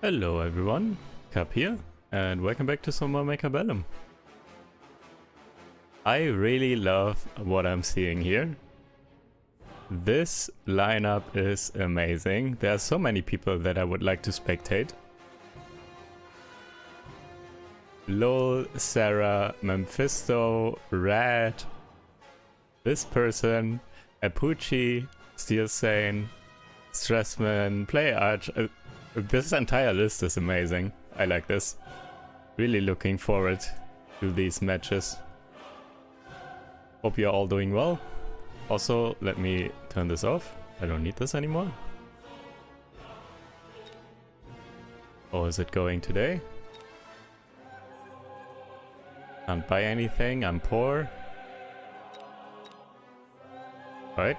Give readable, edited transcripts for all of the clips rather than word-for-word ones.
Hello everyone, Cap here, and welcome back to some more Mechabellum. I really love what I'm seeing here. This lineup is amazing. There are so many people that I would like to spectate. Lol, Sarah, Mephisto, Rad, this person, Apucci, Steel Sane, Stressman, Play Arch. This entire list is amazing. I like this. Really looking forward to these matches. Hope you're all doing well. Also, let me turn this off. I don't need this anymore. How is it going today? Can't buy anything, I'm poor. Alright.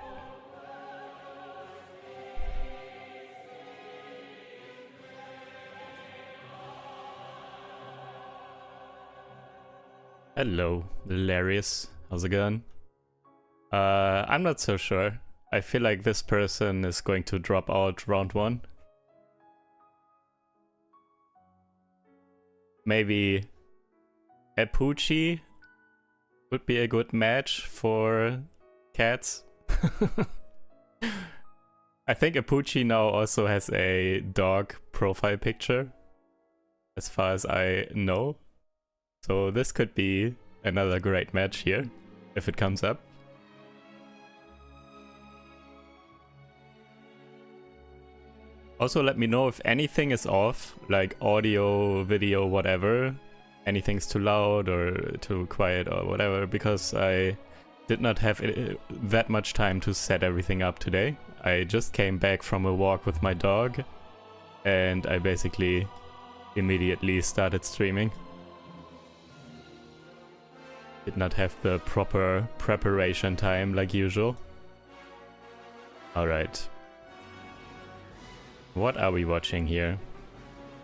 Hello, hilarious. How's it going? I'm not so sure. I feel like this person is going to drop out round 1. Maybe Apucci would be a good match for cats. I think Apucci now also has a dog profile picture, as far as I know. So this could be another great match here, if it comes up. Also let me know if anything is off, like audio, video, whatever. Anything's too loud or too quiet or whatever, because I did not have that much time to set everything up today. I just came back from a walk with my dog and I basically immediately started streaming. Did not have the proper preparation time like usual. Alright. What are we watching here?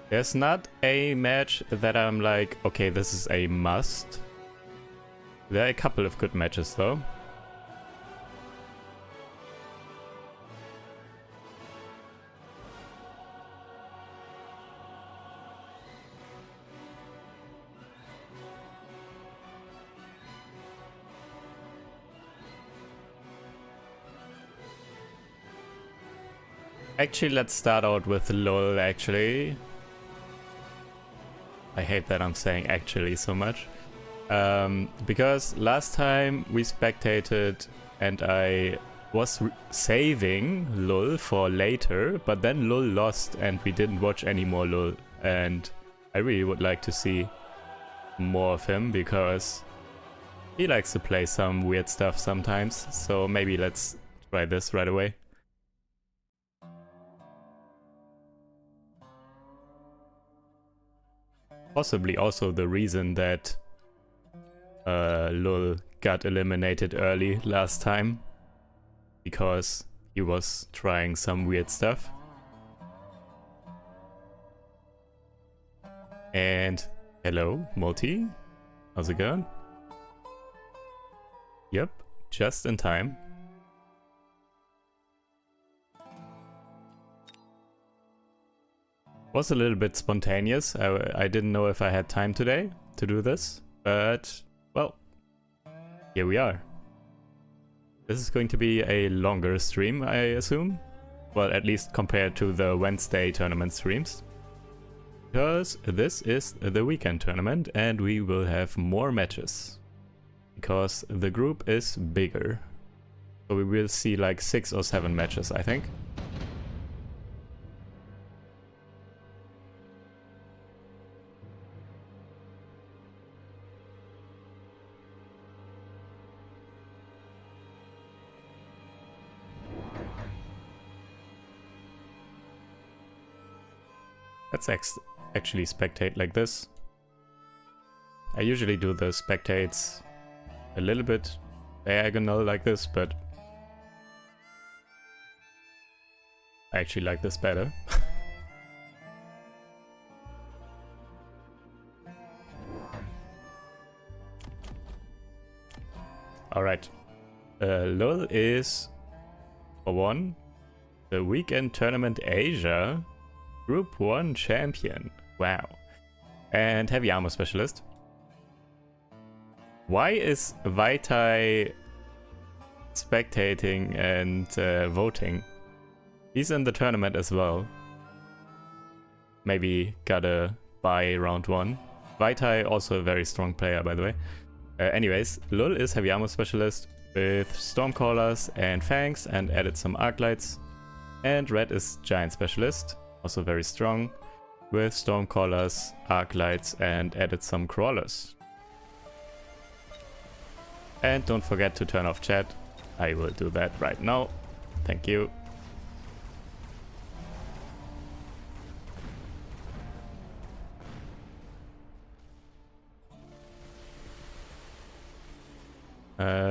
There's not a match that I'm like, okay, this is a must. There are a couple of good matches though. Actually, let's start out with LOL, actually. I hate that I'm saying actually so much. Because last time we spectated and I was saving LOL for later, but then LOL lost and we didn't watch any more LOL. And I really would like to see more of him because he likes to play some weird stuff sometimes. So maybe let's try this right away. Possibly also the reason that LOL got eliminated early last time, because he was trying some weird stuff. And hello, Multi, how's it going? Yep, just in time. Was a little bit spontaneous. I didn't know if I had time today to do this, but well, here we are. This is going to be a longer stream, I assume. Well, at least compared to the Wednesday tournament streams. Because this is the weekend tournament and we will have more matches. Because the group is bigger. So we will see like 6 or 7 matches, I think. Let's actually spectate like this. I usually do the spectates a little bit diagonal like this, but I actually like this better. Alright. LOL is, for one, the weekend tournament Asia. Group 1 champion. Wow. And heavy armor specialist. Why is Vaitai spectating and voting? He's in the tournament as well. Maybe gotta buy round 1. Vaitai also a very strong player, by the way. Anyways, Lul is heavy armor specialist with Stormcallers and Fangs and added some Arclights. And Red is giant specialist, also very strong, with Stormcallers, Arclights and added some Crawlers. And don't forget to turn off chat. I will do that right now. Thank you.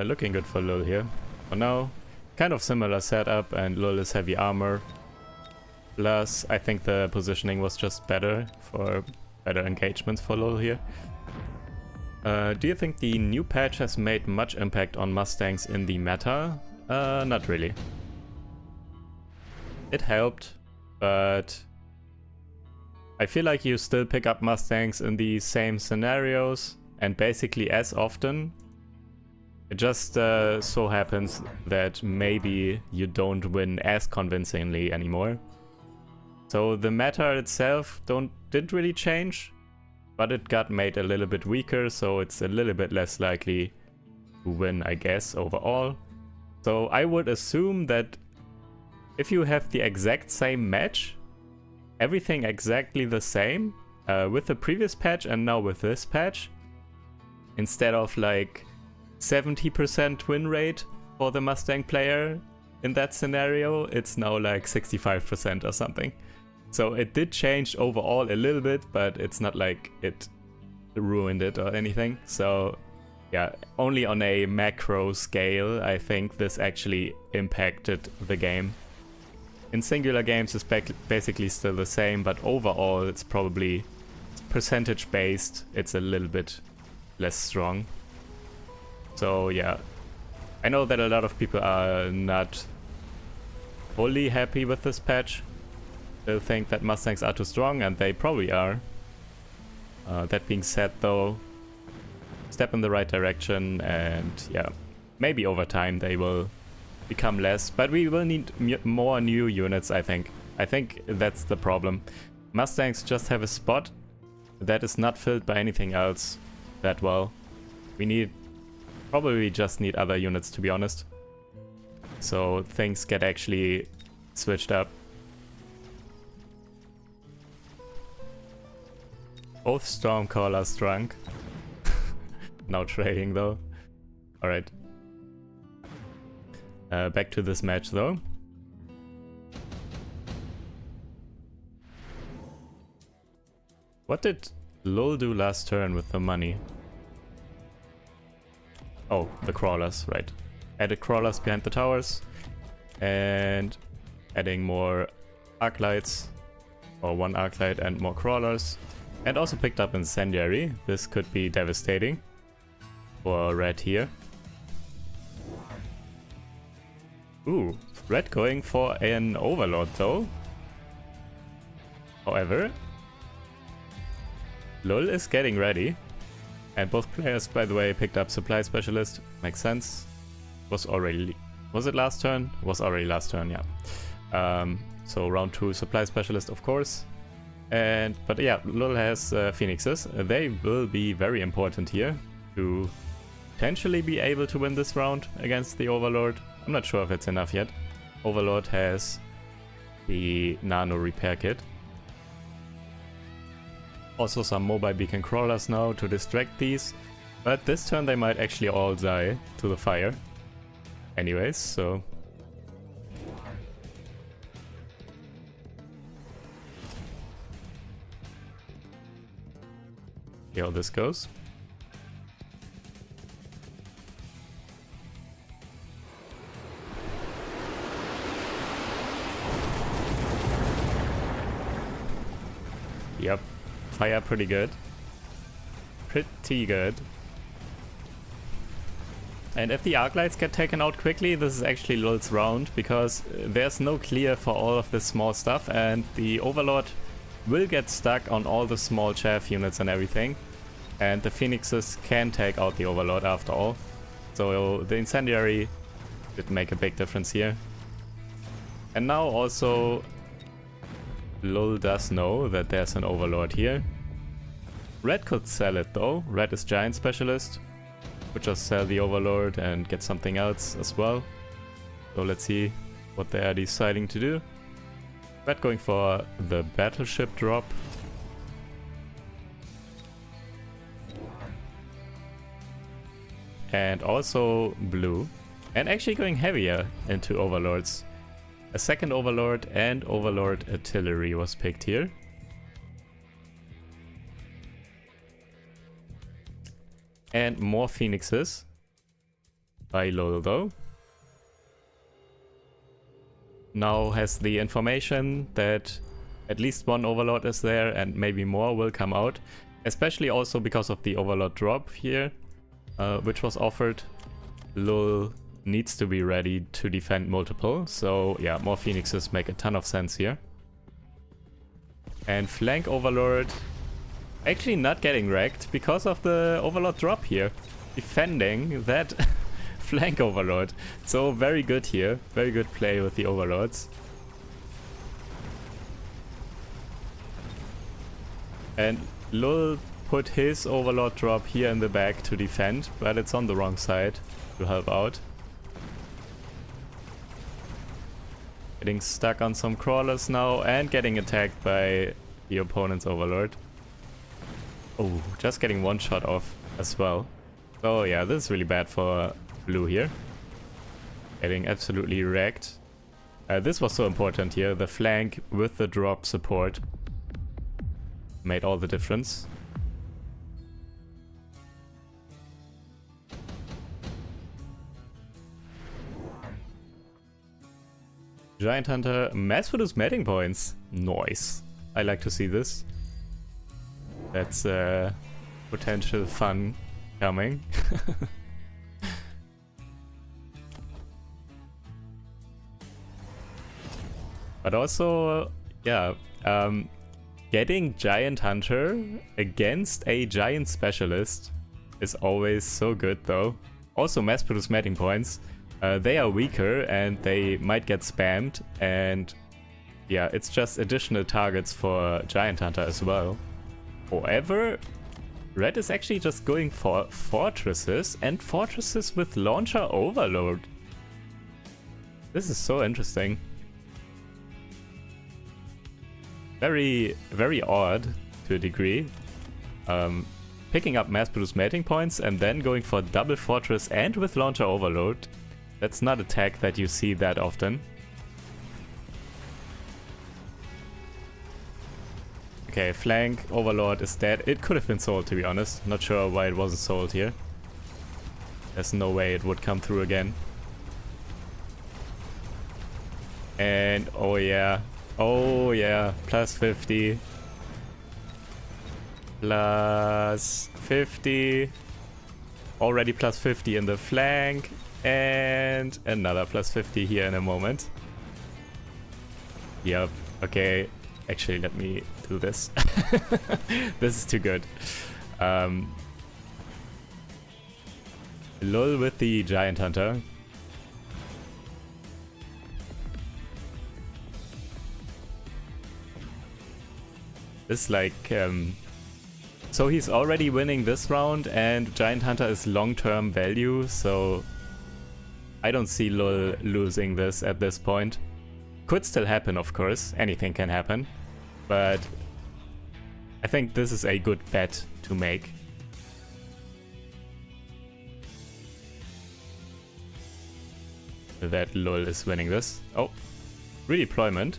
Looking good for Lul here. For now, kind of similar setup, and Lul is heavy armor. Plus, I think the positioning was just better for better engagements for Lul here. Do you think the new patch has made much impact on Mustangs in the meta? Not really. It helped, but I feel like you still pick up Mustangs in the same scenarios and basically as often. It just so happens that maybe you don't win as convincingly anymore. So the meta itself didn't really change, but it got made a little bit weaker, so it's a little bit less likely to win, I guess, overall. So I would assume that if you have the exact same match, everything exactly the same, with the previous patch and now with this patch, instead of like 70% win rate for the Mustang player in that scenario, it's now like 65% or something. So it did change overall a little bit, but it's not like it ruined it or anything. So yeah, only on a macro scale, I think this actually impacted the game. In singular games, it's basically still the same, but overall, it's probably percentage based. It's a little bit less strong. So yeah, I know that a lot of people are not fully happy with this patch. They think that Mustangs are too strong, and they probably are. That being said though, step in the right direction, and yeah, maybe over time they will become less, but we will need more new units, I think. I think that's the problem. Mustangs just have a spot that is not filled by anything else that well. We probably just need other units, to be honest. So things get actually switched up. Both Stormcallers drunk. Now trading though. Alright. Back to this match though. What did Lul do last turn with the money? Oh, the crawlers, right. Added crawlers behind the towers. And adding more arclights. Or one arclight and more crawlers. And also picked up incendiary. This could be devastating for red here. Ooh, red going for an overlord though. However, Lul is getting ready. And both players, by the way, picked up supply specialist. Makes sense. Was it last turn? Was already last turn, yeah. So round 2 supply specialist, of course. But yeah, Lul has phoenixes. They will be very important here to potentially be able to win this round against the overlord. I'm not sure if it's enough yet. Overlord has the nano repair kit. Also some mobile beacon crawlers now to distract these. But this turn they might actually all die to the fire. Anyways, so... see how this goes. Yep, fire pretty good. Pretty good. And if the arclights get taken out quickly, this is actually Lul's round, because there's no clear for all of this small stuff, and the overlord will get stuck on all the small chaff units and everything. And the Phoenixes can take out the Overlord after all. So the Incendiary did make a big difference here. And now also Lul does know that there's an Overlord here. Red could sell it though. Red is Giant Specialist. Could just sell the Overlord and get something else as well. So let's see what they are deciding to do. Red going for the Battleship drop. And also blue. And actually going heavier into Overlords. A second Overlord and Overlord Artillery was picked here. And more Phoenixes by Lul though. Now has the information that at least one Overlord is there and maybe more will come out. Especially also because of the Overlord drop here, which was offered. Lul needs to be ready to defend multiple. So yeah, more Phoenixes make a ton of sense here. And flank Overlord actually not getting wrecked because of the Overlord drop here. Defending that flank Overlord. So very good here. Very good play with the Overlords. And Lul put his Overlord drop here in the back to defend, but it's on the wrong side to help out. Getting stuck on some crawlers now and getting attacked by the opponent's Overlord. Oh, just getting one shot off as well. So yeah, this is really bad for blue here. Getting absolutely wrecked. This was so important here. The flank with the drop support made all the difference. Giant Hunter mass produce mating points. Nice. I like to see this. That's potential fun coming. But also, yeah, getting Giant Hunter against a Giant Specialist is always so good though. Also mass produce mating points. They are weaker and they might get spammed, and yeah, it's just additional targets for Giant Hunter as well. However, Red is actually just going for fortresses and fortresses with launcher overload. This is so interesting. Very, very odd to a degree. Picking up mass produce mating points and then going for double fortress and with launcher overload. That's not a tech that you see that often. Okay, flank Overlord is dead. It could have been sold, to be honest. Not sure why it wasn't sold here. There's no way it would come through again. And oh yeah. Oh yeah. Plus 50. Plus 50. Already plus 50 in the flank. And another plus 50 here in a moment. Yep. Okay. Actually, let me do this. This is too good. Lul with the Giant Hunter. This like... so he's already winning this round and Giant Hunter is long-term value, so... I don't see Lul losing this at this point. Could still happen, of course. Anything can happen. But I think this is a good bet to make. That Lul is winning this. Oh, redeployment.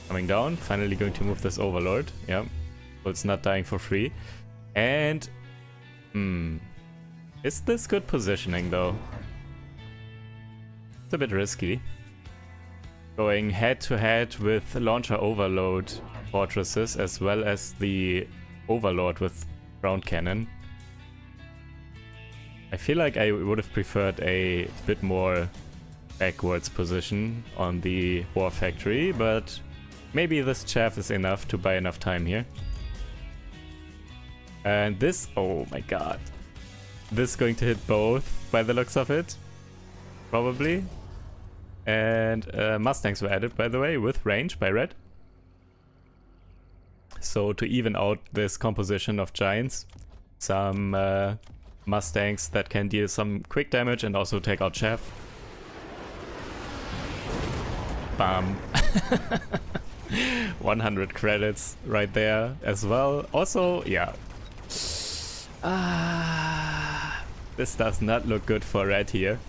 Coming down. Finally going to move this Overlord. Yeah. So it's not dying for free. And... is this good positioning though? It's a bit risky. Going head to head with launcher overload fortresses as well as the Overlord with ground cannon. I feel like I would have preferred a bit more backwards position on the War Factory, but Maybe this chaff is enough to buy enough time here. And this, oh my god. This is going to hit both by the looks of it. Probably. And Mustangs were added, by the way, with range by red. So to even out this composition of giants, some Mustangs that can deal some quick damage and also take out chaff. Bam. 100 credits right there as well. Also, yeah. This does not look good for red here.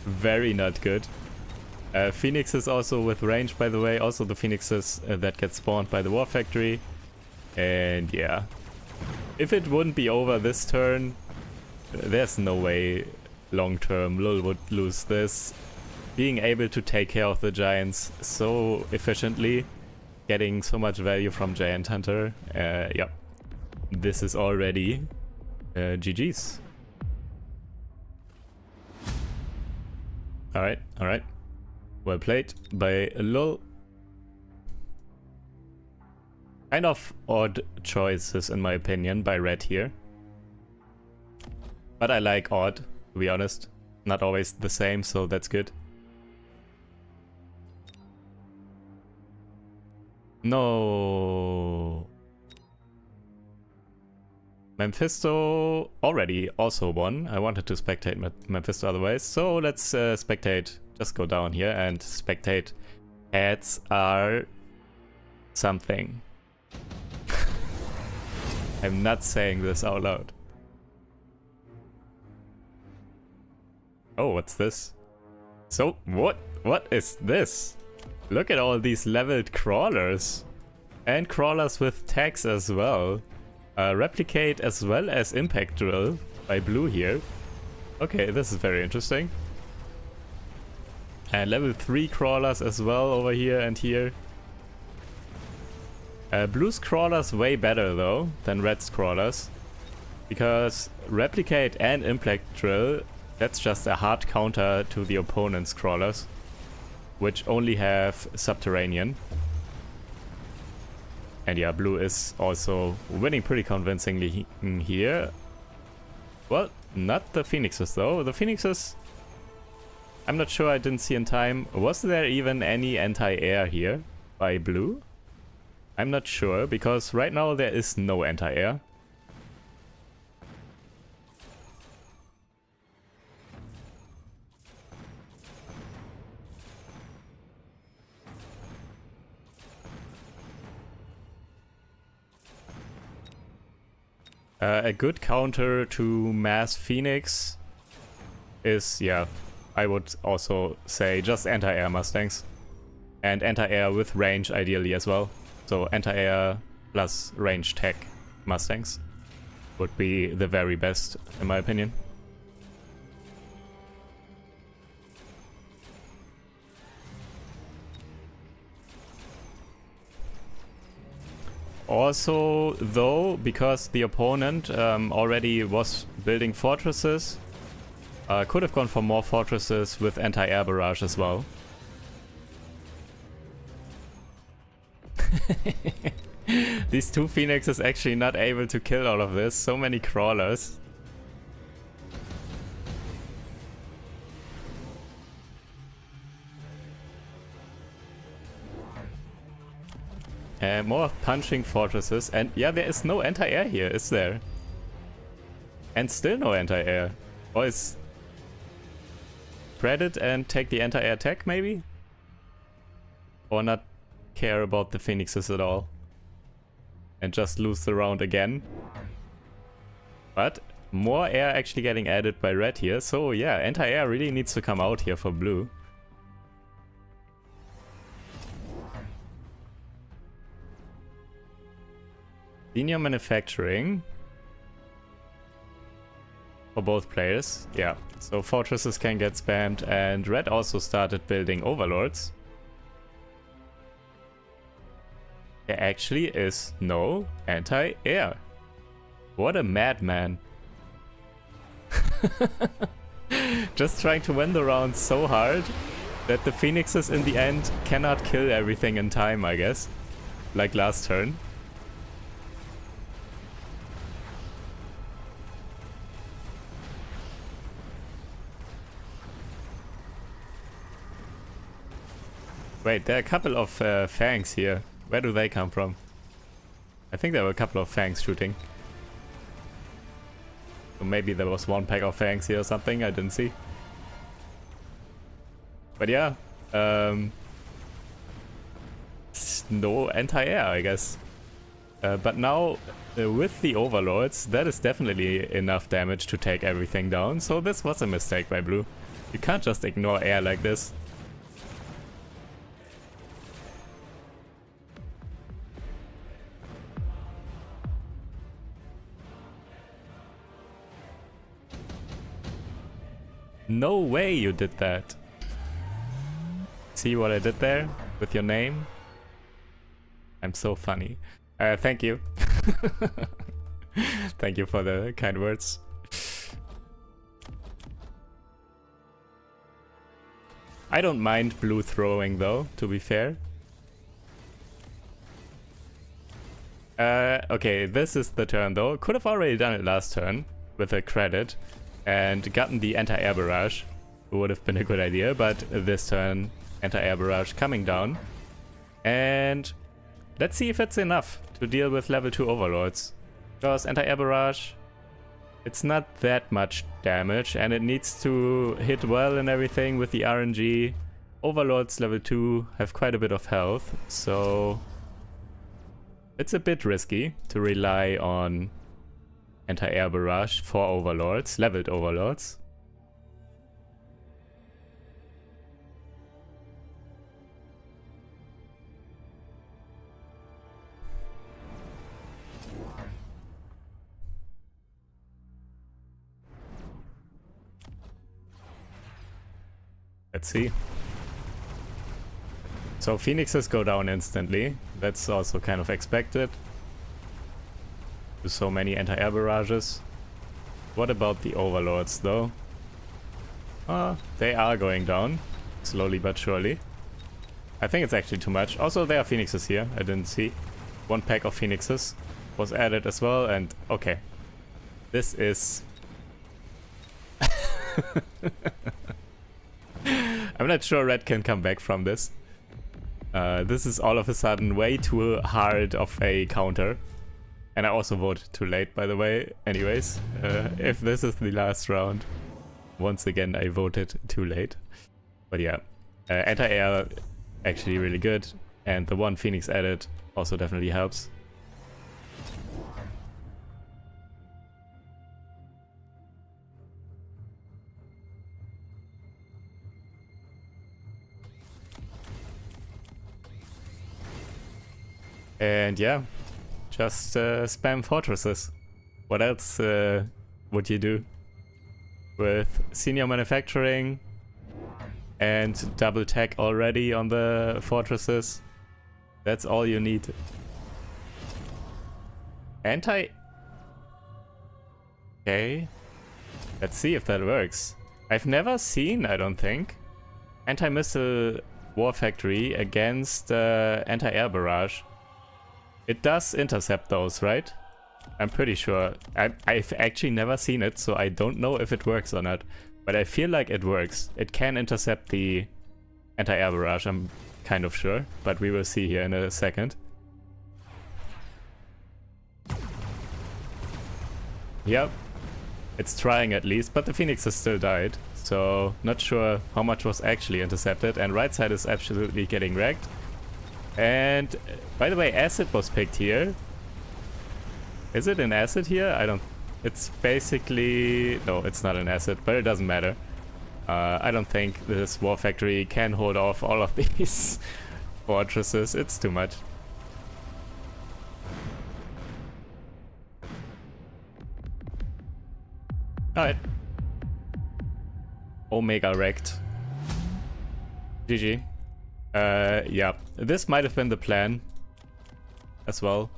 Very not good. Phoenixes also with range, by the way. Also the phoenixes that get spawned by the war factory. And yeah. If it wouldn't be over this turn, there's no way long term Lul would lose this. Being able to take care of the giants so efficiently, getting so much value from Giant Hunter, yeah. This is already GG's. Alright, alright. Well played by Lul. Kind of odd choices in my opinion by red here. But I like odd, to be honest. Not always the same, so that's good. No. Mephisto already also won. I wanted to spectate Mephisto otherwise, so let's spectate. Just go down here and spectate. Ads are something. I'm not saying this out loud. Oh, what's this? So, what is this? Look at all these leveled crawlers. And crawlers with tags as well. Replicate as well as impact drill by blue here. Okay, this is very interesting. And level 3 crawlers as well over here and here. Blue's crawlers way better though than red's crawlers. Because replicate and impact drill, that's just a hard counter to the opponent's crawlers, which only have subterranean. And yeah, blue is also winning pretty convincingly here. Well, not the phoenixes though. The phoenixes, I'm not sure, I didn't see in time. Was there even any anti-air here by blue? I'm not sure, because right now there is no anti-air. A good counter to Mass Phoenix is, yeah, I would also say just anti-air Mustangs. And anti-air with range ideally as well. So anti-air plus range tech Mustangs would be the very best in my opinion. Also, though, because the opponent already was building fortresses, could have gone for more fortresses with anti-air barrage as well. These two phoenixes actually not able to kill all of this. So many crawlers. More punching fortresses, and yeah, there is no anti-air here, is there? And still no anti-air. Or is spread it and take the anti-air tech maybe? Or not care about the phoenixes at all? And just lose the round again? But more air actually getting added by red here, so yeah, anti-air really needs to come out here for blue. Senior manufacturing for both players, yeah. So fortresses can get spammed, and red also started building overlords. There actually is no anti-air. What a madman. Just trying to win the round so hard, that the Phoenixes in the end cannot kill everything in time, I guess. Like last turn. Wait, there are a couple of fangs here. Where do they come from? I think there were a couple of fangs shooting. So maybe there was one pack of fangs here or something I didn't see. But yeah, no anti-air, I guess. But now, with the Overlords, that is definitely enough damage to take everything down. So this was a mistake by Blue. You can't just ignore air like this. No way you did that. See what I did there with your name? I'm so funny. Thank you. Thank you for the kind words. I don't mind Blue throwing though, to be fair. Okay, this is the turn though. Could have already done it last turn with a credit and gotten the anti-air barrage. Would have been a good idea, but this turn anti-air barrage coming down. And let's see if it's enough to deal with level 2 overlords. Because anti-air barrage, it's not that much damage and it needs to hit well and everything with the RNG. Overlords level 2 have quite a bit of health, so it's a bit risky to rely on anti-air barrage for overlords, leveled overlords. Let's see. So Phoenixes go down instantly. That's also kind of expected. So many anti-air barrages. What about the overlords though? They are going down. Slowly but surely. I think it's actually too much. Also there are Phoenixes here. I didn't see. One pack of Phoenixes was added as well and okay. This is... I'm not sure Red can come back from this. This is all of a sudden way too hard of a counter. And I also voted too late, by the way. Anyways, if this is the last round, once again I voted too late. But yeah, anti-air actually really good. And the one Phoenix added also definitely helps. And yeah, just spam fortresses. What else would you do? With senior manufacturing and double tech already on the fortresses, that's all you need. Okay, let's see if that works. I've never seen, I don't think, anti-missile war factory against anti-air barrage. It does intercept those, right? I'm pretty sure. I've actually never seen it, so I don't know if it works or not. But I feel like it works. It can intercept the anti-air barrage, I'm kind of sure. But we will see here in a second. Yep. It's trying at least, but the Phoenixes still died. So not sure how much was actually intercepted. And right side is absolutely getting wrecked. And by the way, acid was picked here. Is it an acid here? I don't... It's basically... No, it's not an acid, but it doesn't matter. I don't think this war factory can hold off all of these fortresses. It's too much. Alright. Omega wrecked. GG. Yeah, this might have been the plan as well,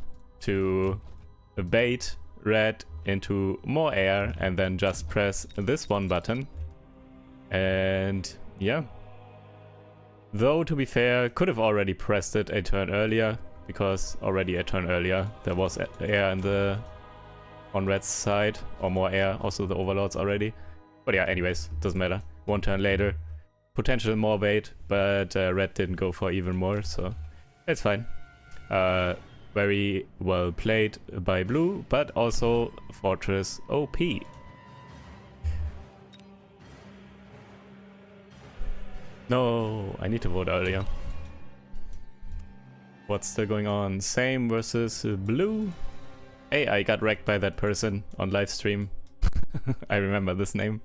to bait red into more air and then just press this one button. And yeah, Though, to be fair, could have already pressed it a turn earlier, because already a turn earlier there was air in the on red's side, or more air, also the overlords already. But yeah, anyways, doesn't matter. One turn later, potential more bait, but red didn't go for even more, so it's fine. Very well played by blue, but also Fortress OP. No, I need to vote earlier. What's still going on? Same versus blue. Hey, I got wrecked by that person on live stream. I remember this name.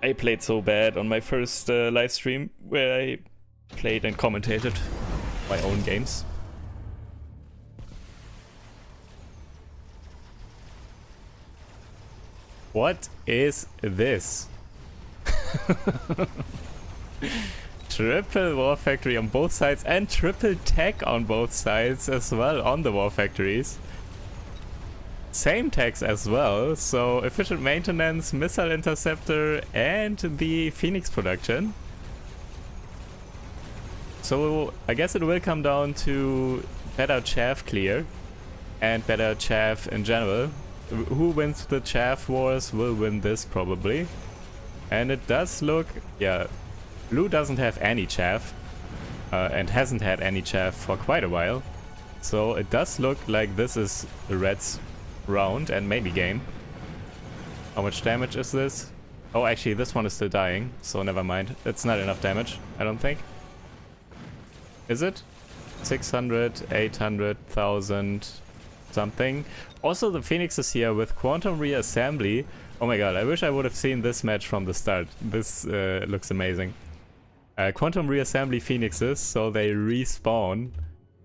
I played so bad on my first live stream where I played and commentated my own games. What is this? Triple war factory on both sides and triple tech on both sides as well on the war factories. Same techs as well, so efficient maintenance, missile interceptor and the Phoenix production. So I guess it will come down to better chaff clear and better chaff in general. Who wins the chaff wars will win this probably. And it does look, yeah, blue doesn't have any chaff and hasn't had any chaff for quite a while. So it does look like this is red's round and maybe game. How much damage is this? Oh, actually this one is still dying, so never mind. It's not enough damage, I don't think. Is it? 600, 800,000 something. Also the Phoenixes here with quantum reassembly. Oh my god, I wish I would have seen this match from the start. This looks amazing. Quantum reassembly Phoenixes, so they respawn.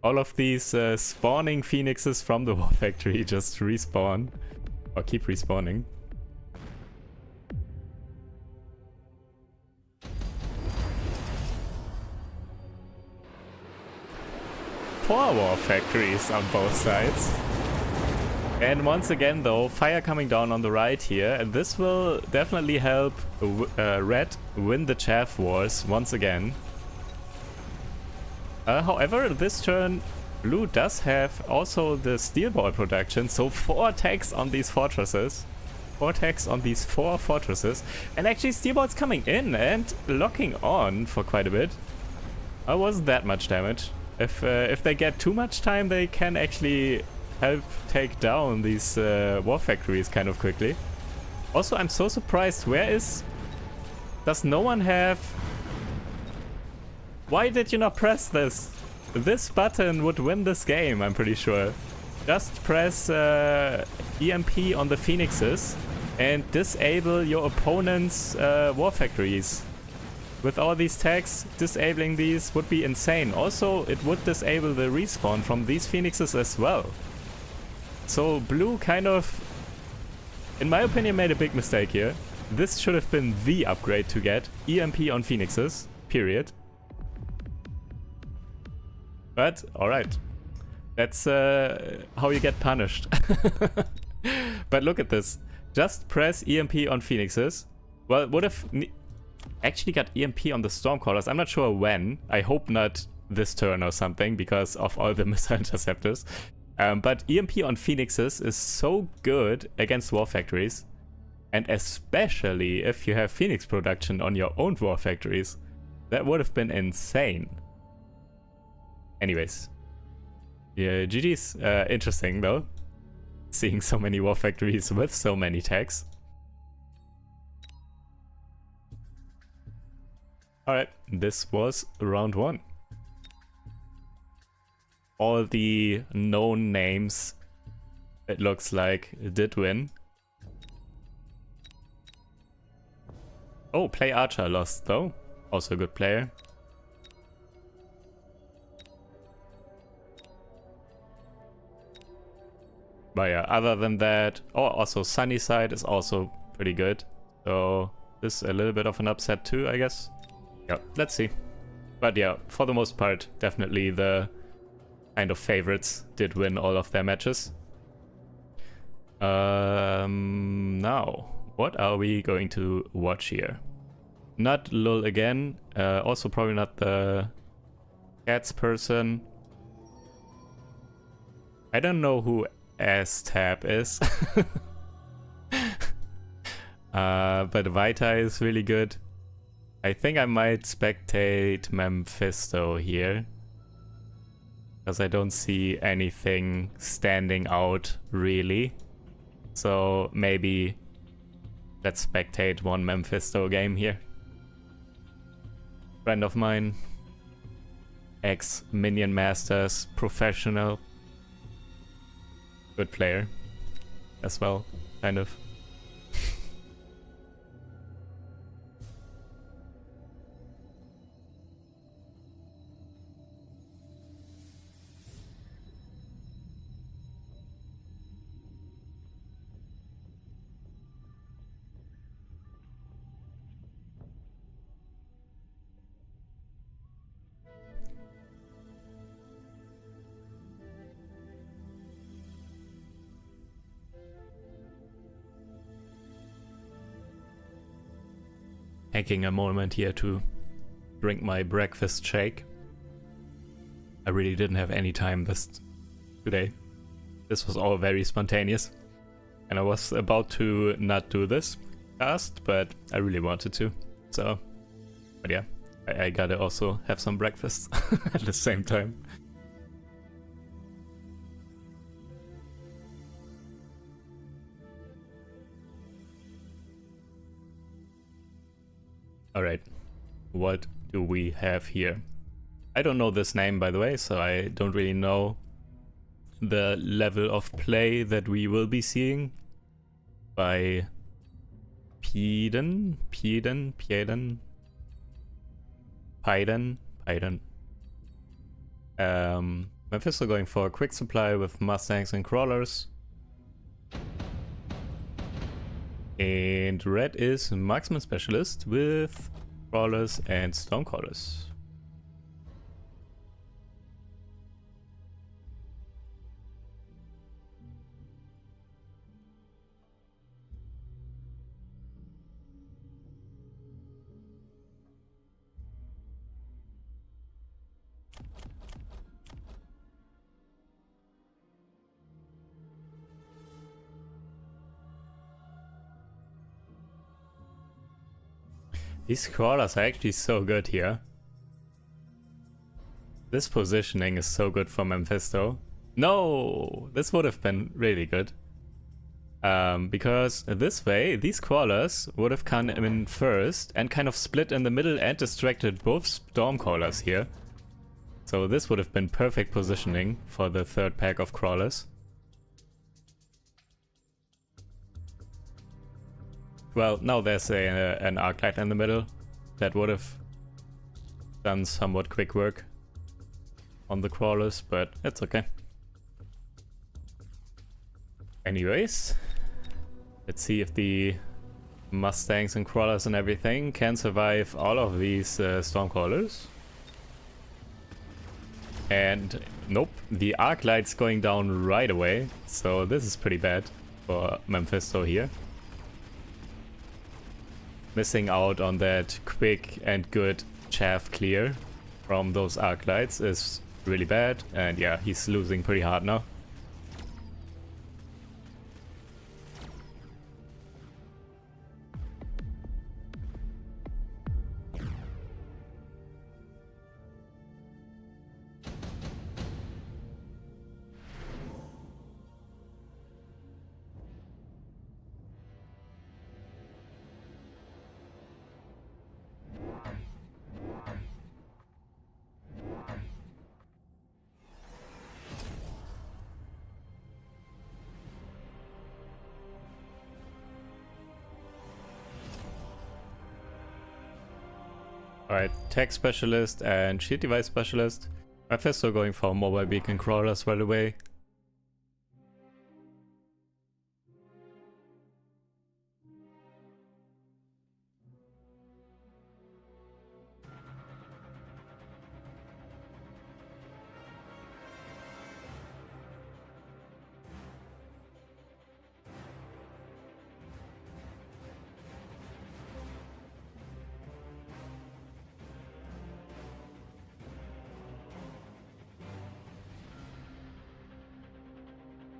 All of these spawning Phoenixes from the war factory just respawn. Or keep respawning. Four war factories on both sides. And once again though, fire coming down on the right here, and this will definitely help red win the chaff wars once again. However, this turn blue does have also the steel ball production, so 4 techs on these fortresses. 4 techs on these 4 fortresses, and actually steel ball's coming in and locking on for quite a bit. Wasn't that much damage. If they get too much time, they can actually help take down these war factories kind of quickly. Also, I'm so surprised. Does no one have... Why did you not press this? This button would win this game, I'm pretty sure. Just press EMP on the Phoenixes and disable your opponent's war factories. With all these tags, disabling these would be insane. Also, it would disable the respawn from these Phoenixes as well. So blue kind of, in my opinion, made a big mistake here. This should have been the upgrade to get. EMP on Phoenixes, period. But, alright. That's how you get punished. But look at this. Just press EMP on Phoenixes. Well, would have actually got EMP on the Stormcallers. I'm not sure when. I hope not this turn or something because of all the missile interceptors. But EMP on Phoenixes is so good against war factories. And especially if you have Phoenix production on your own war factories. That would have been insane. Anyways. Yeah, GG's. Interesting though. Seeing so many war factories with so many tags. Alright, this was round 1. All the known names, it looks like, did win. Oh, Play Archer lost though. Also a good player. But yeah, other than that... Oh, also Sunnyside is also pretty good. So this is a little bit of an upset too, I guess. Yeah, let's see. But yeah, for the most part, definitely the kind of favorites did win all of their matches. Now, what are we going to watch here? Not Lul again. Also probably not the cats person. I don't know who S-Tab is. But Vita is really good. I think I might spectate Mephisto here, because I don't see anything standing out really. So maybe let's spectate one Mephisto game here. Friend of mine, ex-Minion Masters, professional, good player as well, kind of. Taking a moment here to drink my breakfast shake. I really didn't have any time today. This was all very spontaneous. And I was about to not do this cast, but I really wanted to. So, but yeah, I gotta also have some breakfast at the same time. Alright, what do we have here? I don't know this name, by the way, so I don't really know the level of play that we will be seeing by Piden. Mephisto going for a quick supply with Mustangs and Crawlers. And red is Marksman Specialist with Crawlers and Stormcrawlers. These crawlers are actually so good here. This positioning is so good for Mephisto. No! This would have been really good. Because this way, these crawlers would have come in first and kind of split in the middle and distracted both Stormcrawlers here. So this would have been perfect positioning for the third pack of crawlers. Well, now there's an Arclight in the middle that would have done somewhat quick work on the crawlers, but it's okay. Anyways, let's see if the Mustangs and crawlers and everything can survive all of these Stormcrawlers. And nope, the Arclight's going down right away, so this is pretty bad for Mephisto here. Missing out on that quick and good chaff clear from those Arclights is really bad, and yeah, he's losing pretty hard now. Alright, Tech Specialist and Shield Device Specialist. Mephisto going for Mobile Beacon Crawlers right away.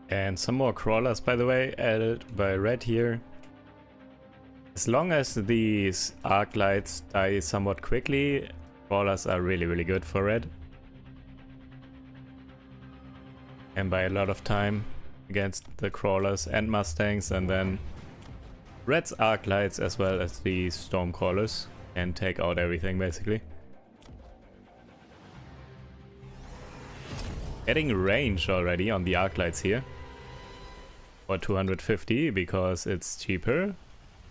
And some more crawlers, by the way, added by Red here. As long as these arc lights die somewhat quickly, crawlers are really, really good for Red. And by a lot of time against the crawlers and mustangs, and then Red's arc lights as well as the stormcrawlers can take out everything basically. Getting range already on the arc lights here for 250 because it's cheaper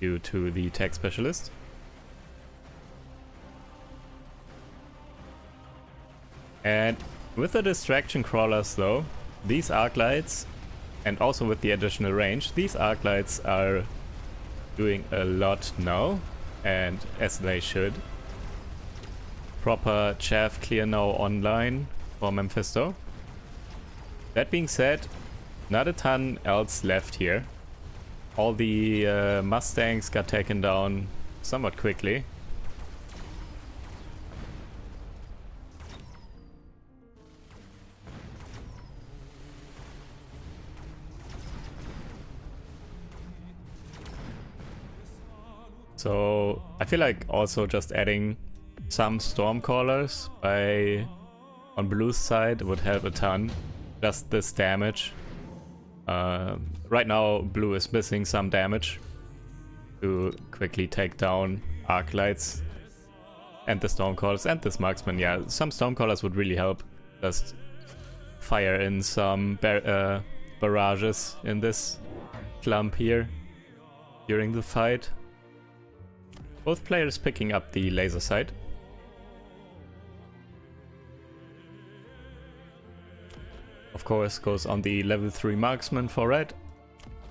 due to the tech specialist. And with the distraction crawlers though, these arc lights, and also with the additional range, these arc lights are doing a lot now, and as they should. Proper chaff clear now online for Mephisto. That being said, not a ton else left here. All the mustangs got taken down somewhat quickly. So I feel like also just adding some stormcallers on blue's side would help a ton. Just this damage. Right now blue is missing some damage to quickly take down arc lights and the stormcallers and this marksman. Yeah, some stormcallers would really help. Just fire in some barrages in this clump here during the fight. Both players picking up the laser sight. Of course, goes on the level 3 marksman for red,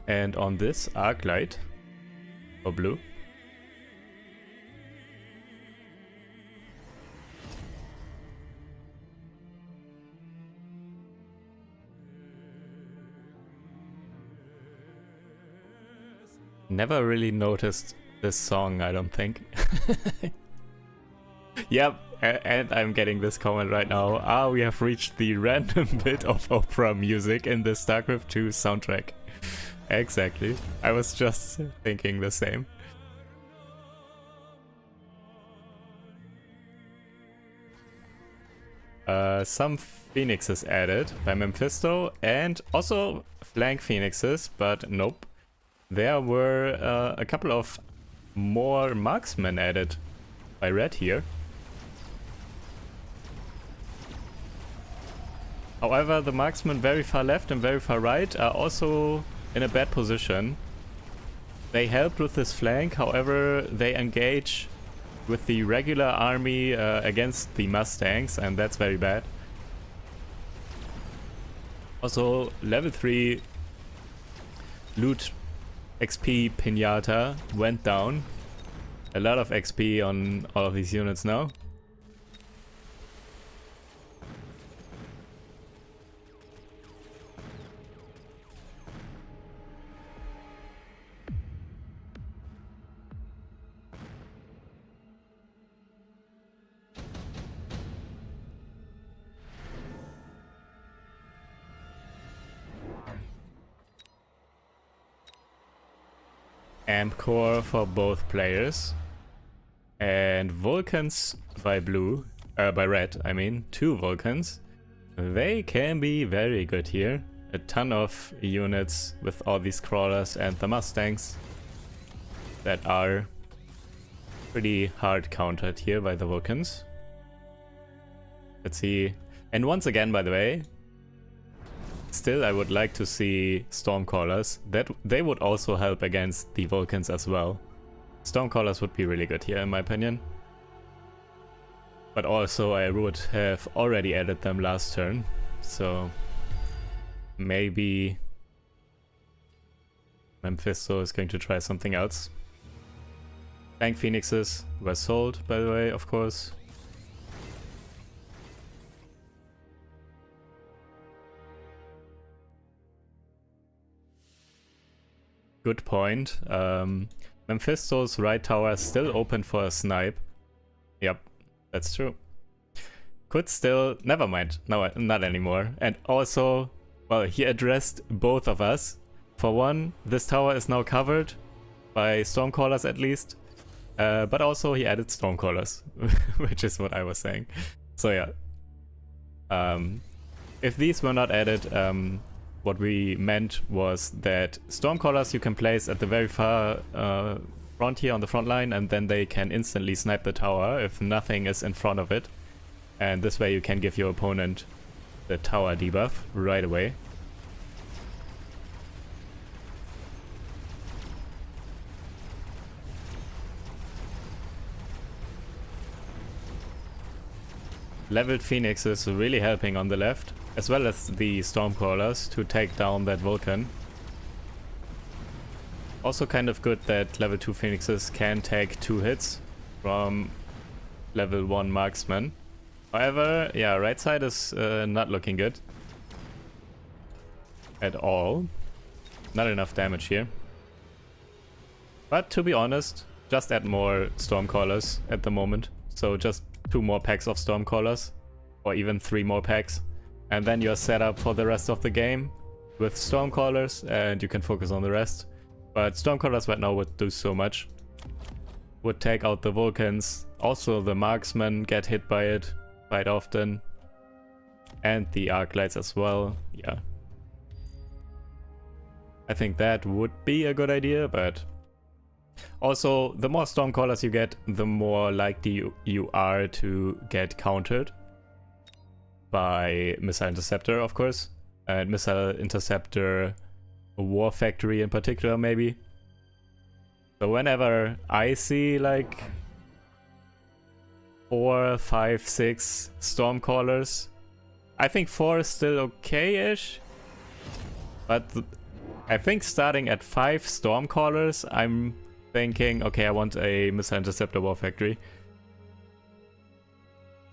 and on this arc light for blue. Never really noticed this song, I don't think. Yep, and I'm getting this comment right now. Ah, we have reached the random bit of opera music in the StarCraft 2 soundtrack. Exactly. I was just thinking the same. Some phoenixes added by Mephisto and also flank phoenixes, but nope. There were a couple of more marksmen added by red here. However, the marksmen very far left and very far right are also in a bad position. They helped with this flank, however they engage with the regular army against the mustangs, and that's very bad. Also, level 3 loot XP Pinata went down. A lot of XP on all of these units now. Amp core for both players, and Vulcans by blue, by red, I mean, 2 Vulcans. They can be very good here. A ton of units with all these crawlers and the mustangs that are pretty hard countered here by the Vulcans. Let's see. And once again, by the way, still I would like to see Stormcallers. That they would also help against the Vulcans as well. Stormcallers would be really good here in my opinion. But also I would have already added them last turn. So maybe Mephisto is going to try something else. Tank Phoenixes were sold, by the way, of course. Good point. Mephisto's right tower is still open for a snipe. Yep, that's true. Could still... Never mind. No, not anymore. And also, well, he addressed both of us. For one, this tower is now covered by Stormcallers at least, but also he added Stormcallers, which is what I was saying. So yeah, if these were not added, what we meant was that Stormcallers you can place at the very far front here on the front line, and then they can instantly snipe the tower if nothing is in front of it. And this way you can give your opponent the tower debuff right away. Leveled Phoenix is really helping on the left, as well as the Stormcallers to take down that Vulcan. Also kind of good that level 2 Phoenixes can take 2 hits from level 1 Marksman. However, yeah, right side is not looking good at all. Not enough damage here. But to be honest, just add more Stormcallers at the moment. So just 2 more packs of Stormcallers, or even 3 more packs, and then you're set up for the rest of the game with Stormcallers, and you can focus on the rest. But Stormcallers right now would do so much. Would take out the Vulcans, also the Marksmen get hit by it quite often, and the Arclights as well. Yeah, I think that would be a good idea, but also, the more Stormcallers you get, the more likely you are to get countered by Missile Interceptor, of course, and Missile Interceptor War Factory in particular, maybe. So whenever I see like 4, 5, 6 Stormcallers, I think 4 is still okay-ish, but I think starting at 5 Stormcallers, I'm thinking, okay, I want a Missile Interceptor War Factory.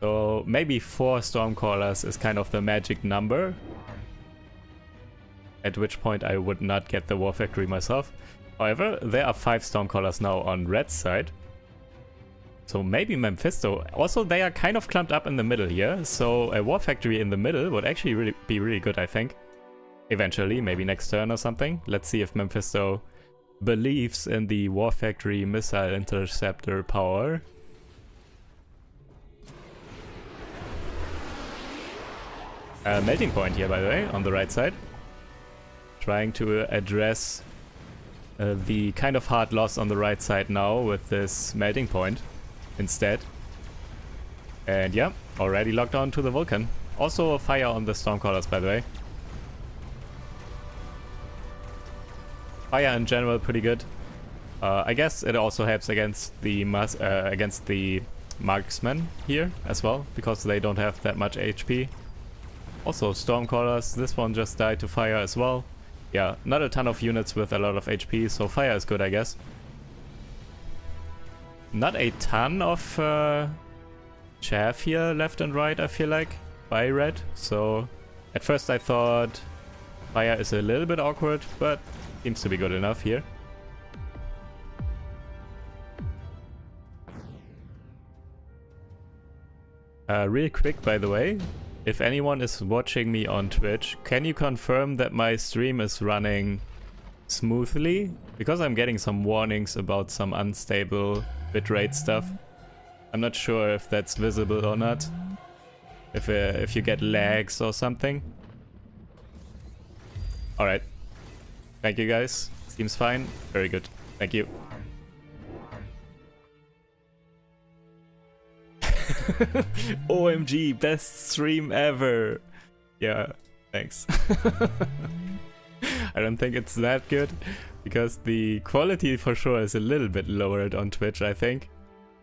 So maybe 4 Stormcallers is kind of the magic number, at which point I would not get the War Factory myself. However, there are 5 Stormcallers now on red side. So maybe Mephisto. Also, they are kind of clumped up in the middle here, so a War Factory in the middle would actually be really good, I think. Eventually, maybe next turn or something. Let's see if Mephisto believes in the War Factory Missile Interceptor power. Melting Point here, by the way, on the right side. Trying to address the kind of hard loss on the right side now with this Melting Point instead. And yeah, already locked on to the Vulcan. Also a fire on the Stormcallers, by the way. Fire in general pretty good. I guess it also helps against the Marksmen here as well, because they don't have that much HP. Also Stormcallers, this one just died to fire as well. Yeah, not a ton of units with a lot of HP, so fire is good, I guess. Not a ton of chaff here left and right, I feel like, by red. So at first I thought fire is a little bit awkward, but seems to be good enough here. Real quick, by the way, if anyone is watching me on Twitch, can you confirm that my stream is running smoothly? Because I'm getting some warnings about some unstable bitrate stuff. I'm not sure if that's visible or not. If you get lags or something. Alright. Thank you guys. Seems fine. Very good. Thank you. OMG, best stream ever. Yeah, thanks. I don't think it's that good, because the quality for sure is a little bit lowered on Twitch, I think.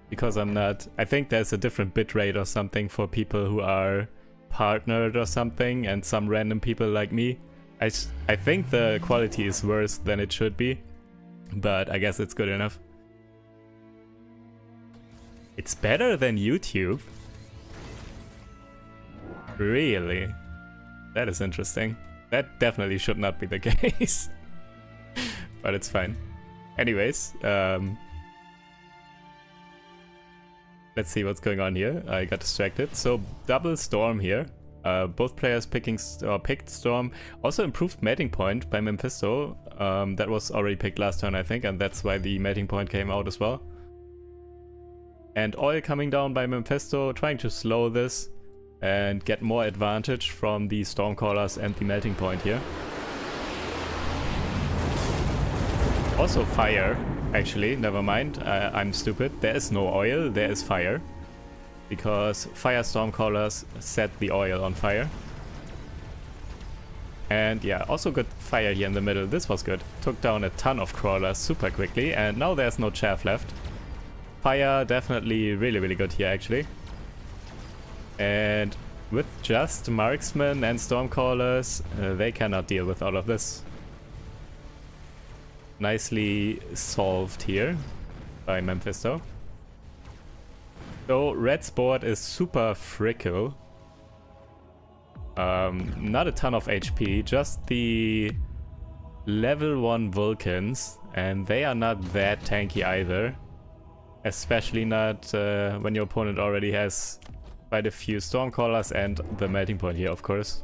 Because I think there's a different bitrate or something for people who are partnered or something, and some random people like me. I think the quality is worse than it should be, but I guess it's good enough. It's better than YouTube? Really? That is interesting. That definitely should not be the case. But it's fine. Anyways, let's see what's going on here. I got distracted. So, double storm here. Both players picked Storm. Also improved mating point by Mephisto. That was already picked last turn, I think, and that's why the mating point came out as well. And oil coming down by Mephisto, trying to slow this and get more advantage from the Stormcallers and the melting point here. Also fire, actually, never mind, I'm stupid. There is no oil, there is fire. Because fire Stormcallers set the oil on fire. And yeah, also good fire here in the middle, this was good. Took down a ton of crawlers super quickly, and now there's no chaff left. Fire definitely really good here actually. And with just marksmen and stormcallers, they cannot deal with all of this. Nicely solved here by Mephisto. So red's board is super frickle. Not a ton of HP, just the level 1 Vulcans, and they are not that tanky either. Especially not when your opponent already has quite a few Stormcallers and the melting point here, of course.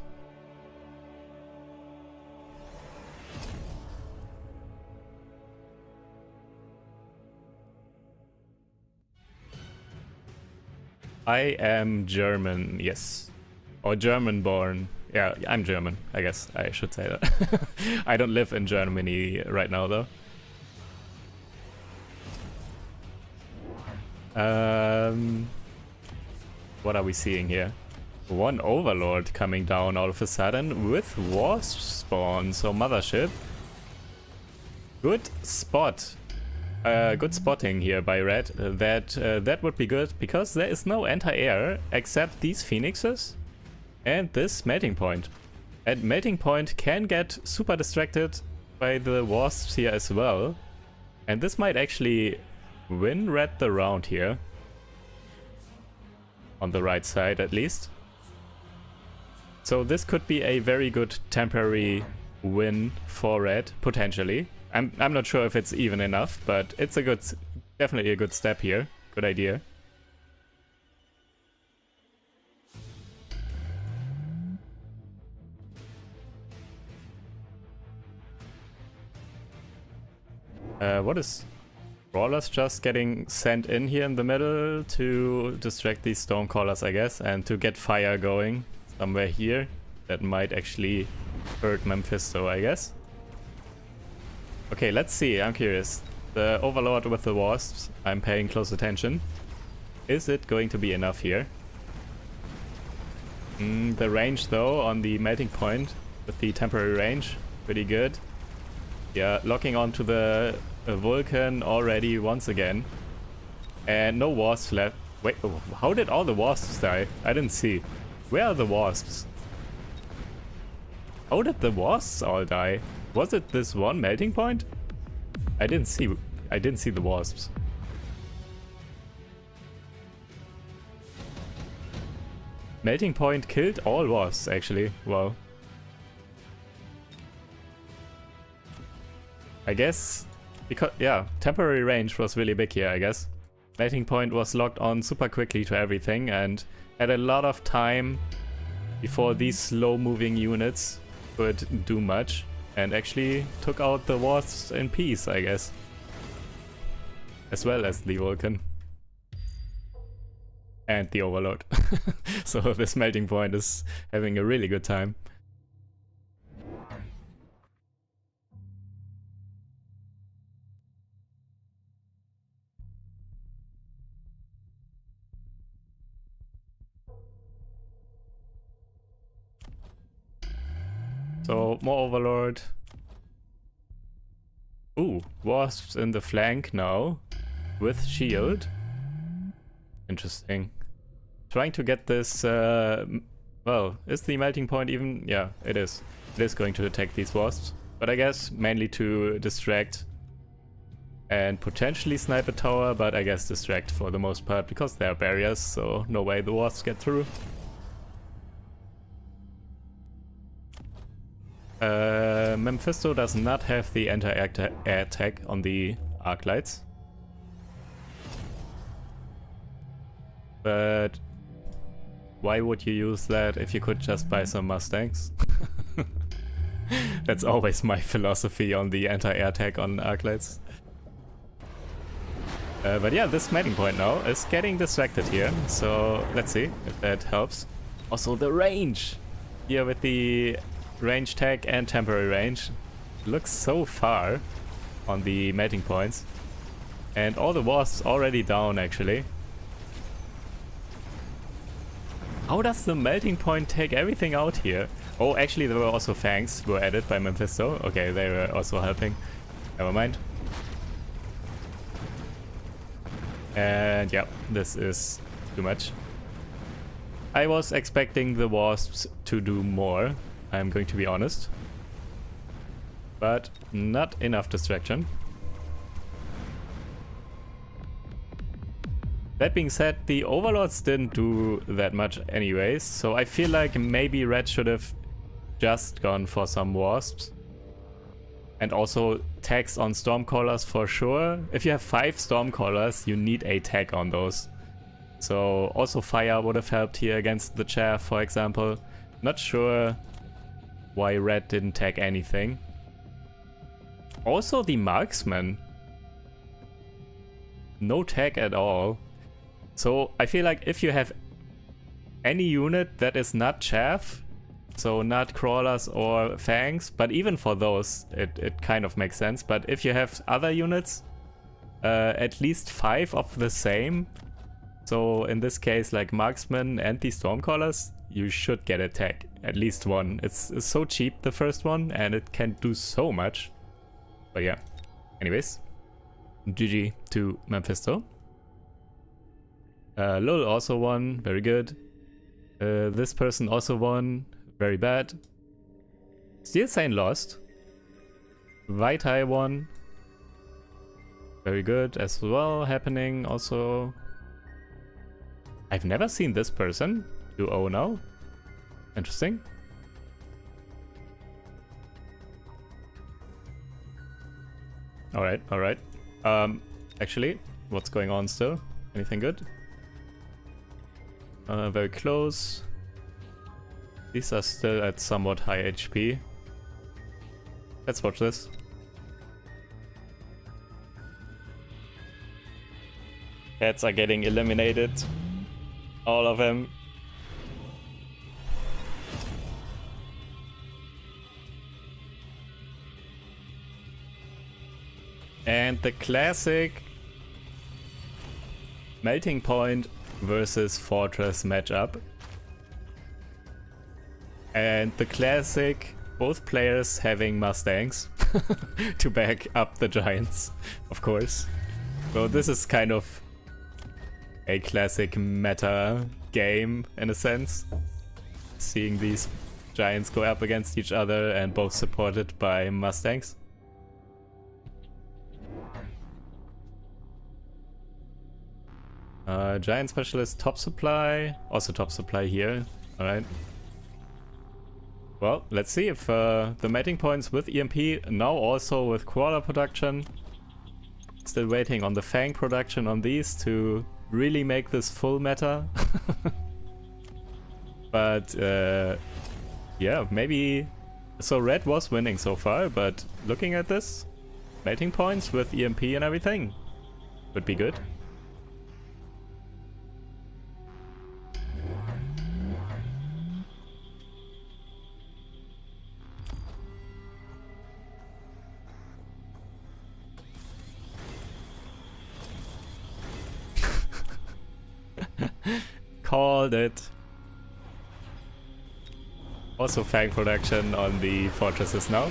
I am German, yes. Or German born. Yeah, I'm German, I guess I should say that. I don't live in Germany right now though. What are we seeing here? One Overlord coming down all of a sudden with Wasp spawn, so Mothership. Good spot. Good spotting here by Red. That would be good because there is no anti-air except these Phoenixes and this melting point. And melting point can get super distracted by the Wasps here as well. And this might actually win Red the round here. On the right side at least. So this could be a very good temporary win for Red, potentially. I'm not sure if it's even enough, but it's a good, definitely a good step here. Good idea. What is Brawlers just getting sent in here in the middle to distract these Stormcallers, I guess, and to get fire going somewhere here. That might actually hurt Mephisto, I guess. Okay, let's see, I'm curious. The Overlord with the Wasps, I'm paying close attention. Is it going to be enough here? The range though, on the melting point, with the temporary range, pretty good. Yeah, locking onto the Vulcan already once again. And no Wasps left. Wait, how did all the Wasps die? I didn't see. Where are the Wasps? How did the Wasps all die? Was it this one melting point? I didn't see the Wasps. Melting point killed all Wasps actually. Wow. I guess because yeah, temporary range was really big here, I guess. Melting point was locked on super quickly to everything and had a lot of time before these slow moving units could do much. And actually took out the Wasps in peace, I guess. As well as the Vulcan. And the Overlord. So this melting point is having a really good time. So, more Overlord. Ooh, Wasps in the flank now. With shield. Interesting. Trying to get this, well, is the melting point even? Yeah, it is. It is going to attack these Wasps. But I guess mainly to distract. And potentially snipe a tower, but I guess distract for the most part. Because there are barriers, so no way the Wasps get through. Mephisto does not have the anti-air attack on the arc lights. But Why would you use that if you could just buy some Mustangs? That's always my philosophy on the anti-air tag on Arclights. But yeah, this mating point now is getting distracted here, so let's see if that helps. Also the range! Here with the range tag and temporary range. Looks so far on the mating points. And all the wasps already down actually. How does the melting point take everything out here? Oh, actually there were also fangs were added by Mephisto. Okay, they were also helping. Never mind. And yeah, this is too much. I was expecting the wasps to do more, I'm going to be honest. But not enough distraction. That being said, the overlords didn't do that much anyways, so I feel like maybe red should have just gone for some wasps. And also tags on stormcallers for sure. If you have 5 stormcallers, you need a tag on those. So also fire would have helped here against the chair, for example. Not sure why red didn't tag anything. Also the marksman. No tag at all. So I feel like if you have any unit that is not chaff, so not crawlers or fangs, but even for those it kind of makes sense. But if you have other units, at least 5 of the same, so in this case like marksman and the stormcallers, you should get a tag, at least one. It's so cheap, the first one, and it can do so much. But yeah, anyways, GG to Mephisto. Lul also won, very good. This person also won, very bad. Steel Saint lost. Vaitai won. Very good as well, happening also. I've never seen this person do O now. Interesting. Alright, alright. Actually, what's going on still? Anything good? Very close. These are still at somewhat high HP. Let's watch this. Cats are getting eliminated. All of them. And the classic melting point versus fortress matchup. And the classic, both players having Mustangs to back up the Giants, of course. So this is kind of a classic meta game in a sense. Seeing these Giants go up against each other and both supported by Mustangs. Giant Specialist top supply, also top supply here, alright. Well, let's see if the mating points with EMP, now also with Crawler production. Still waiting on the Fang production on these to really make this full meta. But yeah, maybe... So red was winning so far, but looking at this, mating points with EMP and everything would be good. Called it. Also Fang production on the fortresses now.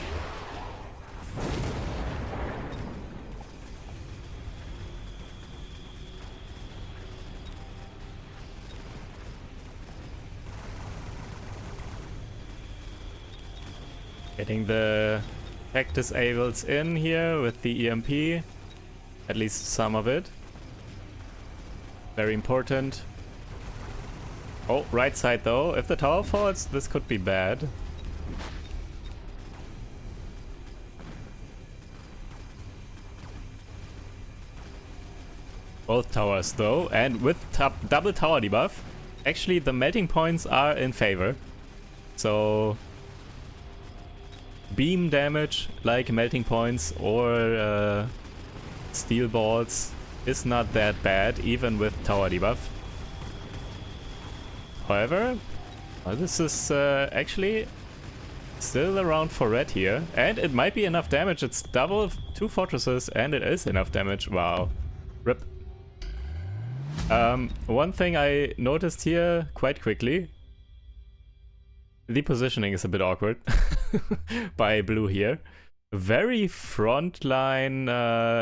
Getting the tech disables in here with the EMP. At least some of it. Very important. Oh, right side though. If the tower falls, this could be bad. Both towers though, and with double tower debuff. Actually, the melting points are in favor. So beam damage like melting points or steel balls is not that bad, even with tower debuff. However, this is actually still around for red here, and it might be enough damage. It's double 2 fortresses, and it is enough damage. Wow. Rip. One thing I noticed here quite quickly, the positioning is a bit awkward by blue here. Very frontline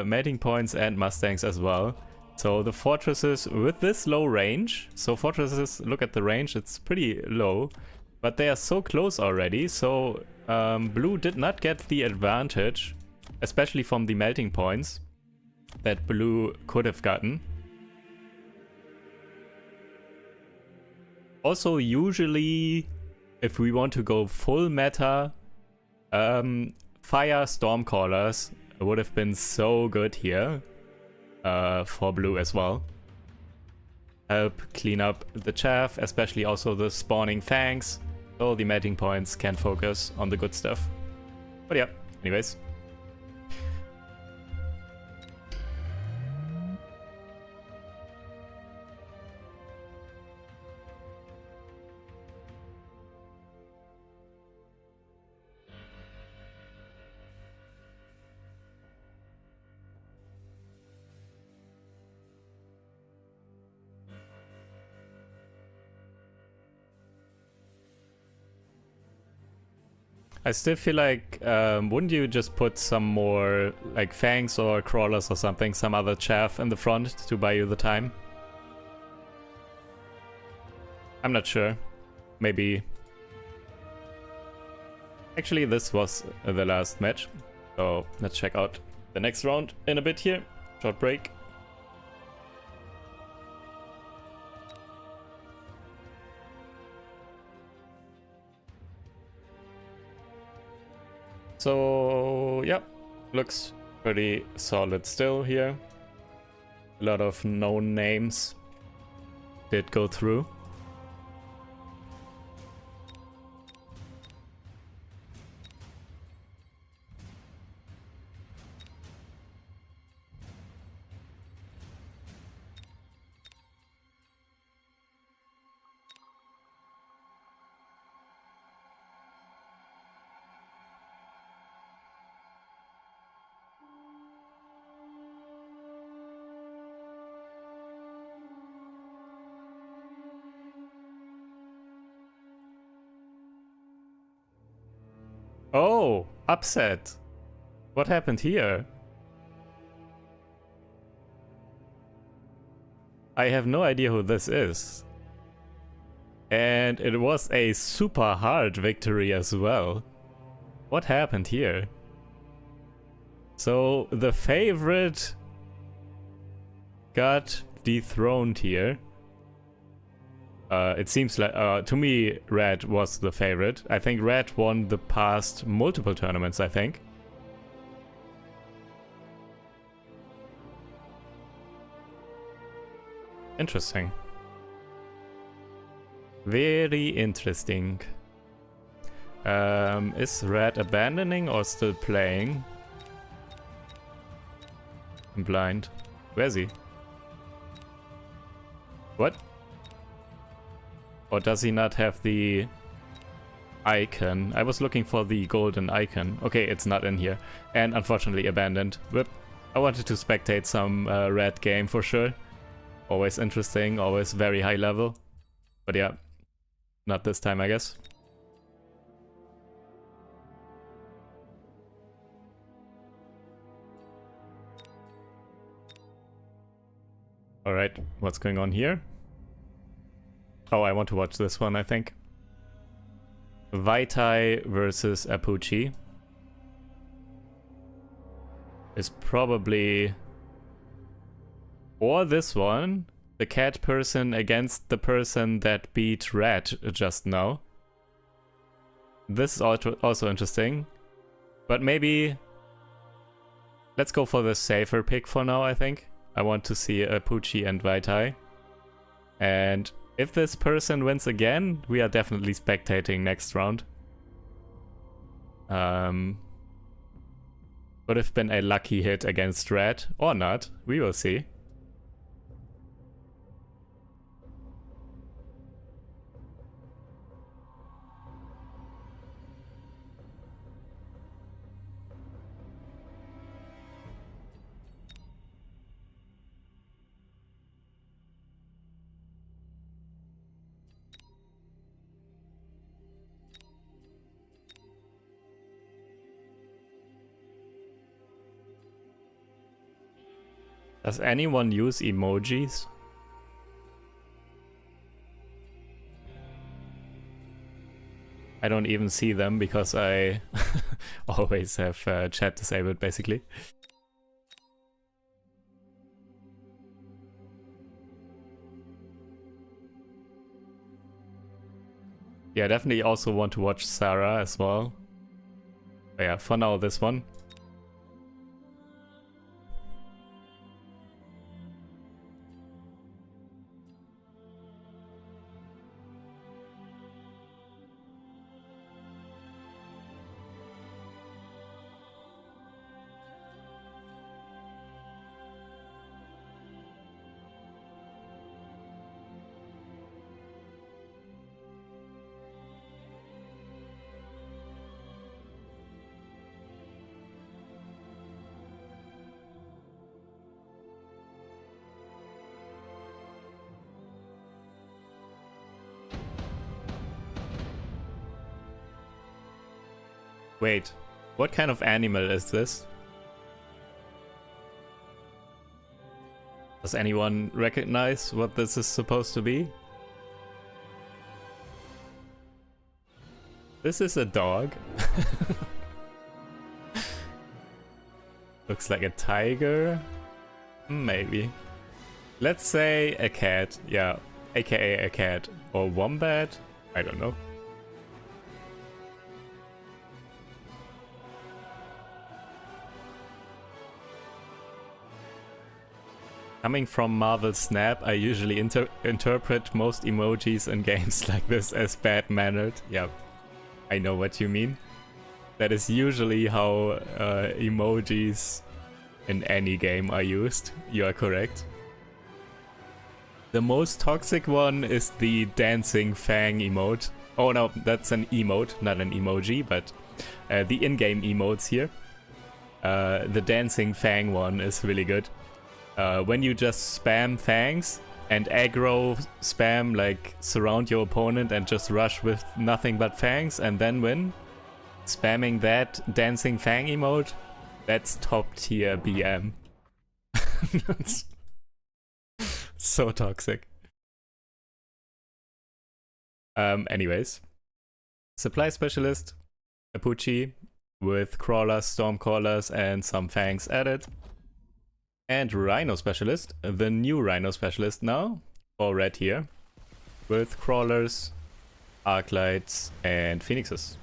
mating points and Mustangs as well. So the fortresses with this low range, so fortresses, look at the range, it's pretty low, but they are so close already, so blue did not get the advantage, especially from the melting points, that blue could have gotten. Also, usually, if we want to go full meta, fire Stormcallers would have been so good here for blue as well. Help clean up the chaff, especially also the spawning fangs, so the mating points can focus on the good stuff. But yeah, anyways. I still feel like, wouldn't you just put some more, like, fangs or crawlers or something, some other chaff in the front to buy you the time? I'm not sure. Maybe. Actually, this was the last match, so let's check out the next round in a bit here. Short break. So, yeah, looks pretty solid still here. A lot of known names did go through. Oh, upset. What happened here? I have no idea who this is. And it was a super hard victory as well. What happened here? So the favorite got dethroned here. It seems like, to me, Red was the favorite. I think Red won the past multiple tournaments, I think. Interesting. Very interesting. Is Red abandoning or still playing? I'm blind. Where is he? What? Or does he not have the icon? I was looking for the golden icon. Okay, it's not in here. And unfortunately abandoned. Whoop. I wanted to spectate some Red game for sure. Always interesting, always very high level. But yeah, not this time, I guess. Alright, what's going on here? Oh, I want to watch this one, I think. Vaitai versus Apuchi is probably... Or this one, the cat person against the person that beat Red just now. This is also interesting. But maybe... Let's go for the safer pick for now, I think. I want to see Apuchi and Vaitai. And If this person wins again, we are definitely spectating next round. Would have been a lucky hit against red, or not, we will see. Does anyone use emojis? I don't even see them because I always have chat disabled, basically. Yeah, definitely also want to watch Sarah as well. But yeah, for now, this one. Wait, what kind of animal is this? Does anyone recognize what this is supposed to be? This is a dog. Looks like a tiger. Maybe. Let's say a cat. Yeah, aka a cat. Or wombat. I don't know. Coming from Marvel Snap, I usually interpret most emojis in games like this as bad-mannered. Yeah, I know what you mean. That is usually how emojis in any game are used. You are correct. The most toxic one is the dancing fang emote. Oh no, that's an emote, not an emoji, but the in-game emotes here. The dancing fang one is really good. When you just spam fangs and aggro spam, like surround your opponent and just rush with nothing but fangs and then win, spamming that dancing fang emote, that's top tier BM. That's so toxic. Anyways, supply specialist, Apuchi with crawlers, stormcallers, and some fangs added. And Rhino Specialist, the new Rhino Specialist now, for red here, with crawlers, arclights, and phoenixes.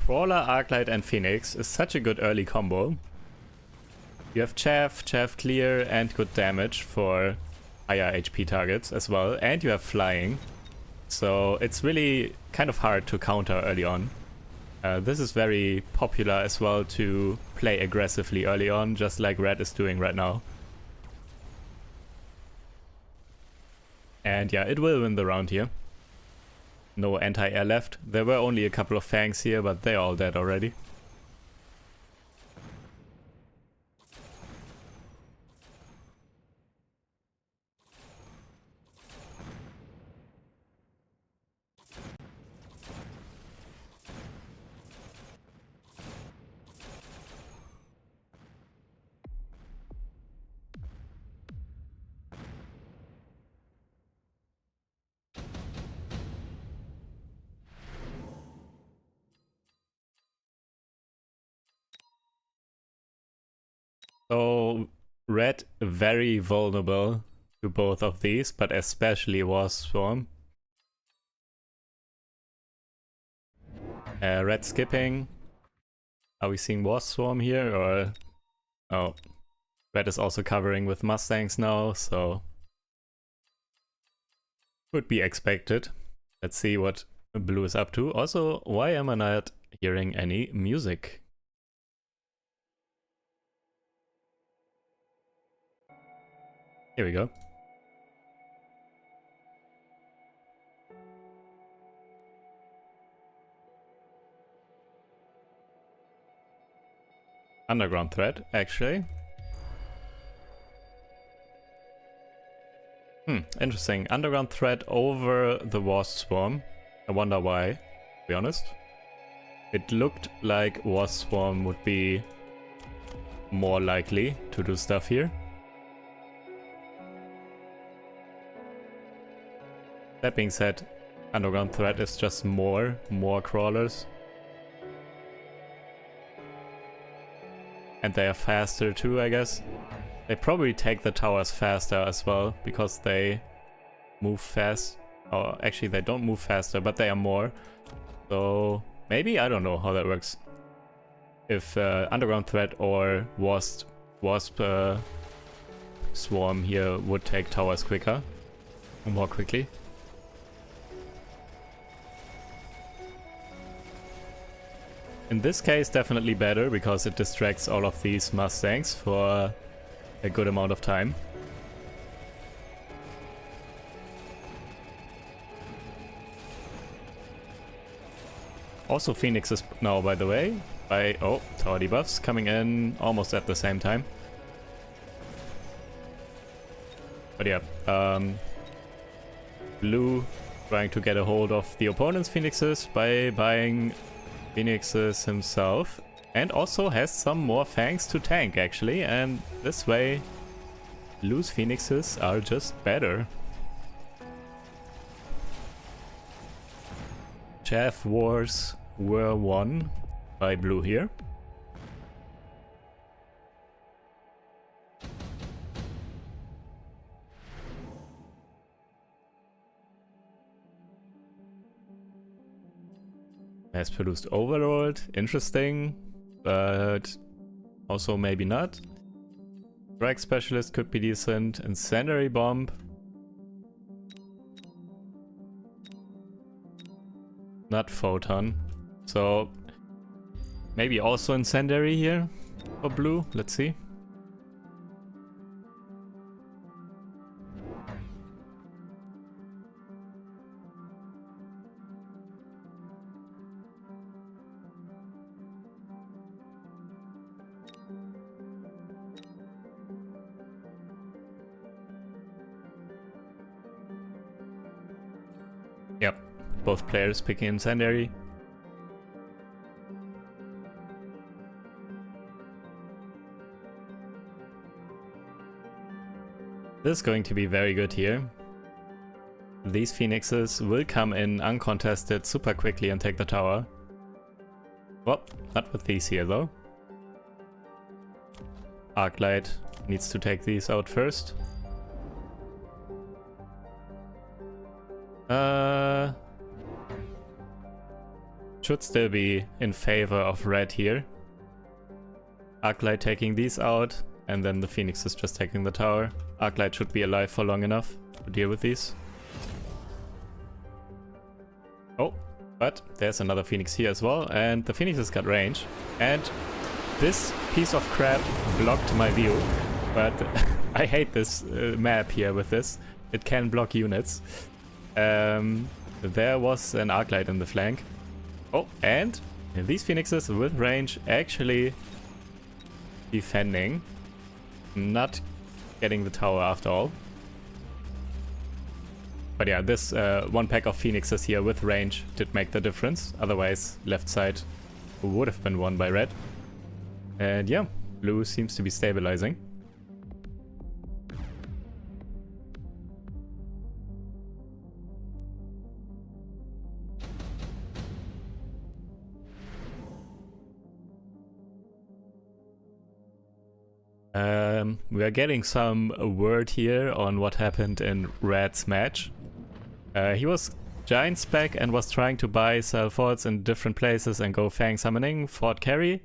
Crawler, arclight, and phoenix is such a good early combo. You have chaff, chaff clear, and good damage for higher HP targets as well, and you have flying. So it's really kind of hard to counter early on. This is very popular as well to play aggressively early on, just like red is doing right now. And yeah, it will win the round here. No anti-air left. There were only a couple of fangs here, but they're all dead already. So red very vulnerable to both of these, but especially Wasp Swarm. Red skipping. Are we seeing War Swarm here, or... Oh, red is also covering with Mustangs now, so... Could be expected. Let's see what blue is up to. Also, why am I not hearing any music? Here we go. Underground thread, actually. Interesting. Underground thread over the Wasp Swarm. I wonder why, to be honest. It looked like Wasp Swarm would be more likely to do stuff here. That being said, Underground thread is just more crawlers. And they are faster too, I guess. They probably take the towers faster as well, because they move fast. Or actually they don't move faster, but they are more. So maybe, I don't know how that works. If Underground Threat or Wasp Swarm here would take towers quicker, more quickly. In this case, definitely better, because it distracts all of these Mustangs for a good amount of time. Also Phoenixes now, by the way, by tower debuffs coming in almost at the same time. But yeah, blue trying to get a hold of the opponent's Phoenixes by buying Phoenixes himself, and also has some more Fangs to tank actually, and this way blue's Phoenixes are just better. Chaff wars were won by blue here. Has produced Overlord, interesting, but also maybe not. Strike Specialist could be decent. Incendiary Bomb. Not Photon. So maybe also Incendiary here for blue. Let's see. Yep, both players picking Incendiary. This is going to be very good here. These Phoenixes will come in uncontested super quickly and take the tower. Well, not with these here though. Arclight needs to take these out first. Should still be in favor of red here. Arclight taking these out, and then the Phoenix is just taking the tower. Arclight should be alive for long enough to deal with these. Oh, but there's another Phoenix here as well, and the Phoenix has got range. And this piece of crap blocked my view, but I hate this map here with this. It can block units. There was an Arclight in the flank. Oh, and these Phoenixes with range actually defending. Not getting the tower after all. But yeah, this one pack of Phoenixes here with range did make the difference. Otherwise, left side would have been won by red. And yeah, blue seems to be stabilizing. We are getting some word here on what happened in Red's match. He was Giant Spec and was trying to buy, sell forts in different places and go Fang summoning, fort carry.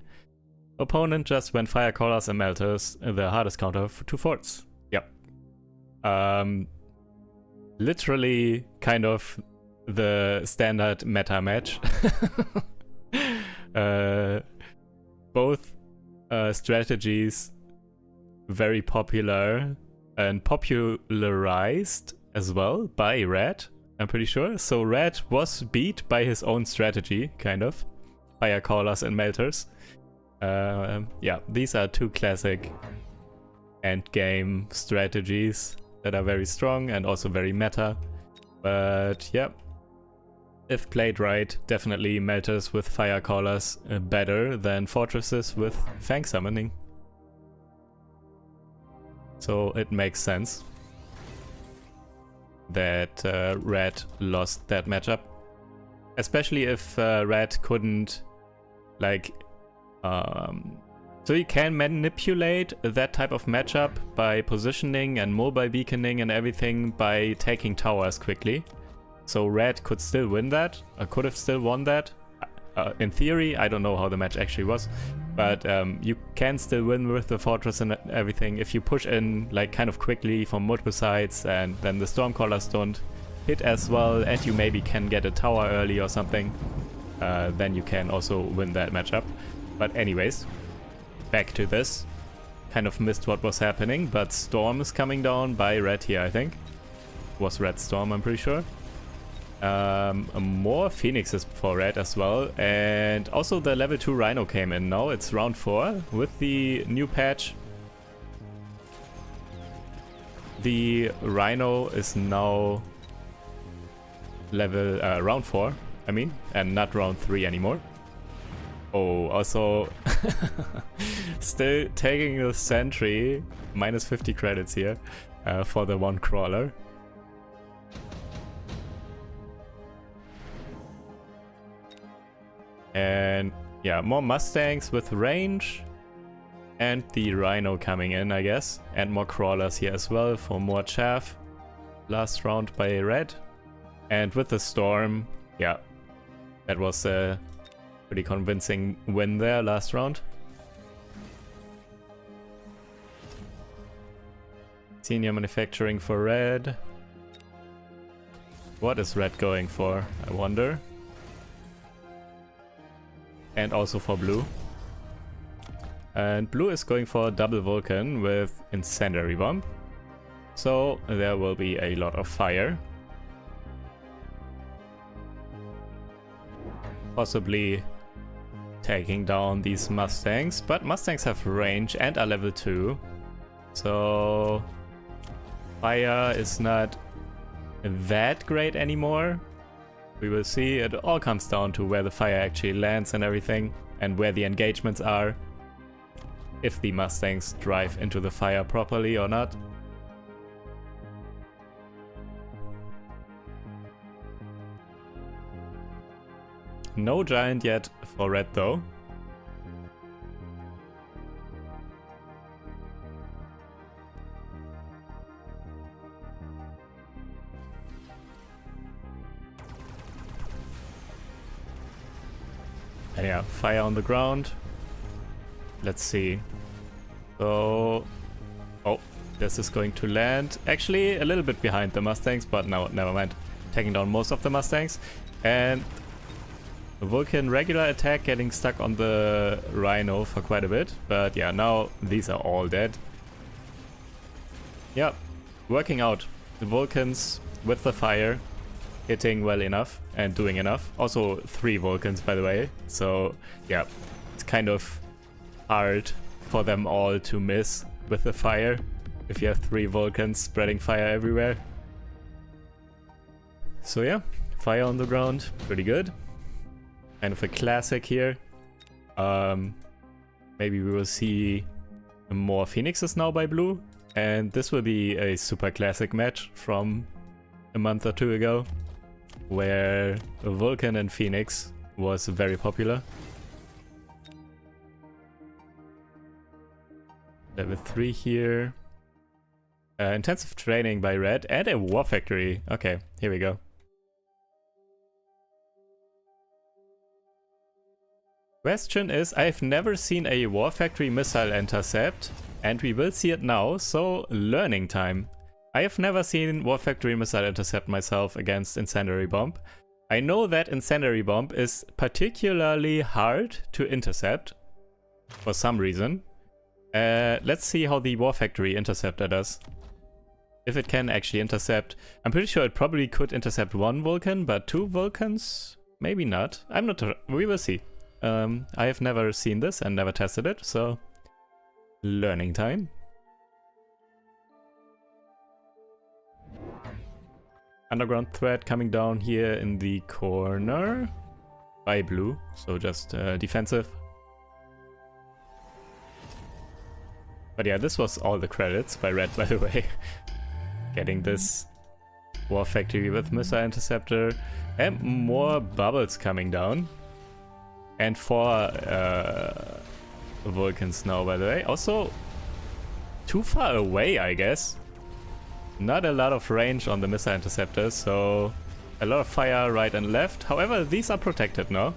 Opponent just went Fire Callers and Melters, the hardest counter to forts. Yep. Literally kind of the standard meta match. Both strategies very popular and popularized as well by Red, I'm pretty sure. So Red was beat by his own strategy, kind of. Fire Callers and Melters. Yeah, these are two classic endgame strategies that are very strong and also very meta. But yeah, if played right, definitely Melters with Fire Callers better than Fortresses with Fang Summoning. So it makes sense that Red lost that matchup. Especially if Red couldn't, like, so you can manipulate that type of matchup by positioning and mobile beaconing and everything by taking towers quickly. So Red could still win that, or could have still won that. In theory, I don't know how the match actually was, but you can still win with the fortress and everything if you push in like kind of quickly from multiple sides, and then the Stormcallers don't hit as well, and you maybe can get a tower early or something. Then you can also win that matchup. But anyways, back to this. Kind of missed what was happening, but Storm is coming down by Red here, I think. Was Red Storm, I'm pretty sure. More Phoenixes for Red as well, and also the level 2 Rhino came in. Now it's round 4 with the new patch. The Rhino is now level round 4, I mean, and not round 3 anymore. Oh, also still taking the sentry, minus 50 credits here for the one crawler. And yeah, more Mustangs with range. And the Rhino coming in, I guess. And more crawlers here as well for more chaff. Last round by Red. And with the Storm, yeah, that was a pretty convincing win there last round. Senior manufacturing for Red. What is Red going for, I wonder? And also for Blue. And Blue is going for double Vulcan with Incendiary Bomb. So there will be a lot of fire. Possibly taking down these Mustangs, but Mustangs have range and are level 2. So fire is not that great anymore. We will see. It all comes down to where the fire actually lands and everything, and where the engagements are. If the Mustangs drive into the fire properly or not. No giant yet for Red though. And yeah, fire on the ground. Let's see. So, oh, this is going to land. Actually, a little bit behind the Mustangs, but no, never mind. Taking down most of the Mustangs. And Vulcan regular attack getting stuck on the Rhino for quite a bit. But yeah, now these are all dead. Yeah, working out. The Vulcans with the fire hitting well enough and doing enough. Also 3 Vulcans, by the way. So yeah, it's kind of hard for them all to miss with the fire if you have 3 Vulcans spreading fire everywhere. So yeah, fire on the ground, pretty good. Kind of a classic here. Maybe we will see more Phoenixes now by Blue, and this will be a super classic match from a month or 2 ago, where Vulcan and Phoenix was very popular. Level 3 here. Intensive training by Red and a War Factory. Okay, here we go. Question is, I've never seen a War Factory missile intercept, and we will see it now, so learning time. I have never seen War Factory missile intercept myself against Incendiary Bomb. I know that Incendiary Bomb is particularly hard to intercept, for some reason. Let's see how the War Factory interceptor does. If it can actually intercept. I'm pretty sure it probably could intercept one Vulcan, but two Vulcans? Maybe not. I'm not sure. We will see. I have never seen this and never tested it, so learning time. Underground threat coming down here in the corner by blue, so just defensive. But yeah, this was all the credits by red, by the way. Getting this War Factory with missile interceptor and more bubbles coming down. And 4 Vulcans now, by the way. Also, too far away, I guess. Not a lot of range on the missile interceptors, so a lot of fire right and left. However, these are protected now.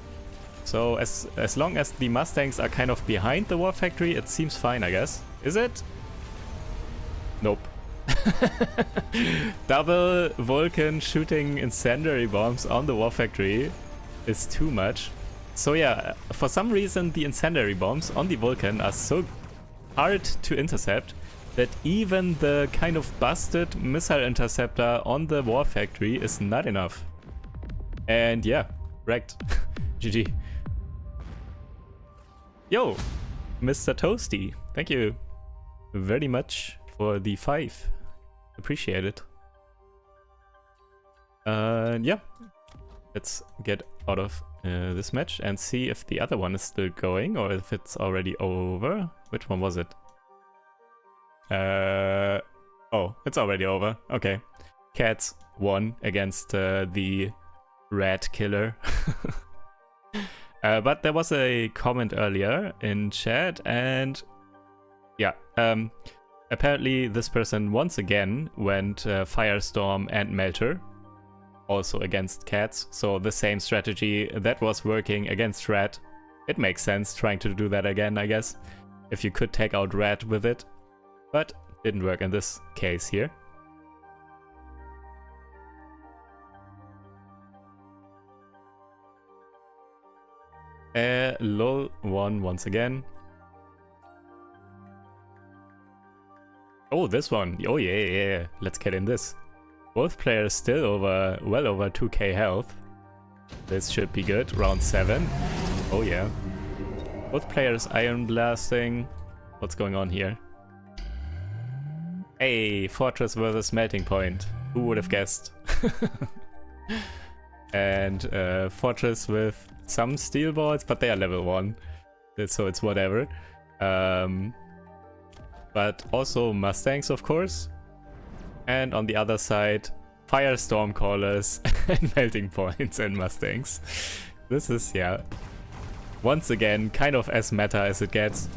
So as long as the Mustangs are kind of behind the War Factory, it seems fine, I guess. Is it? Nope. Double Vulcan shooting incendiary bombs on the War Factory is too much. So yeah, for some reason the incendiary bombs on the Vulcan are so hard to intercept that even the kind of busted missile interceptor on the War Factory is not enough. And yeah, wrecked. GG. Yo, Mr. Toasty, thank you very much for the 5. Appreciate it. Yeah, let's get out of this match and see if the other one is still going or if it's already over. Which one was it? Oh, it's already over. Okay. Cats won against the rat killer. But there was a comment earlier in chat and yeah, apparently this person once again went Firestorm and Melter, also against cats, so the same strategy that was working against rat. It makes sense trying to do that again, I guess, if you could take out rat with it, but didn't work in this case here. Lol won once again. Oh, this one. Oh, yeah. Let's get in this. Both players still well over 2k health. This should be good. Round 7. Oh, yeah. Both players iron blasting. What's going on here? Hey, Fortress versus Melting Point. Who would have guessed? And Fortress with some steel balls, but they are level 1. So it's whatever. But also Mustangs, of course. And on the other side, Firestorm Callers and Melting Points and Mustangs. This is, yeah, once again, kind of as meta as it gets.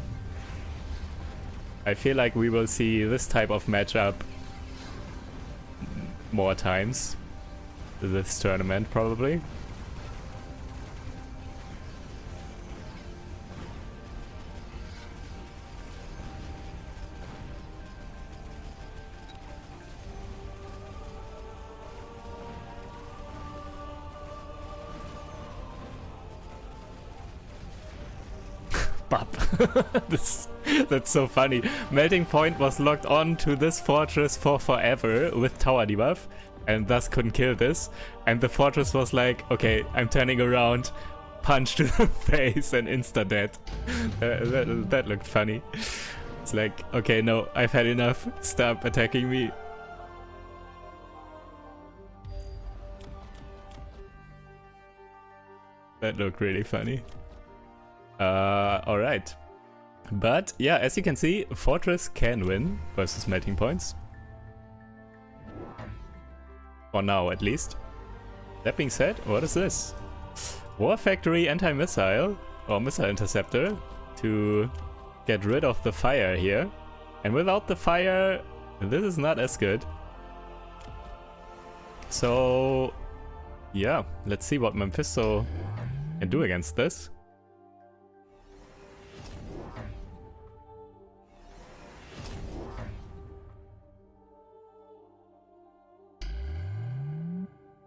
I feel like we will see this type of matchup more times this tournament, probably. That's so funny. Melting Point was locked on to this fortress for forever with tower debuff and thus couldn't kill this. And the fortress was like, okay, I'm turning around, punch to the face and insta-dead. That looked funny. It's like, okay, no, I've had enough. Stop attacking me. That looked really funny. Alright. But yeah, as you can see, Fortress can win versus Melting Points. For now, at least. That being said, what is this? War Factory anti-missile or missile interceptor to get rid of the fire here. And without the fire, this is not as good. So yeah, let's see what Mephisto can do against this.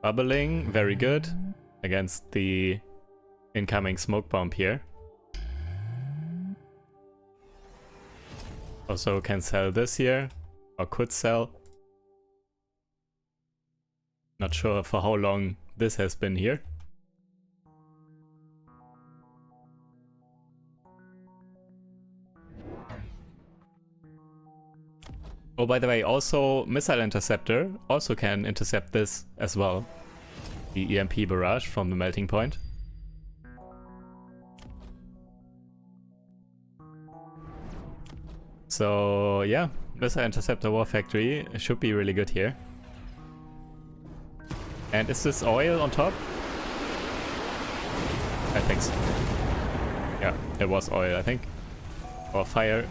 Bubbling, very good against the incoming smoke bomb here. Also can sell this here, or could sell. Not sure for how long this has been here. Oh, by the way, also Missile Interceptor also can intercept this as well. The EMP barrage from the melting point. So yeah, Missile Interceptor War Factory should be really good here. And is this oil on top? I think so. Yeah, it was oil, I think. Or fire.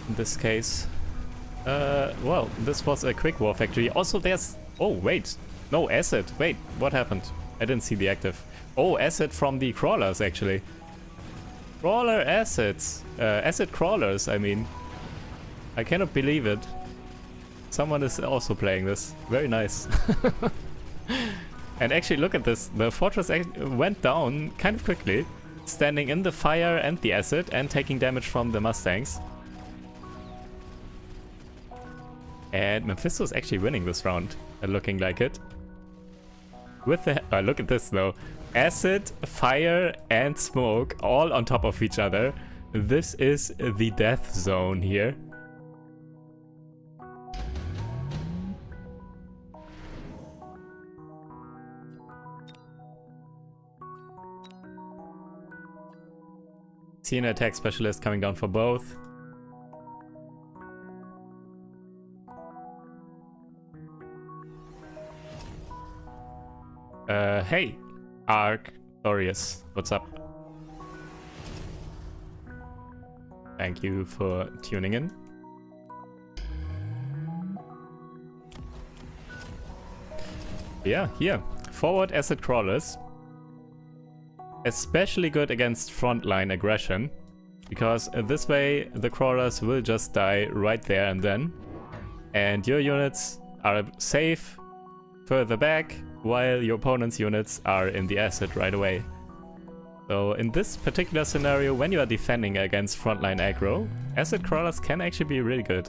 In this case. Well, this was a quick war factory. Also there's... Oh, wait. No, acid. Wait, what happened? I didn't see the active. Oh, acid from the crawlers, actually. Crawler acids. Acid crawlers, I mean. I cannot believe it. Someone is also playing this. Very nice. And actually, look at this. The fortress went down kind of quickly. Standing in the fire and the acid and taking damage from the Mustangs. And Mephisto is actually winning this round, looking like it. With the... look at this though. Acid, fire and smoke all on top of each other. This is the death zone here. See an attack specialist coming down for both. Hey, Arctorius, what's up? Thank you for tuning in. Yeah, here, forward acid crawlers. Especially good against frontline aggression, because this way the crawlers will just die right there and then. And your units are safe further back, while your opponent's units are in the acid right away. So in this particular scenario, when you are defending against frontline aggro, acid crawlers can actually be really good.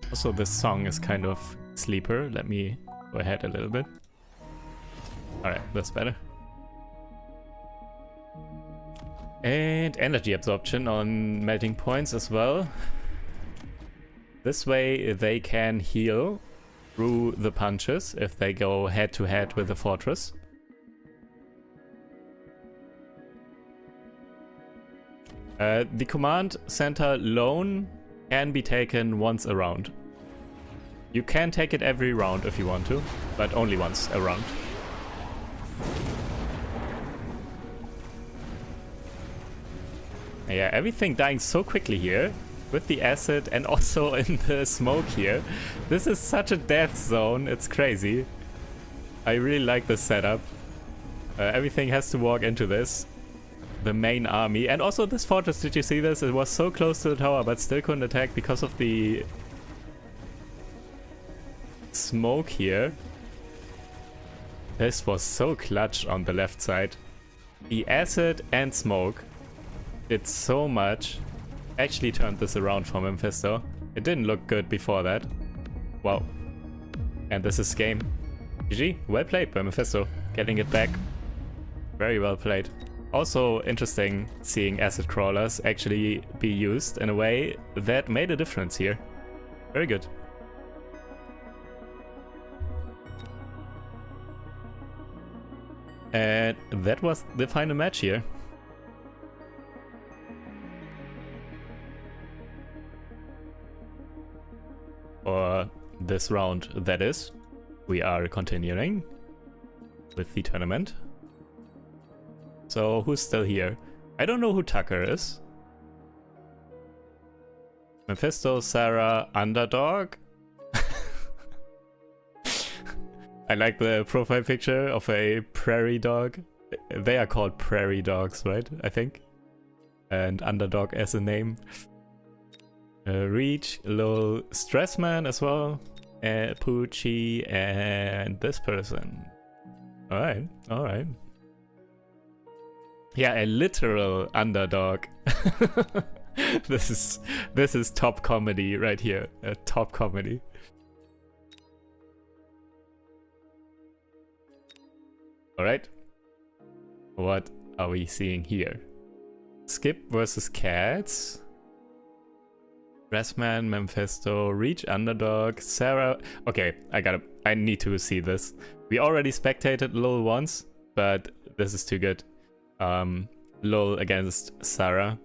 Also, this song is kind of sleeper. Let me go ahead a little bit. Alright, that's better. And energy absorption on melting points as well. This way they can heal through the punches if they go head to head with the fortress. The command center alone can be taken once a round. You can take it every round if you want to, but only once a round. Yeah, everything dying so quickly here. With the acid and also in the smoke here. This is such a death zone, it's crazy. I really like this setup. Everything has to walk into this. The main army. And also this fortress, did you see this? It was so close to the tower but still couldn't attack because of the smoke here. This was so clutch on the left side. The acid and smoke did so much. Actually turned this around for Mephisto. It didn't look good before that. Wow. And this is game. GG. Well played by Mephisto. Getting it back. Very well played. Also interesting seeing acid crawlers actually be used in a way that made a difference here. Very good. And that was the final match here. For this round, that is. We are continuing with the tournament. So who's still here? I don't know who Tucker is. Mephisto, Sarah, Underdog. I like the profile picture of a prairie dog. They are called prairie dogs, right? I think. And Underdog as a name. Reach, Lol, Stressman as well, Poochie, and this person. Alright, alright. Yeah, a literal underdog. This is top comedy right here. Top comedy. Alright. What are we seeing here? Skip versus Cats. Dressman, Mephisto, Reach, Underdog, Sarah. Okay, I need to see this. We already spectated LOL once, but this is too good. LOL against Sarah.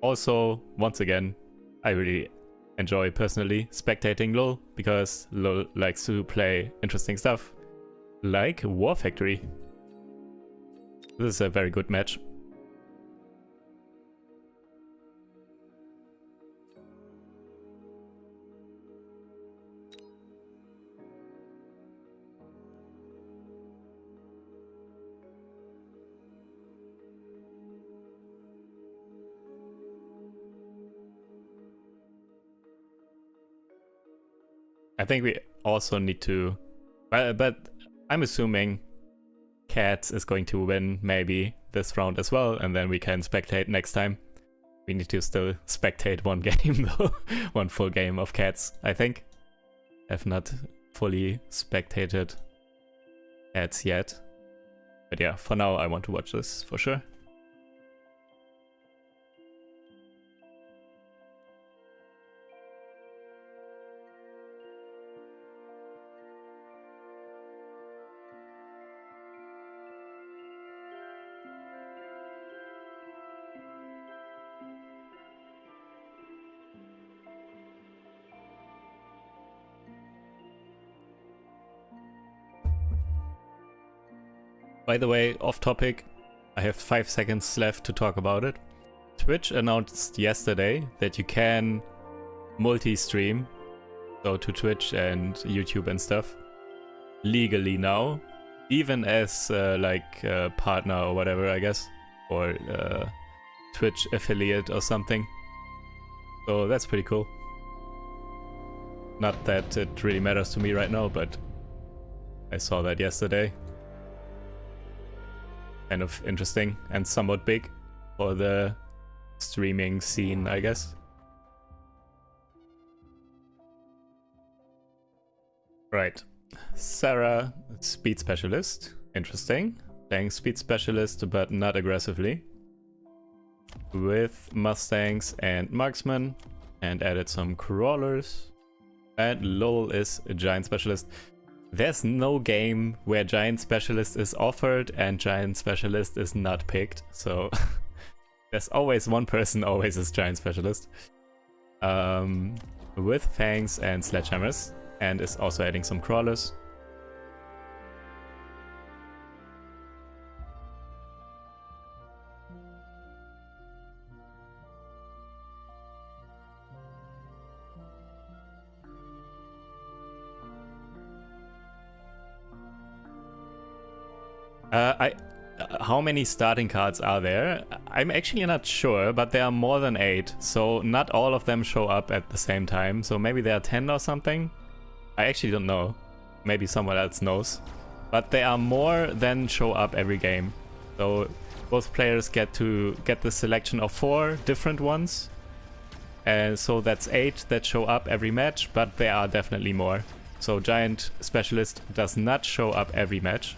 Also, once again, I really enjoy personally spectating LOL because LOL likes to play interesting stuff like War Factory. This is a very good match. I think we also need to, but I'm assuming Cats is going to win maybe this round as well, and then we can spectate next time. We need to still spectate one game though, one full game of Cats, I think. Have not fully spectated Cats yet. But yeah, for now I want to watch this for sure. By the way, off topic, I have 5 seconds left to talk about it. Twitch announced yesterday that you can multi-stream, so to Twitch and YouTube and stuff, legally now, even as like a partner or whatever, I guess, or Twitch affiliate or something. So that's pretty cool. Not that it really matters to me right now, but I saw that yesterday. Kind of interesting and somewhat big for the streaming scene, I guess. Right. Sarah, speed specialist. Interesting. Playing speed specialist, but not aggressively. With Mustangs and Marksman. And added some crawlers. And LOL is a giant specialist. There's no game where Giant Specialist is offered and Giant Specialist is not picked, so there's always one person always is Giant Specialist. With Fangs and Sledgehammers, and is also adding some crawlers. How many starting cards are there? I'm actually not sure, but there are more than 8, so not all of them show up at the same time, so maybe there are 10 or something? I actually don't know. Maybe someone else knows. But there are more than show up every game. So both players get the selection of 4 different ones. And so that's 8 that show up every match, but there are definitely more. So Giant Specialist does not show up every match.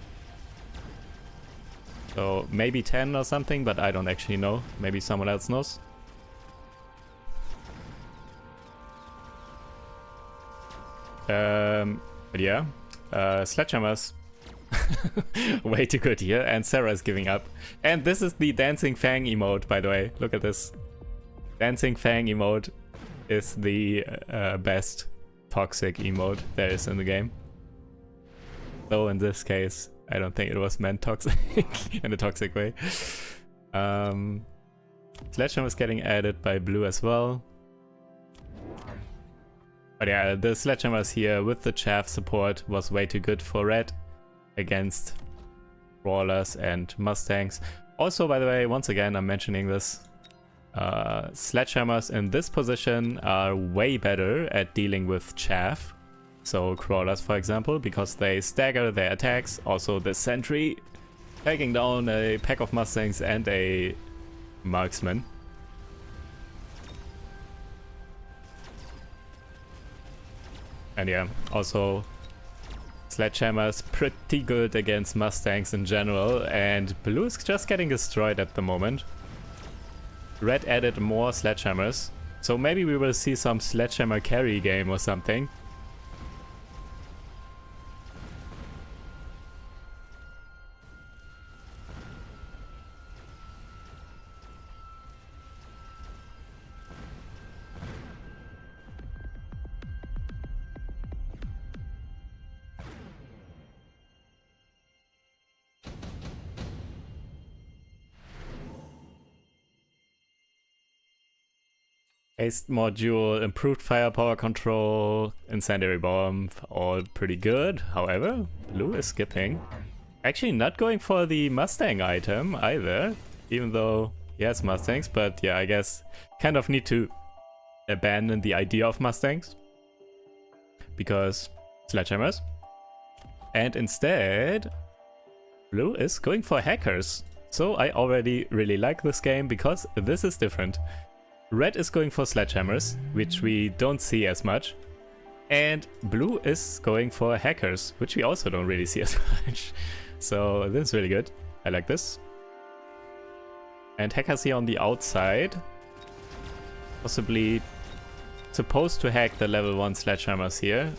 So maybe 10 or something, but I don't actually know. Maybe someone else knows. But yeah, Sledgehammers. Way too good here, and Sarah's giving up. And this is the Dancing Fang emote, by the way. Look at this. Dancing Fang emote is the best toxic emote there is in the game. Though in this case, I don't think it was meant toxic in a toxic way. Sledgehammer is getting added by blue as well. But yeah, the Sledgehammers here with the chaff support was way too good for red against Brawlers and Mustangs. Also, by the way, once again, I'm mentioning this. Sledgehammers in this position are way better at dealing with chaff. So crawlers, for example, because they stagger their attacks. Also the sentry taking down a pack of mustangs and a marksman. And yeah, also sledgehammers pretty good against mustangs in general, and blue is just getting destroyed at the moment. Red added more sledgehammers, so maybe we will see some sledgehammer carry game or something. Haste module, improved firepower control, incendiary bomb, all pretty good. However, blue is skipping. Actually not going for the Mustang item either, even though he has Mustangs, but yeah, I guess kind of need to abandon the idea of Mustangs because sledgehammers. And instead, blue is going for hackers. So I already really like this game because this is different. Red is going for sledgehammers, which we don't see as much. And blue is going for hackers, which we also don't really see as much. So this is really good. I like this. And hackers here on the outside. Possibly supposed to hack the level 1 sledgehammers here.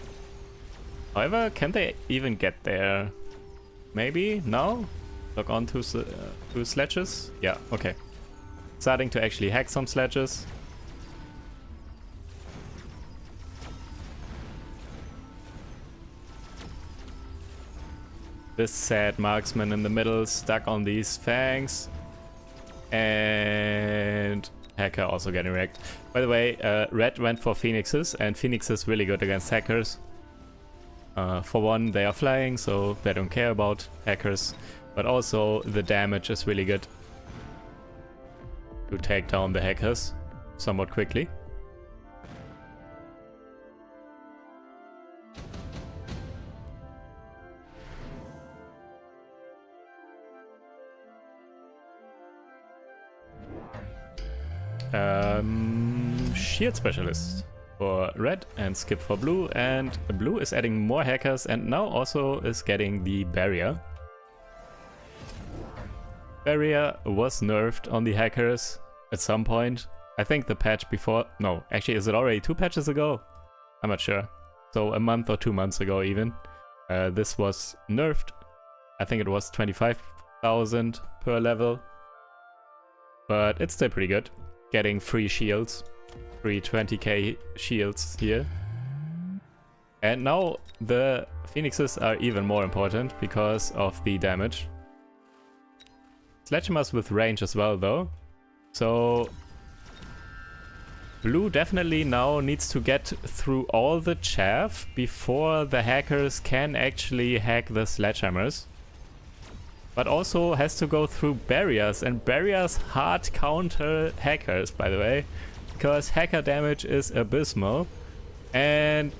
However, can they even get there? Maybe? No? Lock on two sledges? Yeah, okay. Starting to actually hack some sledges. This sad marksman in the middle stuck on these fangs. And hacker also getting wrecked. By the way, red went for phoenixes, and phoenixes really good against hackers. For one, they are flying, so they don't care about hackers. But also the damage is really good to take down the hackers somewhat quickly. Shield specialist for red and skip for blue, and blue is adding more hackers and now also is getting the barrier. Barrier was nerfed on the hackers at some point. I think the patch before... No, actually, is it already 2 patches ago? I'm not sure. So a month or 2 months ago even. This was nerfed. I think it was 25,000 per level. But it's still pretty good. Getting free shields. Free 20k shields here. And now the phoenixes are even more important because of the damage. Sledgehammers with range as well though. So blue definitely now needs to get through all the chaff before the hackers can actually hack the sledgehammers. But also has to go through barriers, and barriers hard counter hackers, by the way. Because hacker damage is abysmal. And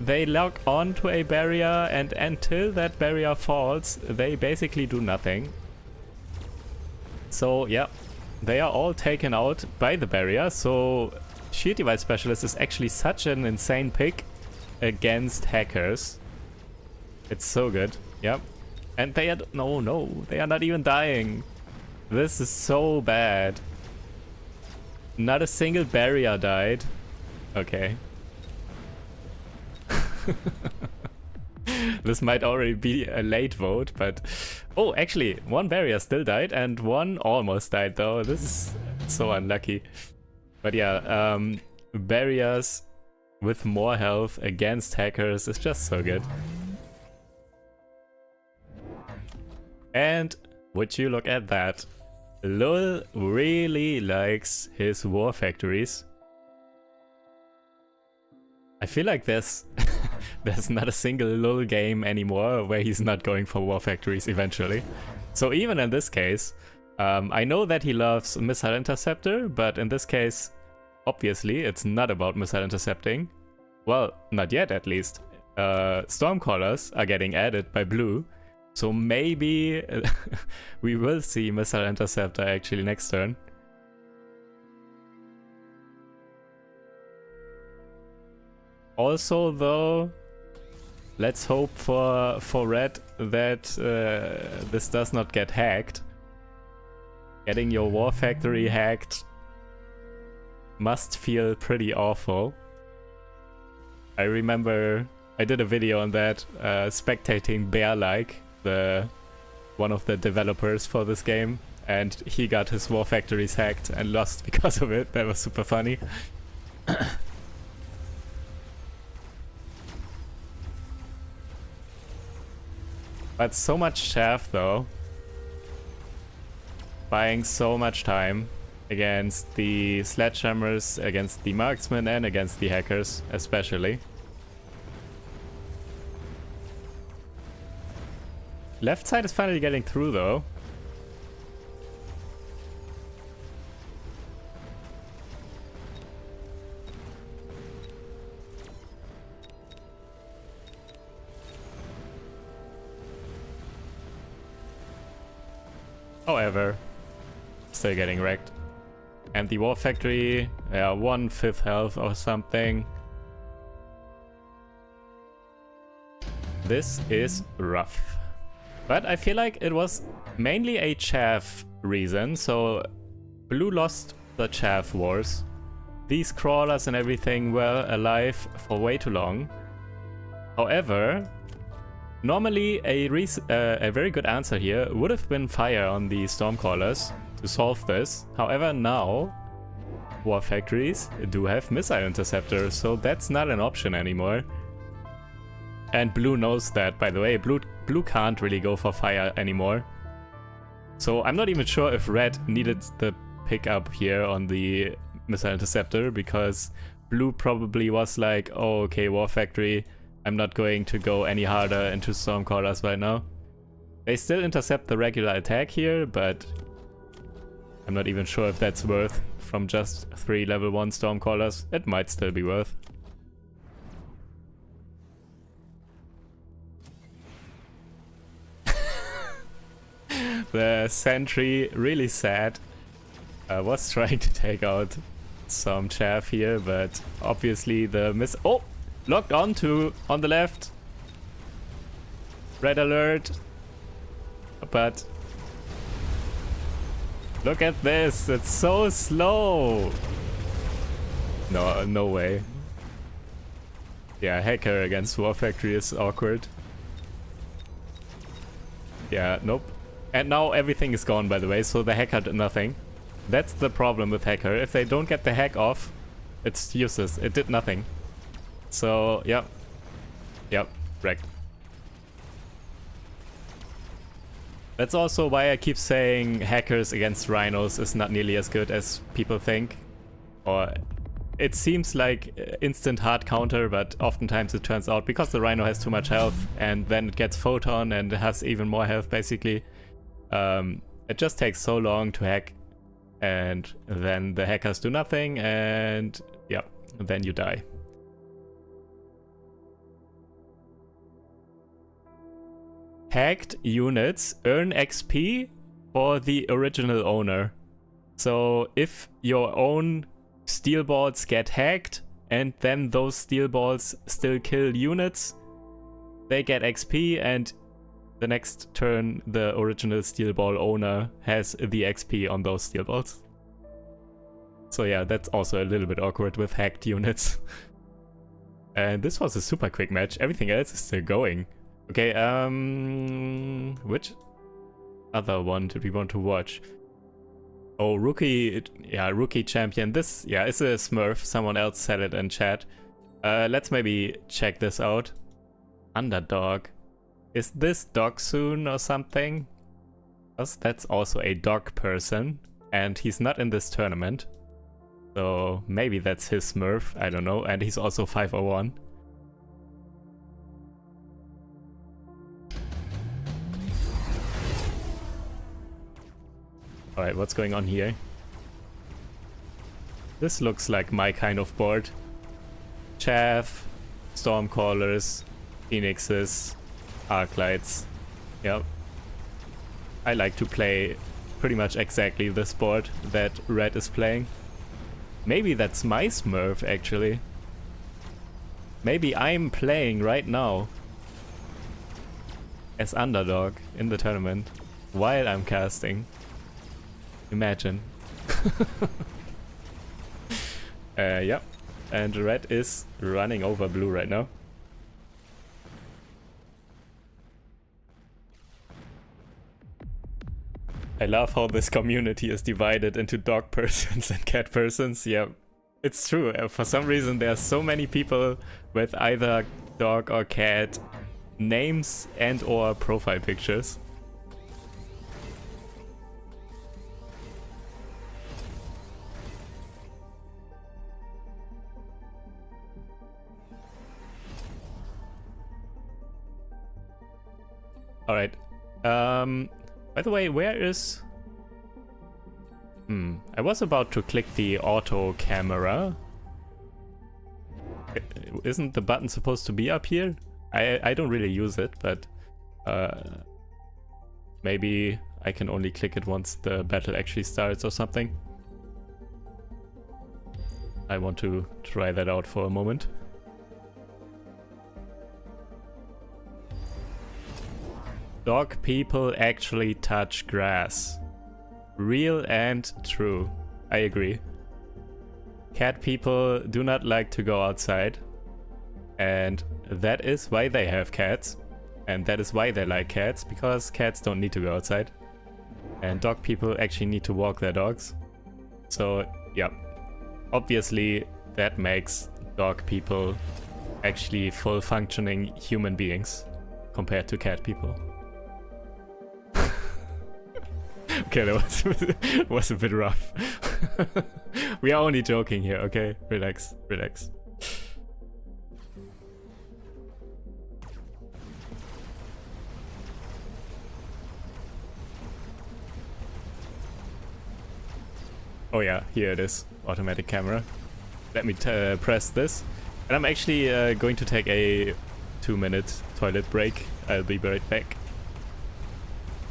they lock onto a barrier, and until that barrier falls, they basically do nothing. So yeah, they are all taken out by the barrier, so Shield Device Specialist is actually such an insane pick against hackers. It's so good, yep. And they are... No, they are not even dying. This is so bad. Not a single barrier died. Okay. This might already be a late vote, but... Oh, actually, one barrier still died and one almost died though. This is so unlucky. But yeah, barriers with more health against hackers is just so good. And would you look at that? Lul really likes his war factories. I feel like there's not a single Lul game anymore where he's not going for war factories eventually. So even in this case, I know that he loves Missile Interceptor, but in this case, obviously, it's not about missile intercepting. Well, not yet at least. Stormcallers are getting added by blue, so maybe we will see Missile Interceptor actually next turn. Also though, let's hope for red that this does not get hacked. Getting your war factory hacked must feel pretty awful. I remember I did a video on that, spectating Bear-like, one of the developers for this game, and he got his war factories hacked and lost because of it. That was super funny. But so much chaff though. Buying so much time against the sledgehammers, against the marksmen, and against the hackers especially. Left side is finally getting through though. However, still getting wrecked. And the war factory, 1/5 health or something. This is rough. But I feel like it was mainly a chaff reason, so blue lost the chaff wars. These crawlers and everything were alive for way too long. However, normally a very good answer here would have been fire on the Stormcallers to solve this. However, now war factories do have missile interceptors, so that's not an option anymore. And blue knows that, by the way. Blue can't really go for fire anymore. So I'm not even sure if red needed the pickup here on the missile interceptor, because blue probably was like, oh, okay, war factory, I'm not going to go any harder into Stormcallers right now. They still intercept the regular attack here, but I'm not even sure if that's worth from just 3 level 1 Stormcallers. It might still be worth. The sentry, really sad, was trying to take out some chaff here, but obviously the oh! Locked on the left. Red alert. But look at this, it's so slow. No way. Yeah, hacker against war factory is awkward. Yeah, nope. And now everything is gone, by the way, so the hacker did nothing. That's the problem with hacker. If they don't get the hack off, it's useless. It did nothing. So, yep, wrecked. That's also why I keep saying hackers against rhinos is not nearly as good as people think. Or it seems like instant hard counter, but oftentimes it turns out because the rhino has too much health and then it gets photon and it has even more health basically. It just takes so long to hack, and then the hackers do nothing, and yeah, then you die. Hacked units earn XP for the original owner. So if your own steel balls get hacked and then those steel balls still kill units, they get XP, and the next turn the original steel ball owner has the XP on those steel balls. So yeah, that's also a little bit awkward with hacked units. And this was a super quick match. Everything else is still going. Okay, which other one did we want to watch? Oh, rookie champion. This, yeah, is a Smurf. Someone else said it in chat. Let's maybe check this out. Underdog. Is this dog soon or something? Because that's also a dog person, and he's not in this tournament. So maybe that's his Smurf, I don't know, and he's also 501. Alright, what's going on here? This looks like my kind of board. Chaff, Stormcallers, Phoenixes, Arclights. Yep. I like to play pretty much exactly this board that Red is playing. Maybe that's my Smurf, actually. Maybe I'm playing right now as underdog in the tournament while I'm casting. Imagine. Yep. And Red is running over Blue right now. I love how this community is divided into dog persons and cat persons. Yeah, it's true. For some reason, there are so many people with either dog or cat names and or profile pictures. Alright. By the way, where is... I was about to click the auto camera. Isn't the button supposed to be up here? I don't really use it, but maybe I can only click it once the battle actually starts or something. I want to try that out for a moment. Dog people actually touch grass. Real and true. I agree. Cat people do not like to go outside. And that is why they have cats. And that is why they like cats, because cats don't need to go outside. And dog people actually need to walk their dogs. So, yeah. Obviously, that makes dog people actually full functioning human beings compared to cat people. Okay, that was a bit rough. We are only joking here, okay? Relax, relax. Oh yeah, here it is. Automatic camera. Let me press this. And I'm actually going to take a 2-minute toilet break. I'll be right back.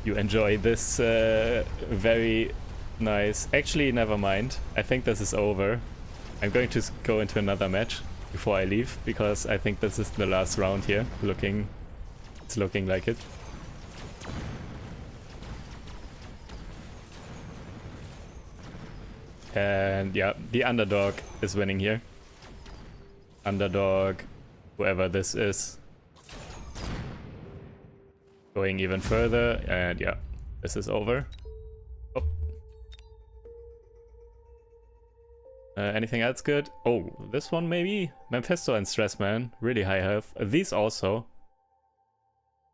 You enjoy this very nice... Actually, never mind. I think this is over. I'm going to go into another match before I leave, because I think this is the last round here. It's looking like it. And yeah, the underdog is winning here. Underdog, whoever this is. Going even further, and yeah, this is over. Oh. Anything else good? Oh, this one maybe? Mephisto and Stressman, really high health. These also.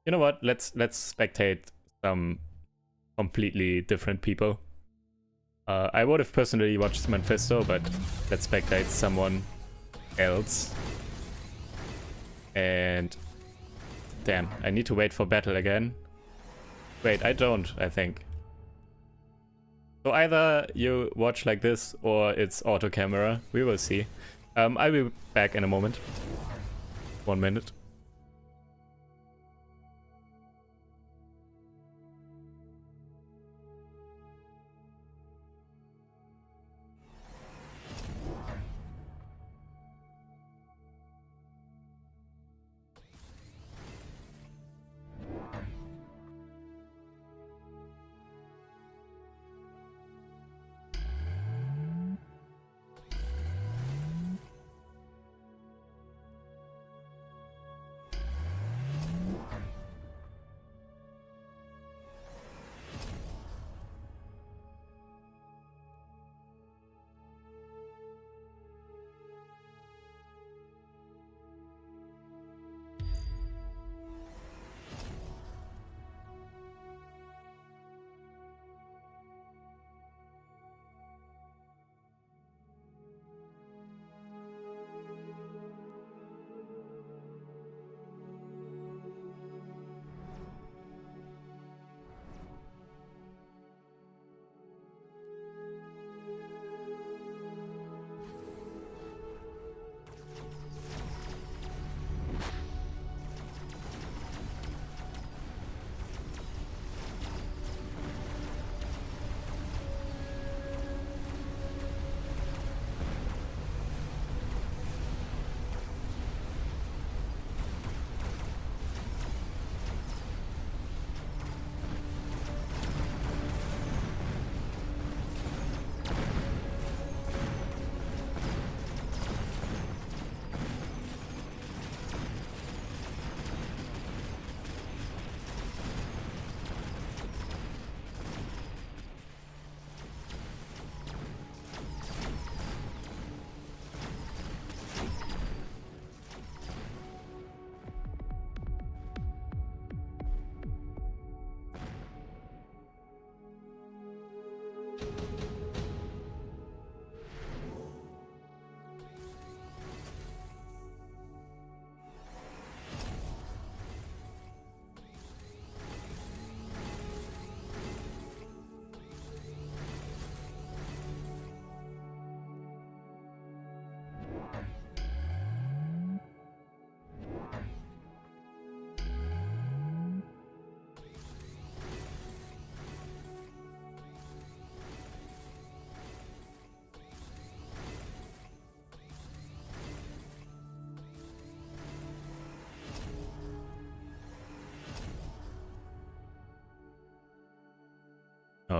You know what? Let's spectate some completely different people. I would have personally watched Mephisto, but let's spectate someone else. And damn, I need to wait for battle again. Wait, I don't, I think. So either you watch like this or it's auto camera. We will see. I'll be back in a moment. 1 minute.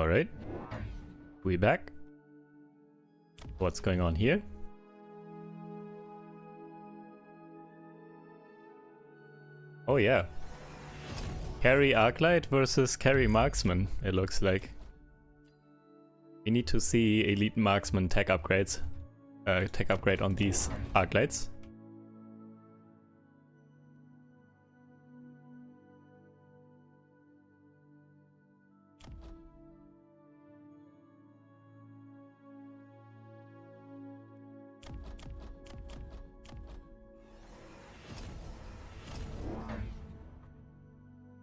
Alright. We back. What's going on here? Oh yeah. Carry Arclight versus Carry Marksman, it looks like. We need to see Elite Marksman tech upgrades. Tech upgrade on these Arclights.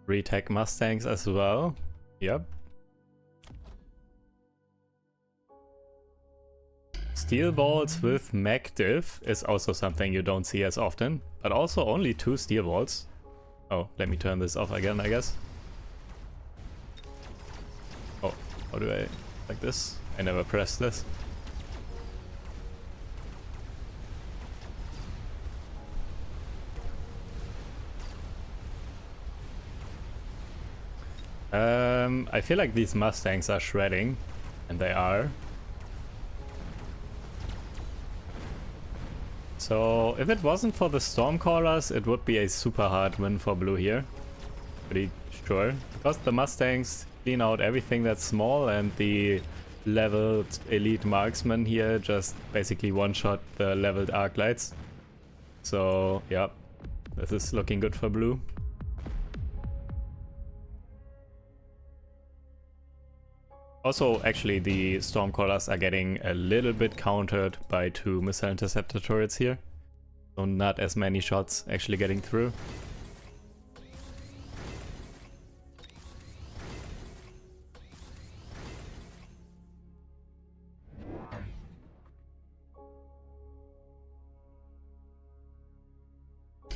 Retech Mustangs as well. Yep. Steel balls with mech diff is also something you don't see as often, but also only 2 steel balls. Oh, let me turn this off again, I guess. Oh, how do I... like this? I never pressed this. I feel like these Mustangs are shredding, and they are. So if it wasn't for the Stormcallers, it would be a super hard win for blue here. Pretty sure. Because the Mustangs clean out everything that's small, and the leveled elite marksman here just basically one-shot the leveled Arclights. So yeah, this is looking good for blue. Also, actually, the Stormcallers are getting a little bit countered by 2 missile interceptor turrets here. So not as many shots actually getting through.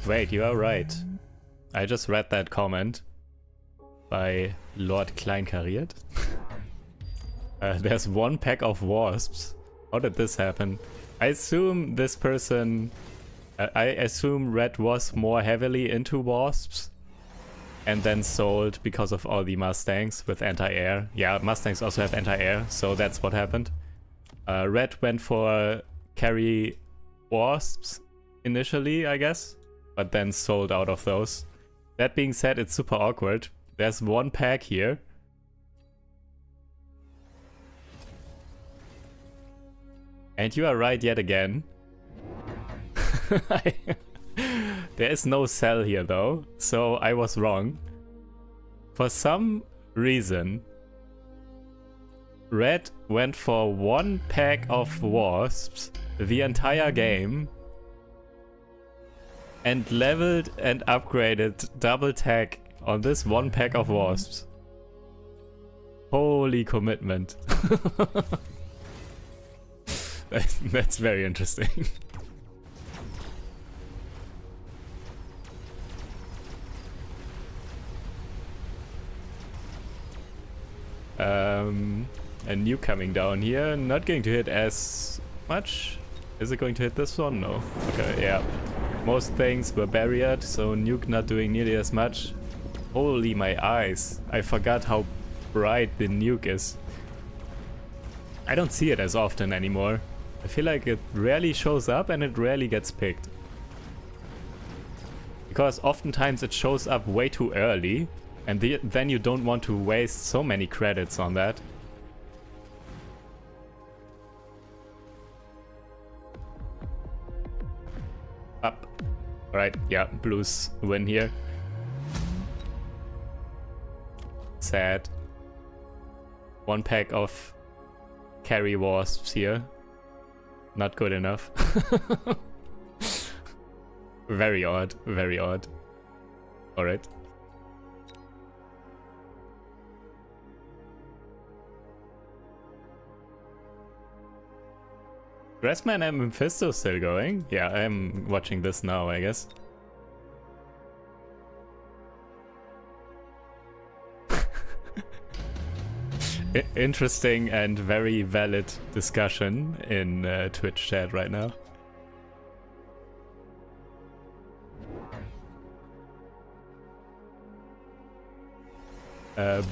Wait, you are right. I just read that comment by Lord Kleinkariert. There's 1 pack of wasps. How did this happen? I assume this person... I assume Red was more heavily into wasps and then sold because of all the Mustangs with anti-air. Yeah, Mustangs also have anti-air, so that's what happened. Red went for carry wasps initially, I guess, but then sold out of those. That being said, it's super awkward. There's 1 pack here. And you are right yet again. There is no cell here though, so I was wrong. For some reason, Red went for 1 pack of wasps the entire game and leveled and upgraded double tech on this 1 pack of wasps. Holy commitment. That's very interesting. A nuke coming down here, not going to hit as much. Is it going to hit this one? No. Okay, yeah. Most things were barriered, so nuke not doing nearly as much. Holy my eyes. I forgot how bright the nuke is. I don't see it as often anymore. I feel like it rarely shows up and it rarely gets picked. Because oftentimes it shows up way too early, and then you don't want to waste so many credits on that. Up. Alright, yeah, blues win here. Sad. 1 pack of carry wasps here. Not good enough. Very odd, very odd. Alright. Grassman and Mephisto still going? Yeah, I'm watching this now, I guess. Interesting and very valid discussion in Twitch chat right now.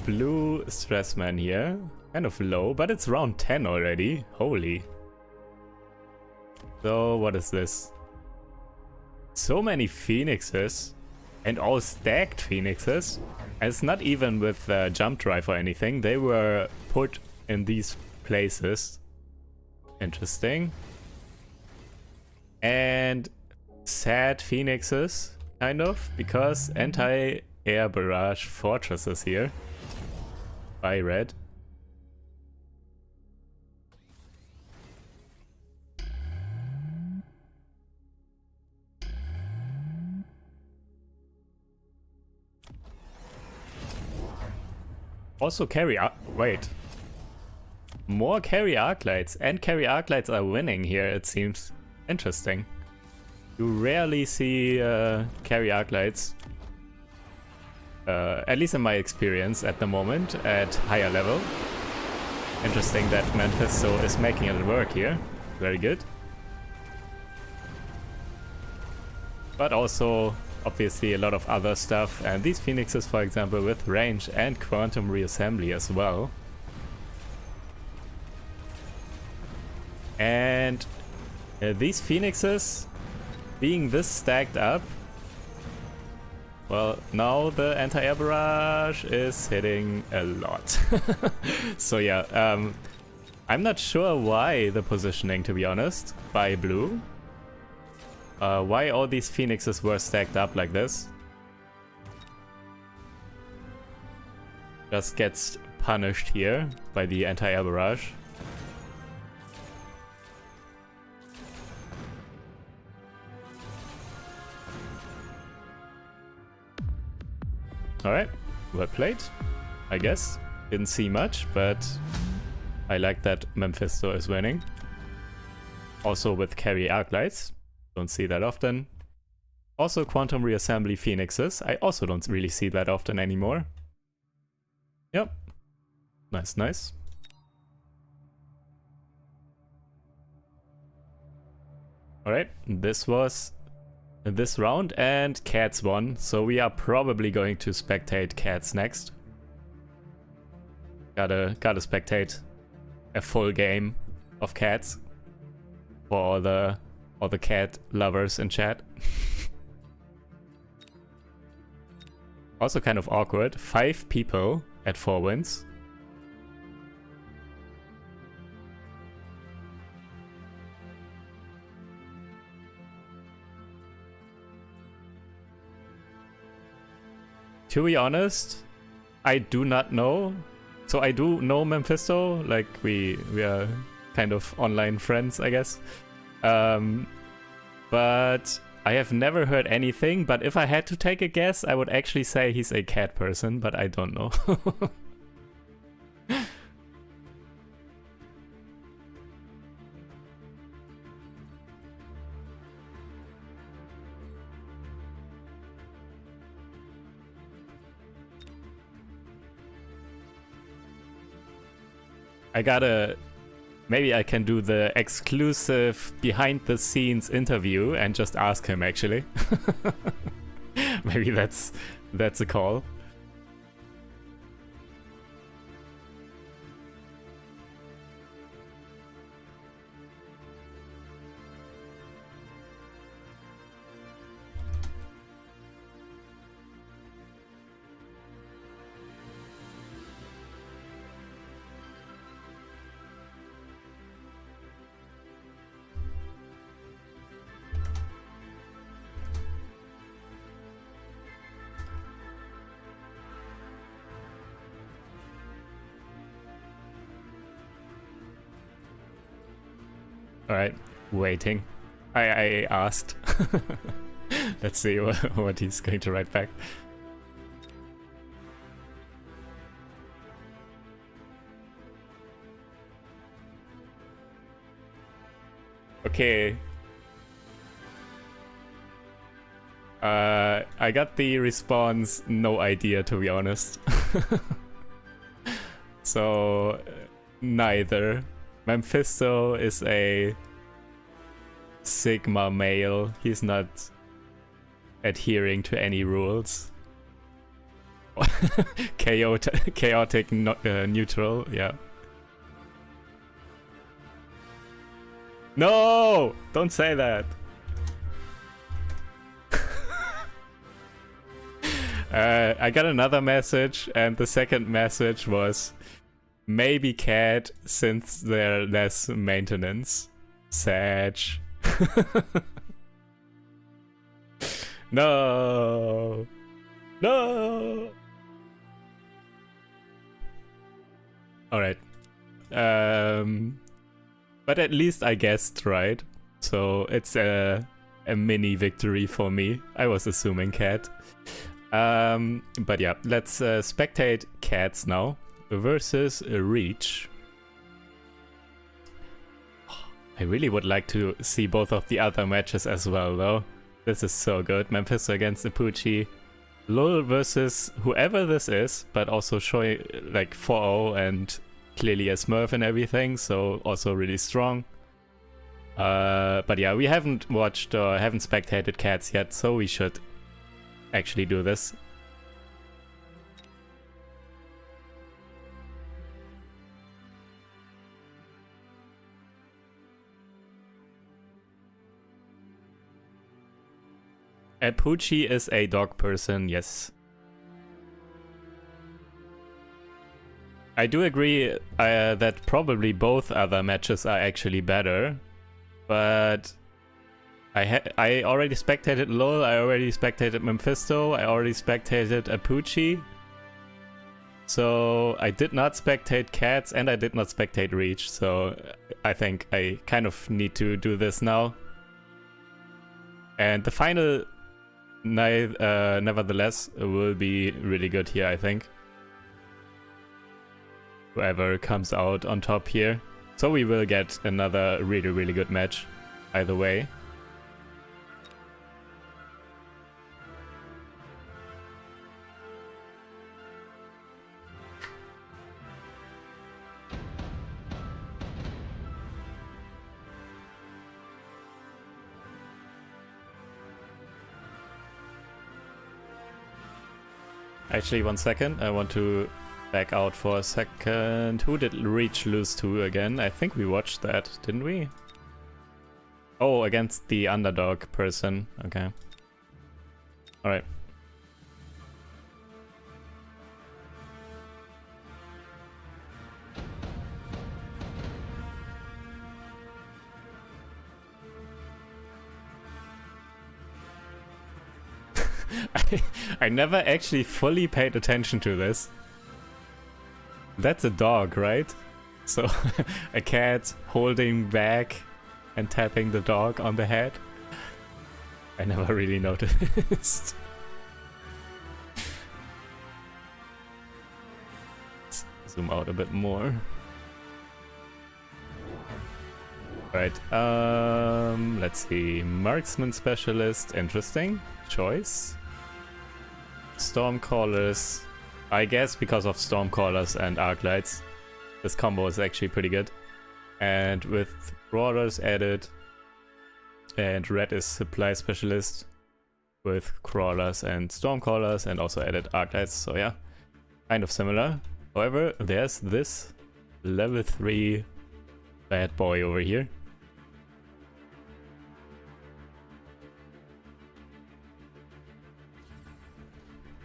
Blue Stressman here. Kind of low, but it's round 10 already. Holy. So, what is this? So many phoenixes. And all stacked phoenixes. And it's not even with jump drive or anything. They were put in these places. Interesting. And sad phoenixes, kind of, because anti-air barrage fortresses here. By red. Also carry wait. More carry arclights, and carry arclights are winning here, it seems. Interesting. You rarely see carry arclights, at least in my experience at the moment, at higher level. Interesting that Mephisto is making it work here. Very good. But also, obviously, a lot of other stuff. And these phoenixes, for example, with range and quantum reassembly as well. And these phoenixes being this stacked up, well, now the anti-air barrage is hitting a lot. So yeah, I'm not sure why the positioning, to be honest, by blue. Why all these phoenixes were stacked up like this. Just gets punished here by the anti-air barrage. Alright, well played, I guess. Didn't see much, but I like that Mephisto is winning. Also with carry arclights, don't see that often. Also quantum reassembly phoenixes, I also don't really see that often anymore. Yep, nice, nice. Alright, this was this round, and Cats won, so we are probably going to spectate Cats next. Gotta spectate a full game of Cats for all the cat lovers in chat. Also kind of awkward. 5 people at 4 wins. To be honest, I do not know. So I do know Mephisto, like we are kind of online friends, I guess. But I have never heard anything, but if I had to take a guess, I would actually say he's a cat person, but I don't know. Maybe I can do the exclusive behind the scenes interview and just ask him actually. Maybe that's a call. Alright, waiting. I asked. Let's see what he's going to write back. Okay. I got the response, no idea, to be honest. So, neither. Mephisto is a Sigma male. He's not adhering to any rules. Chaotic neutral, yeah. No! Don't say that. I got another message, and the second message was maybe cat since there's less maintenance. Sag. No. No. Alright. But at least I guessed right. So it's a mini victory for me. I was assuming cat. But yeah, let's spectate cats now versus Reach. I really would like to see both of the other matches as well, though. This is so good. Memphis against Ipuchi. Lul versus whoever this is, but also showing like 4-0 and clearly a Smurf and everything, so also really strong. But yeah, we haven't watched or haven't spectated cats yet, so we should actually do this. Ipuchi is a dog person, yes. I do agree that probably both other matches are actually better, but I already spectated LoL, I already spectated Mephisto, I already spectated Ipuchi. So I did not spectate cats and I did not spectate Reach, so I think I kind of need to do this now. And the final nevertheless will be really good here, I think. Whoever comes out on top here. So we will get another really good match either way. Actually, 1 second. I want to back out for a second. Who did Reach lose to again? I think we watched that, didn't we? Oh, against the underdog person. Okay. Alright. I never actually fully paid attention to this. That's a dog, right? So a cat holding back and tapping the dog on the head. I never really noticed. Let's zoom out a bit more. Right, let's see. Marksman Specialist, interesting choice. Stormcallers, I guess because of Stormcallers and Arclights. This combo is actually pretty good. And with Crawlers added, and Red is Supply Specialist with Crawlers and Stormcallers, and also added Arclights, so yeah, kind of similar. However, there's this level 3 bad boy over here.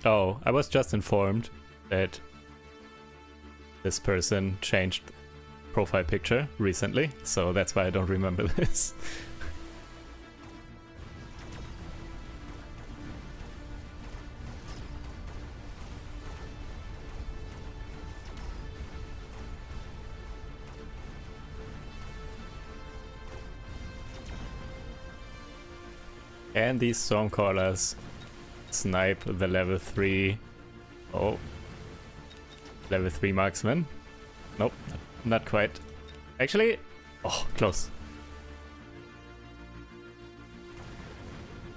Oh, I was just informed that this person changed profile picture recently, so that's why I don't remember this. And these Stormcallers snipe the level 3. Oh. Level 3 marksman. Nope, not quite. Actually, oh, close.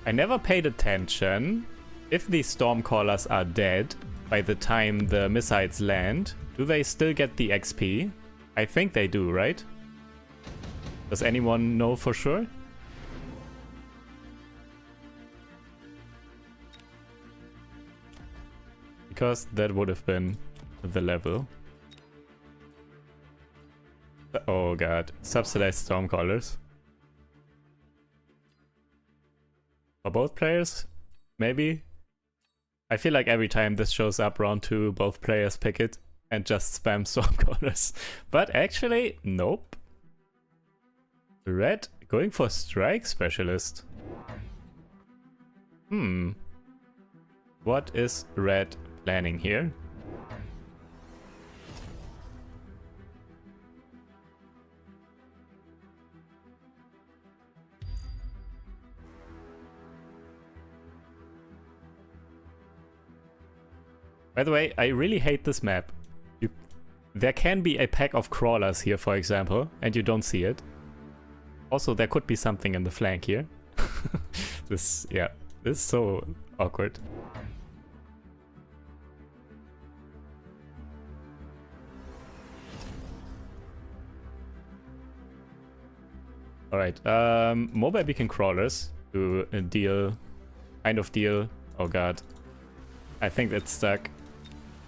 I never paid attention. If these Stormcallers are dead by the time the missiles land, do they still get the XP? I think they do, right? Does anyone know for sure? Because that would have been the level. Oh god, subsidized Stormcallers. For both players? Maybe? I feel like every time this shows up round 2, both players pick it and just spam Stormcallers. But actually, nope. Red going for Strike Specialist. What is Red planning here? By the way, I really hate this map. There can be a pack of crawlers here, for example, and you don't see it. Also, there could be something in the flank here. This is so awkward. Alright, mobile beacon crawlers to deal, oh god. I think it's stuck.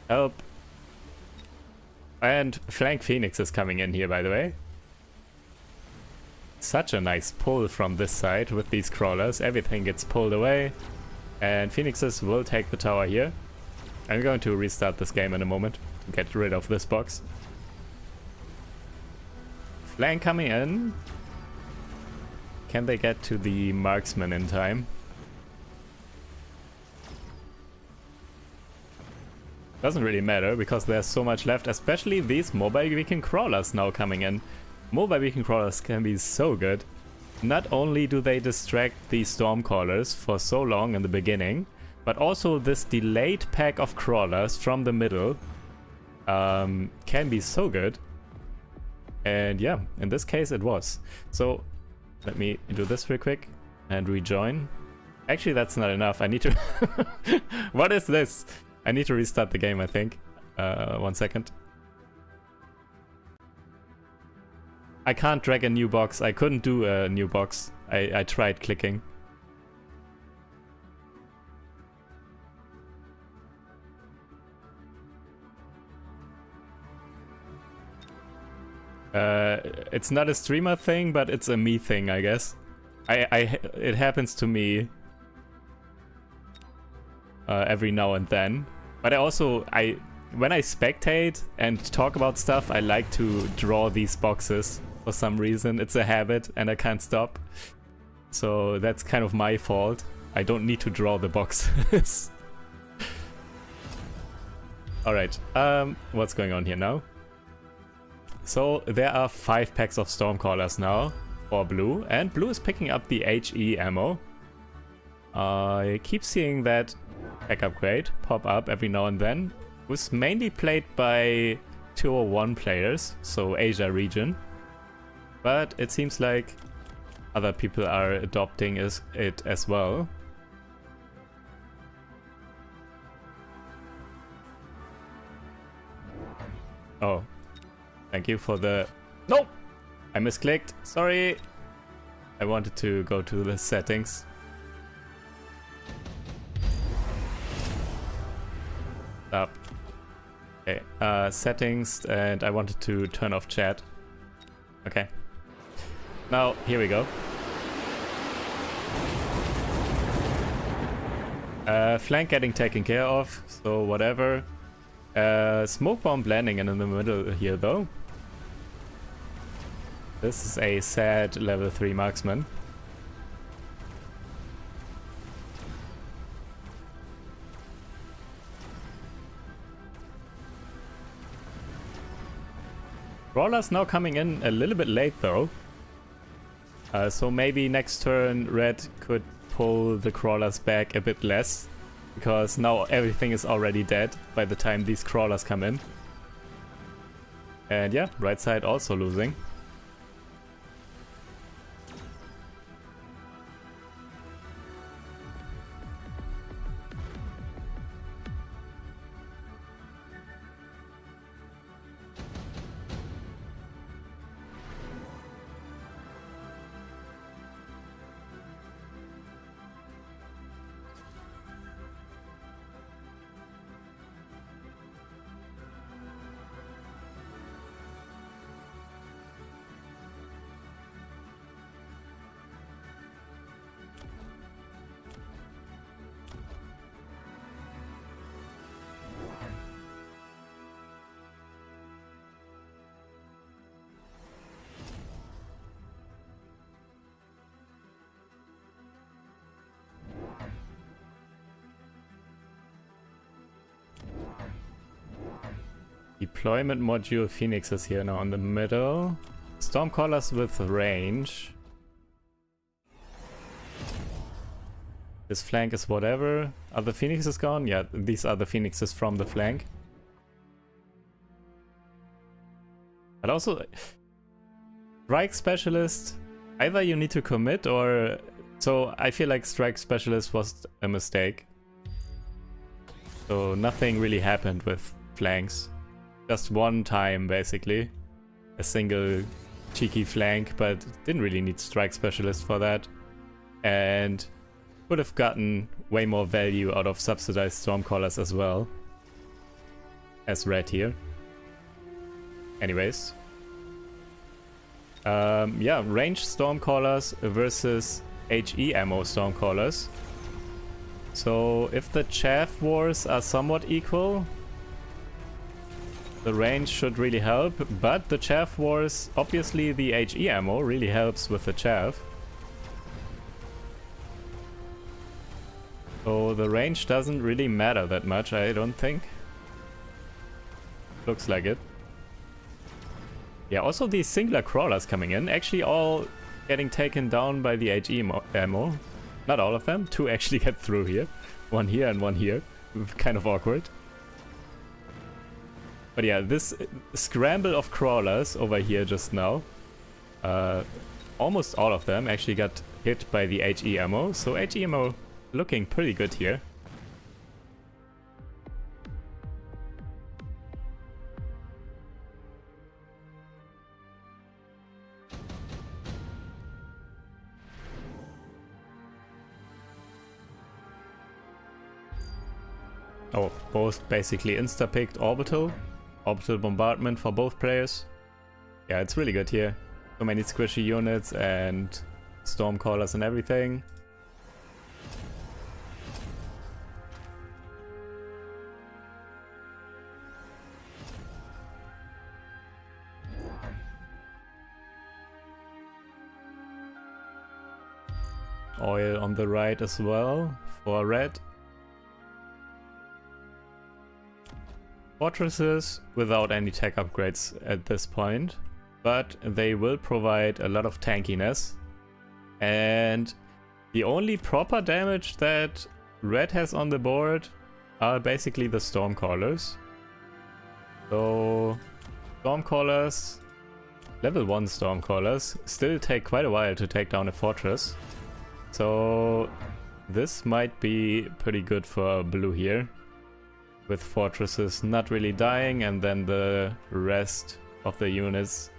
Help. And flank Phoenix is coming in here, by the way. Such a nice pull from this side with these crawlers. Everything gets pulled away. And Phoenixes will take the tower here. I'm going to restart this game in a moment to get rid of this box. Flank coming in. Can they get to the marksman in time? Doesn't really matter because there's so much left, especially these mobile beacon crawlers now coming in. Mobile beacon crawlers can be so good. Not only do they distract the Stormcallers for so long in the beginning, but also this delayed pack of crawlers from the middle can be so good. And yeah, in this case it was. So let me do this real quick and rejoin. Actually, that's not enough. I need to... What is this? I need to restart the game, I think. 1 second. I can't drag a new box. I couldn't do a new box. I tried clicking. It's not a streamer thing, but it's a me thing, I guess. It happens to me every now and then. But when I spectate and talk about stuff, I like to draw these boxes for some reason. It's a habit and I can't stop. So that's kind of my fault. I don't need to draw the boxes. Alright, what's going on here now? So there are 5 packs of Stormcallers now for blue, and blue is picking up the HE ammo. I keep seeing that pack upgrade pop up every now and then. It was mainly played by 201 players, so Asia region. But it seems like other people are adopting it as well. Oh, thank you for the... No! I misclicked, sorry! I wanted to go to the settings. Up. Okay, settings, and I wanted to turn off chat. Okay. Now, here we go. Flank getting taken care of, so whatever. Smoke bomb landing in the middle here though. This is a sad level 3 marksman. Crawlers now coming in a little bit late though. So maybe next turn Red could pull the crawlers back a bit less. Because now everything is already dead by the time these crawlers come in. And yeah, right side also losing. Deployment module Phoenix is here now in the middle. Stormcallers with range. This flank is whatever. Are the Phoenixes gone? Yeah, these are the Phoenixes from the flank. But also, Strike Specialist, either you need to commit or... So I feel like Strike Specialist was a mistake. So nothing really happened with flanks. Just one time, basically. A single cheeky flank, but didn't really need Strike Specialist for that. And would have gotten way more value out of subsidized Stormcallers as well. As red here. Anyways. Yeah, ranged Stormcallers versus HE ammo Stormcallers. So if the chaff wars are somewhat equal, the range should really help, but the chaff wars, obviously the HE ammo really helps with the chaff. So the range doesn't really matter that much, I don't think. Looks like it. Yeah, also these singular crawlers coming in, actually all getting taken down by the HE ammo. Not all of them, 2 actually get through here. 1 here and 1 here. Kind of awkward. But yeah, this scramble of crawlers over here just now. Almost all of them actually got hit by the HE ammo. So HE ammo looking pretty good here. Oh, both basically insta-picked orbital. Orbital bombardment for both players. Yeah, it's really good here. So many squishy units and Stormcallers and everything. Oil on the right as well for red. Fortresses without any tech upgrades at this point, but they will provide a lot of tankiness. And the only proper damage that red has on the board are basically the Stormcallers. So Stormcallers, level 1 Stormcallers, still take quite a while to take down a fortress. So this might be pretty good for blue here. With fortresses not really dying and then the rest of the units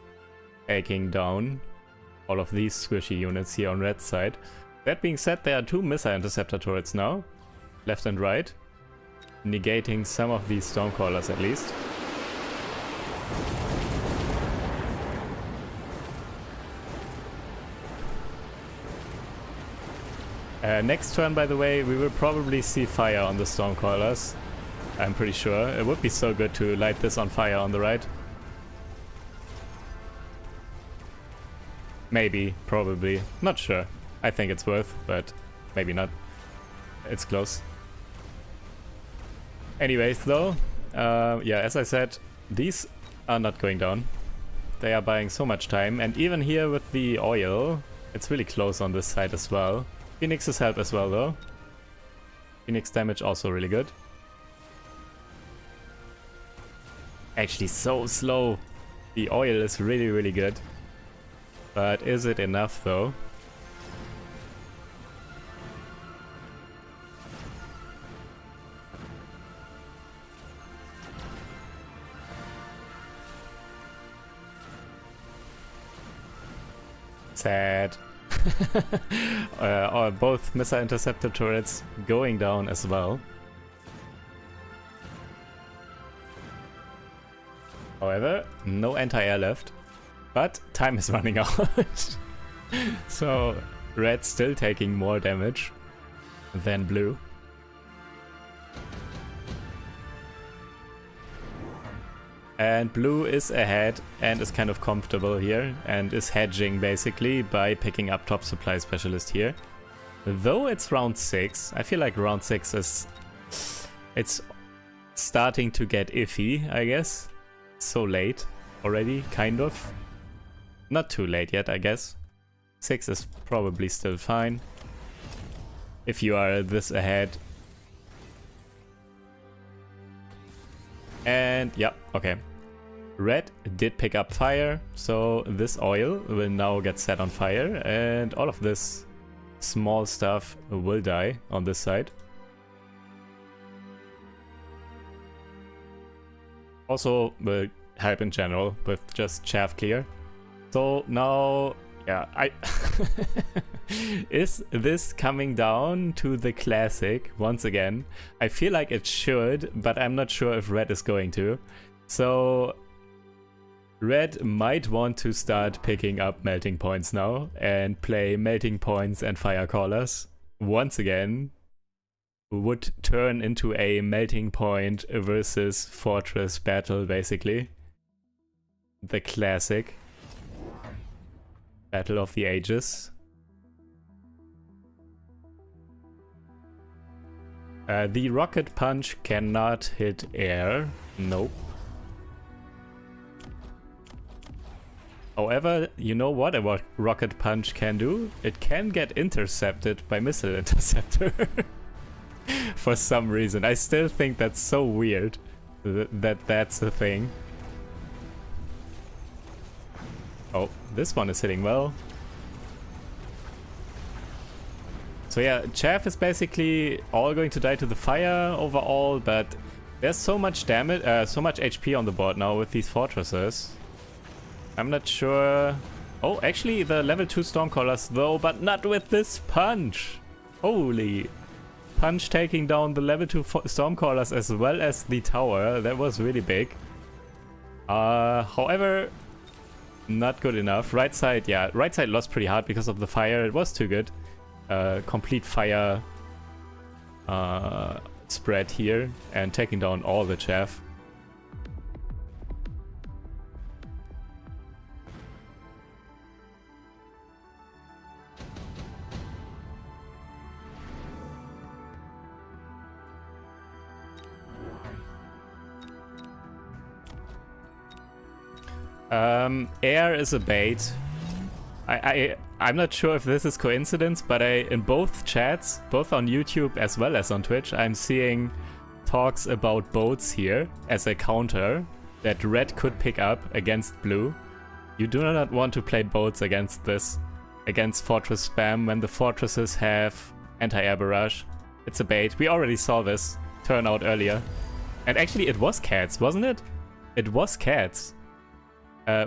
taking down all of these squishy units here on red side. That being said, there are 2 missile interceptor turrets now, left and right, negating some of these Stormcallers at least. Next turn, by the way, we will probably see fire on the Stormcallers. I'm pretty sure. It would be so good to light this on fire on the right. Maybe, probably. Not sure. I think it's worth, but maybe not. It's close. Anyways, though, yeah, as I said, these are not going down. They are buying so much time, and even here with the oil, it's really close on this side as well. Phoenix's help as well, though. Phoenix damage also really good. Actually so slow. The oil is really, really good. But is it enough though? Sad. Both missile interceptor turrets going down as well. However, no anti-air left, but time is running out. So red still taking more damage than blue. And blue is ahead and is kind of comfortable here and is hedging basically by picking up top supply specialist here. Though it's round 6, I feel like round 6 is... it's starting to get iffy, I guess. so late already, kind of. Not too late yet, I guess. 6 is probably still fine. If you are this ahead. And yeah, okay. Red did pick up fire, so this oil will now get set on fire, and all of this small stuff will die on this side. Also will help in general with just chaff clear. So now, yeah, is this coming down to the classic once again? I feel like it should, but I'm not sure if red is going to. So red might want to start picking up melting points now and play melting points and fire callers. Once again, would turn into a melting point versus fortress battle, basically. The classic battle of the ages. The rocket punch cannot hit air. Nope. However, you know what a rocket punch can do? It can get intercepted by missile interceptor. For some reason. I still think that's so weird that that's a thing. Oh, this one is hitting well. So yeah, chaff is basically all going to die to the fire overall, but there's so much damage, so much HP on the board now with these fortresses. I'm not sure. Oh, actually the level 2 Stormcallers though, but not with this punch. Holy. Punch taking down the level 2 Stormcallers as well as the tower. That was really big. However, not good enough. Right side, yeah, right side lost pretty hard because of the fire. It was too good. Complete fire spread here and taking down all the chaff. Air is a bait. I'm not sure if this is coincidence, but in both chats, both on YouTube as well as on Twitch, I'm seeing talks about boats here as a counter that red could pick up against blue. You do not want to play boats against this, against fortress spam when the fortresses have anti-air barrage. It's a bait. We already saw this turn out earlier. And actually it was cats, wasn't it? It was cats.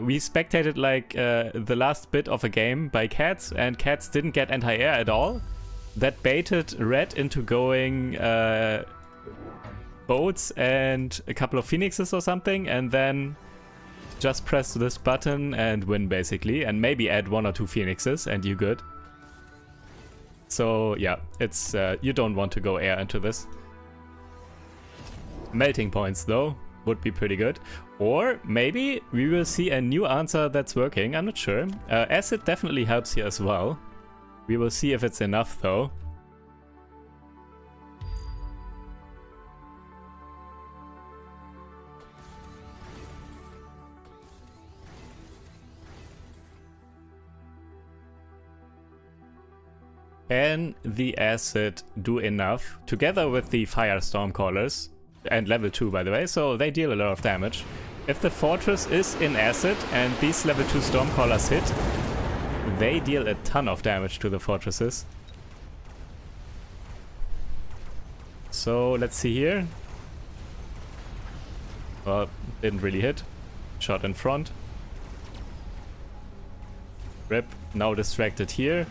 We spectated like the last bit of a game by cats, and cats didn't get anti-air at all. That baited red into going boats and a couple of phoenixes or something, and then just press this button and win basically, and maybe add 1 or 2 phoenixes and you good. So yeah, it's you don't want to go air into this. Melting points though would be pretty good. Or maybe we will see a new answer that's working, I'm not sure. Acid definitely helps here as well. We will see if it's enough though. Can the acid do enough, together with the fire Stormcallers, and level 2 by the way, so they deal a lot of damage. If the fortress is in acid and these level 2 Stormcallers hit, they deal a ton of damage to the fortresses. So let's see here. Well, didn't really hit. Shot in front. Rip, now distracted here.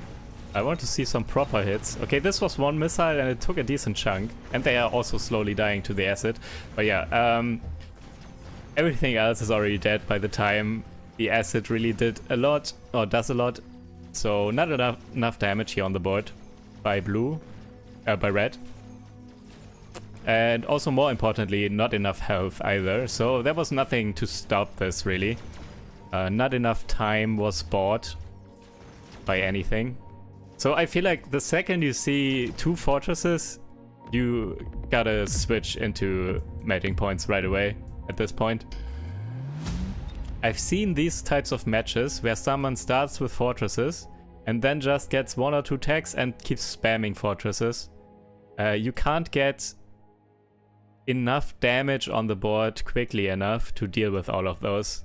I want to see some proper hits. Okay, this was one missile and it took a decent chunk. And they are also slowly dying to the acid. But yeah, everything else is already dead by the time the acid really did a lot, or does a lot. So not enough damage here on the board by by red. And also more importantly, not enough health either. So there was nothing to stop this really. Not enough time was bought by anything. So I feel like the second you see 2 fortresses, you gotta switch into melting points right away at this point. I've seen these types of matches where someone starts with fortresses and then just gets 1 or 2 techs and keeps spamming fortresses. You can't get enough damage on the board quickly enough to deal with all of those.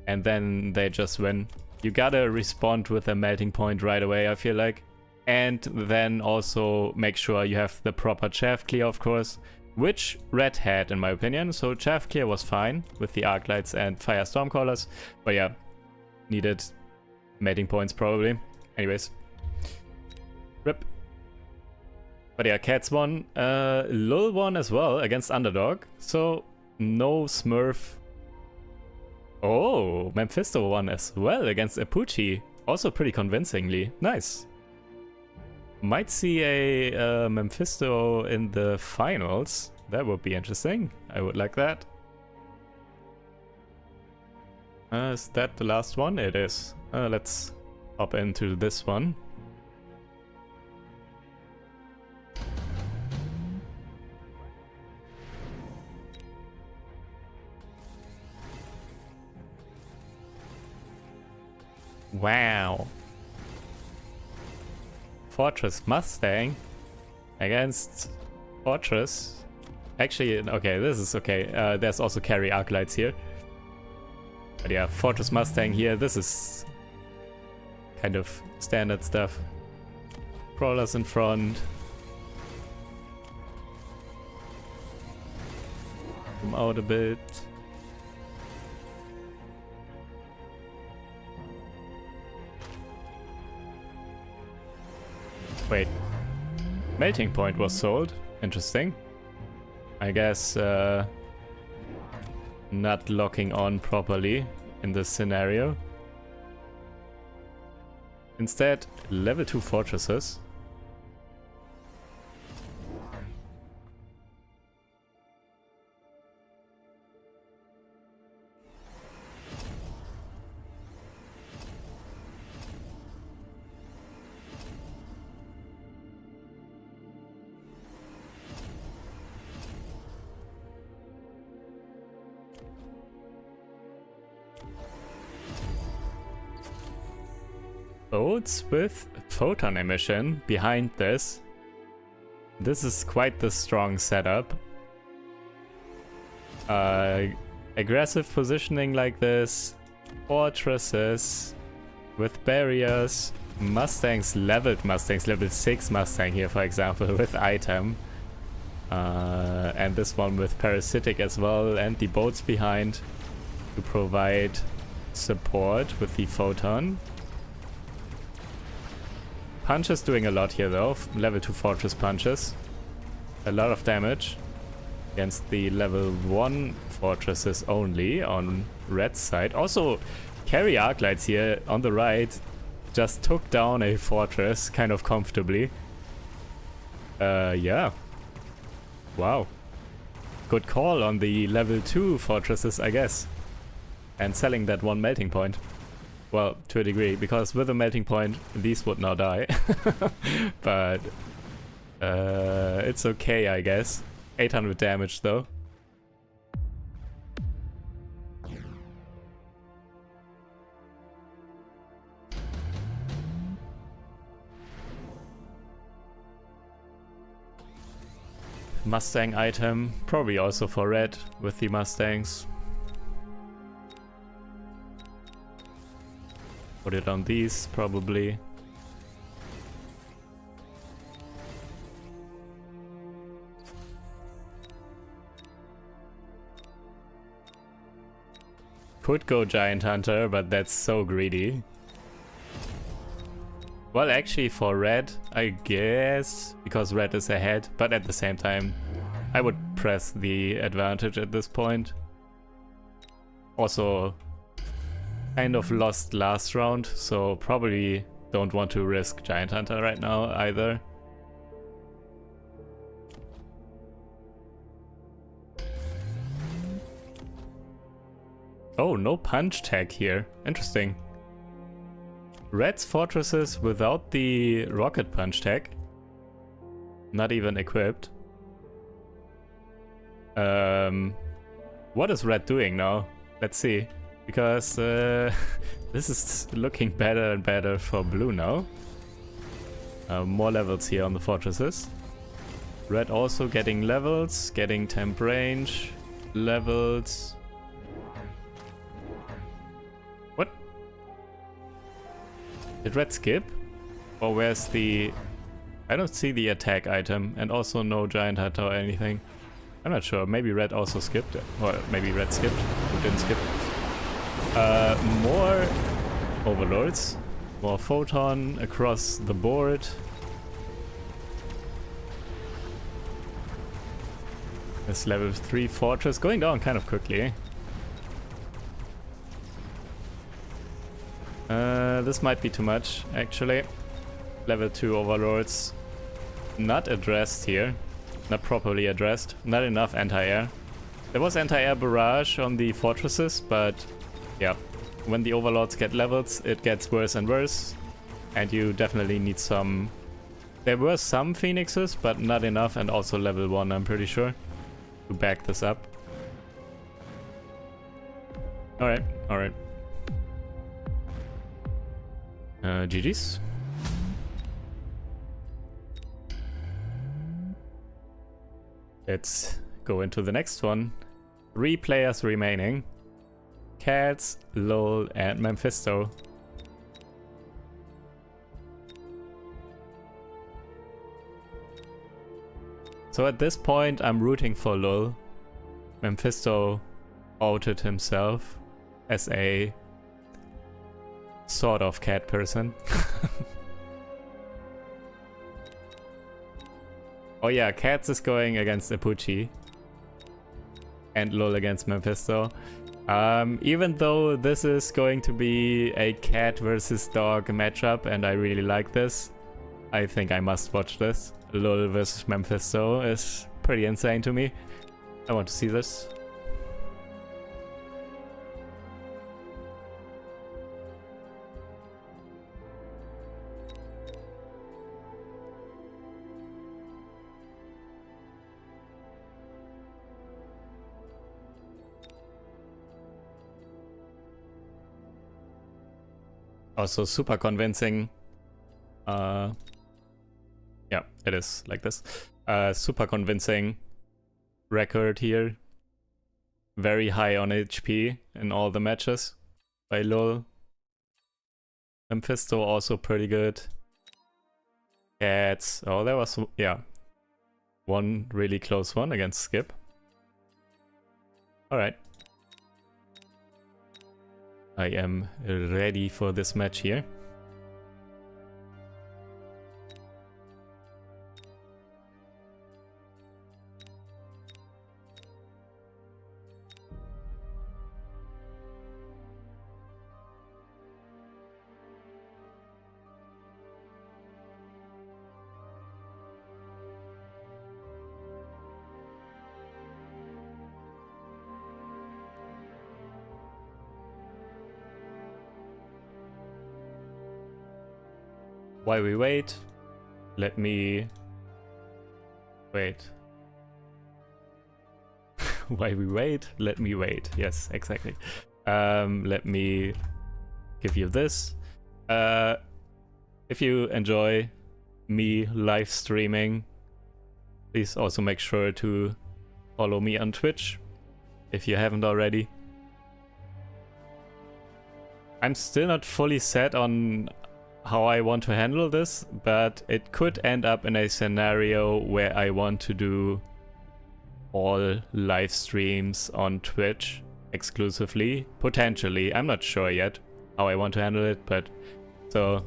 And then they just win. You gotta respond with a melting point right away, I feel like. And then also make sure you have the proper chaff clear, of course. Which Red had, in my opinion. So chaff clear was fine with the arc lights and fire stormcallers. But yeah, needed mating points probably. Anyways. Rip. But yeah, Cats won. Lul won as well against Underdog. So no Smurf. Oh, Mephisto won as well against Apuchi. Also pretty convincingly. Nice. Might see a Mephisto in the finals. That would be interesting. I would like that. Is that the last one? It is. Let's hop into this one. Wow. Fortress Mustang against Fortress. Actually, okay, this is okay. There's also carry arclights here. But yeah, Fortress Mustang here. This is kind of standard stuff. Crawlers in front. Zoom out a bit. Wait, melting point was sold. Interesting. I guess not locking on properly in this scenario. Instead, level 2 fortresses. Boats with photon emission behind this. This is quite the strong setup. Aggressive positioning like this. Fortresses with barriers. Mustangs, level 6 Mustang here, for example, with item. And this one with parasitic as well, and the boats behind to provide support with the photon. Punches doing a lot here though, level 2 fortress punches. A lot of damage against the level 1 fortresses only on red side. Also, carry arclights here on the right just took down a fortress kind of comfortably. Yeah. Wow. Good call on the level 2 fortresses, I guess. And selling that one melting point. Well, to a degree, because with a melting point, these would now die. But it's okay, I guess. 800 damage, though. Mustang item, probably also for red with the Mustangs. Put it on these, probably. Could go Giant Hunter, but that's so greedy. Well, actually for red, I guess, because red is ahead, but at the same time, I would press the advantage at this point. Also, kind of lost last round, so probably don't want to risk Giant Hunter right now either. Oh, no punch tag here. Interesting. Red's fortresses without the rocket punch tag. Not even equipped. What is red doing now? Let's see. because this is looking better and better for blue now. More levels here on the fortresses. Red also getting levels, getting temp range, levels. What? Did red skip? Or where's the... I don't see the attack item, and also no giant hunter or anything. I'm not sure, maybe red also skipped, or maybe red skipped, who didn't skip. More overlords, more photon across the board. This level 3 fortress going down kind of quickly. This might be too much, actually. Level 2 overlords not addressed here. Not properly addressed. Not enough anti-air. There was anti-air barrage on the fortresses, but yeah, when the overlords get levels, it gets worse and worse. And you definitely need some... There were some phoenixes, but not enough, and also level 1, I'm pretty sure, to back this up. Alright, alright. GG's. Let's go into the next one. 3 players remaining. Cats, Lol, and Mephisto. So at this point I'm rooting for Lol. Mephisto outed himself as a sort of cat person. Oh yeah, Cats is going against Apuchi. And Lol against Mephisto. Even though this is going to be a cat versus dog matchup and I really like this, I think I must watch this. Lol versus Mephisto is pretty insane to me. I want to see this. Also super convincing. Yeah, it is like this. Super convincing record here. Very high on HP in all the matches by Lol. Mephisto also pretty good. Cats. Oh, there was, yeah, one really close one against Skip. Alright. I am ready for this match here. While we wait, let me... Wait. While we wait, let me wait. Yes, exactly. Let me give you this. If you enjoy me live streaming, please also make sure to follow me on Twitch if you haven't already. I'm still not fully set on how I want to handle this, but it could end up in a scenario where I want to do all live streams on Twitch exclusively, potentially. I'm not sure yet how I want to handle it, but so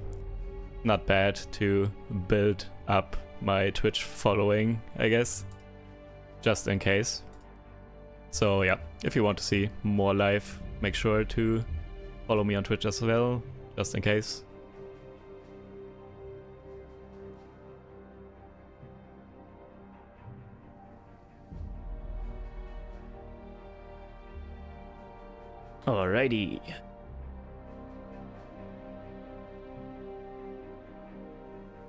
not bad to build up my Twitch following, I guess, just in case. So yeah, if you want to see more live, make sure to follow me on Twitch as well, just in case. Alrighty.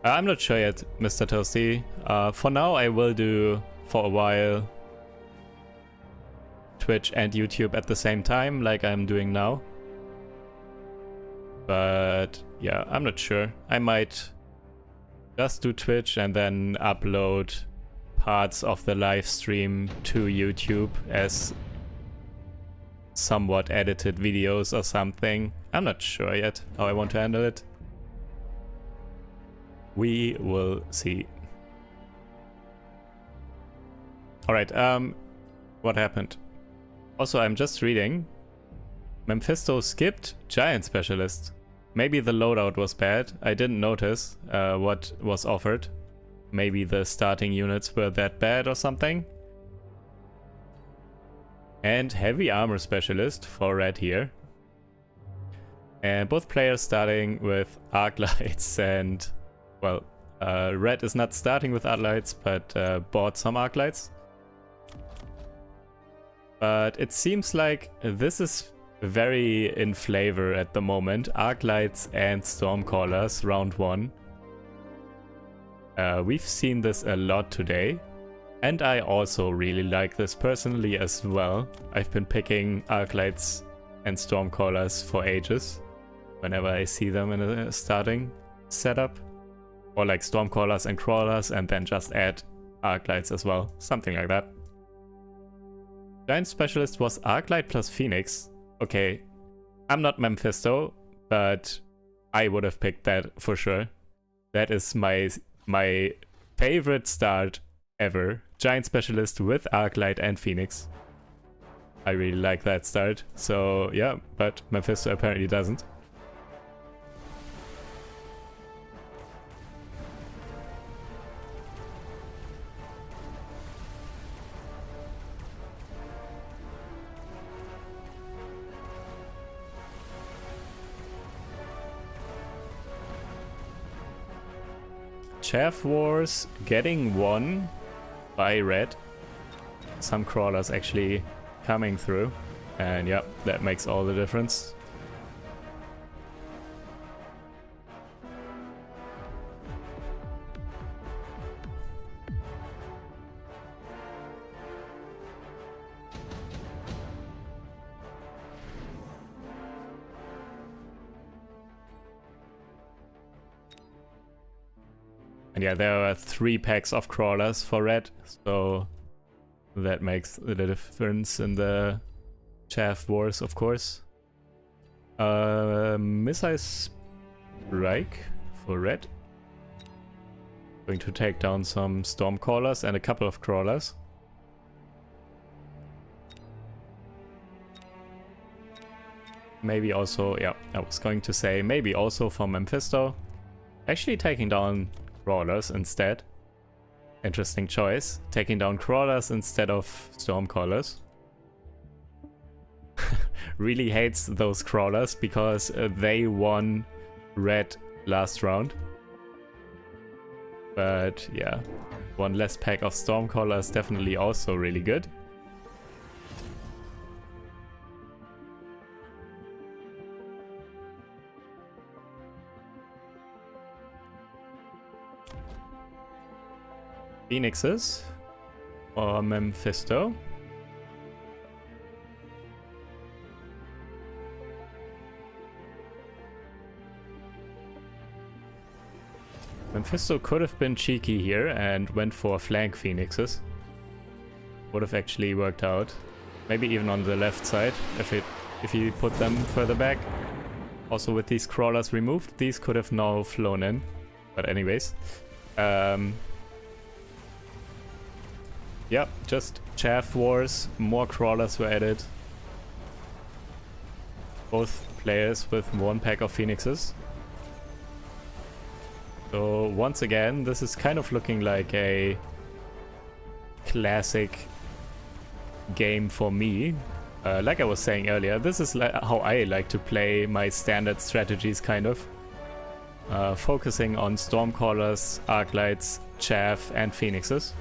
I'm not sure yet, Mr. Toasty. For now, I will do, for a while, Twitch and YouTube at the same time, like I'm doing now. But yeah, I'm not sure. I might just do Twitch and then upload parts of the live stream to YouTube as somewhat edited videos or something. I'm not sure yet how I want to handle it. We will see. Alright, what happened? Also, I'm just reading. Mephisto skipped Giant Specialist. Maybe the loadout was bad. I didn't notice what was offered. Maybe the starting units were that bad or something. And Heavy Armor Specialist for red here. And both players starting with Arc Lights and, well, red is not starting with Arc Lights, but bought some Arc Lights. But it seems like this is very in flavor at the moment. Arc Lights and Stormcallers round 1. We've seen this a lot today. And I also really like this personally as well. I've been picking Arc Lights and Stormcallers for ages. Whenever I see them in a starting setup. Or like Stormcallers and Crawlers and then just add Arc Lights as well. Something like that. Giant Specialist was Arc Light plus Phoenix. Okay, I'm not Mephisto, but I would have picked that for sure. That is my favorite start ever. Giant Specialist with Arc Light and Phoenix. I really like that start. So yeah, but Mephisto apparently doesn't. Chaff Wars getting won by red. Some crawlers actually coming through. And yeah, that makes all the difference. And yeah, there are 3 packs of crawlers for red, so that makes the difference in the Chaff Wars, of course. Missile Strike for red. Going to take down some Stormcallers and a couple of crawlers. Maybe also, yeah, I was going to say maybe also for Mephisto. Actually taking down crawlers instead. Interesting choice. Taking down crawlers instead of Stormcallers. Really hates those crawlers because they won red last round. But yeah, one less pack of Stormcallers definitely also really good. Phoenixes or Mephisto. Mephisto could have been cheeky here and went for flank Phoenixes. Would have actually worked out. Maybe even on the left side if he put them further back. Also with these crawlers removed, these could have now flown in. But anyways. Yeah, just Chaff Wars, more crawlers were added. Both players with 1 pack of Phoenixes. So once again, this is kind of looking like a classic game for me. Like I was saying earlier, this is how I like to play my standard strategies kind of. Focusing on Stormcallers, Arclights, Chaff and Phoenixes.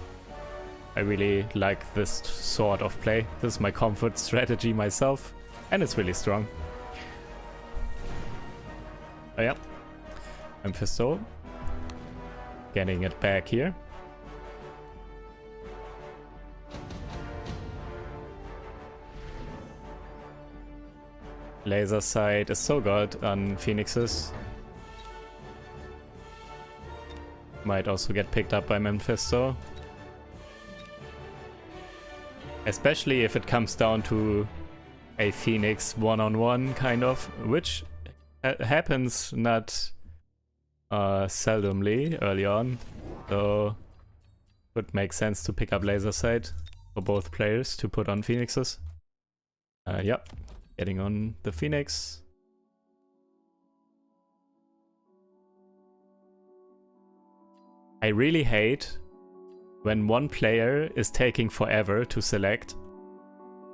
I really like this sort of play. This is my comfort strategy myself, and it's really strong. Oh yeah, Mephisto getting it back here. Laser sight is so good on Phoenixes. Might also get picked up by Mephisto. Especially if it comes down to a Phoenix one-on-one kind of, which happens not seldomly early on. So would make sense to pick up laser sight for both players to put on Phoenixes. Yep, getting on the Phoenix. I really hate when one player is taking forever to select,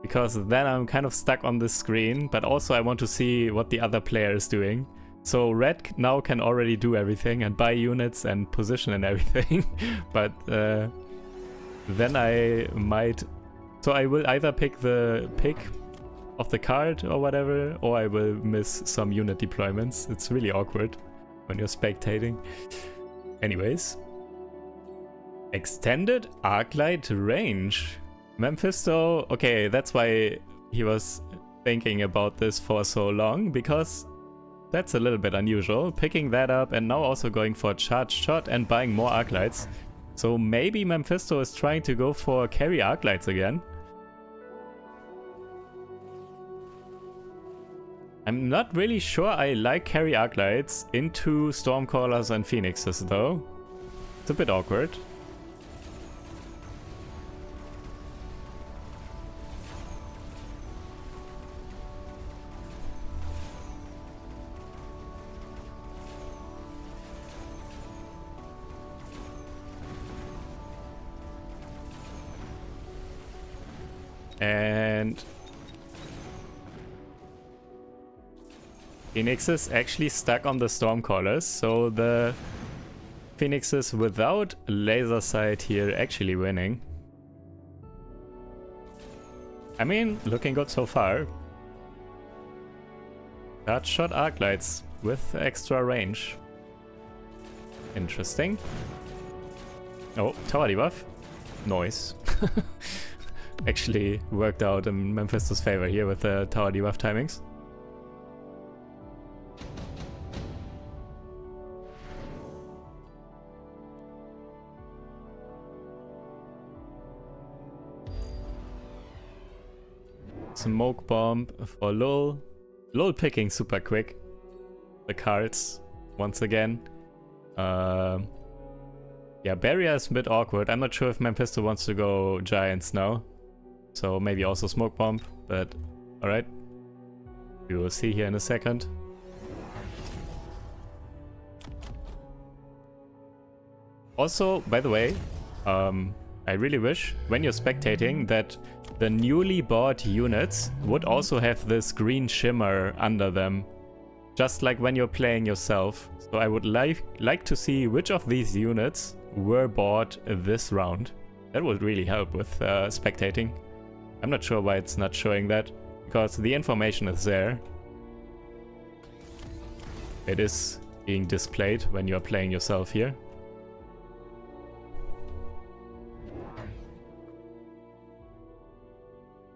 because then I'm kind of stuck on the screen, but also I want to see what the other player is doing. So red now can already do everything and buy units and position and everything, but then I might... So I will either pick the pick of the card or whatever, or I will miss some unit deployments. It's really awkward when you're spectating. Anyways. Extended Arclight range. Mephisto, okay, that's why he was thinking about this for so long, because that's a little bit unusual. Picking that up and now also going for a charged shot and buying more Arclights. So maybe Mephisto is trying to go for carry Arclights again. I'm not really sure I like carry Arclights into Stormcallers and Phoenixes though. It's a bit awkward. And Phoenixes actually stuck on the Stormcallers, so the Phoenixes without laser sight here actually winning. I mean, looking good so far. Charge shot Arclights with extra range. Interesting. Oh, tower debuff. Noise. Actually worked out in Mephisto's favor here with the tower debuff timings. Smoke bomb for Lul. Lul picking super quick. The cards once again. Yeah, barrier is a bit awkward. I'm not sure if Mephisto wants to go giants now. So maybe also smoke bomb, but alright. We will see here in a second. Also, by the way, I really wish when you're spectating that the newly bought units would also have this green shimmer under them. Just like when you're playing yourself. So I would like to see which of these units were bought this round. That would really help with spectating. I'm not sure why it's not showing that, because the information is there. It is being displayed when you're playing yourself here.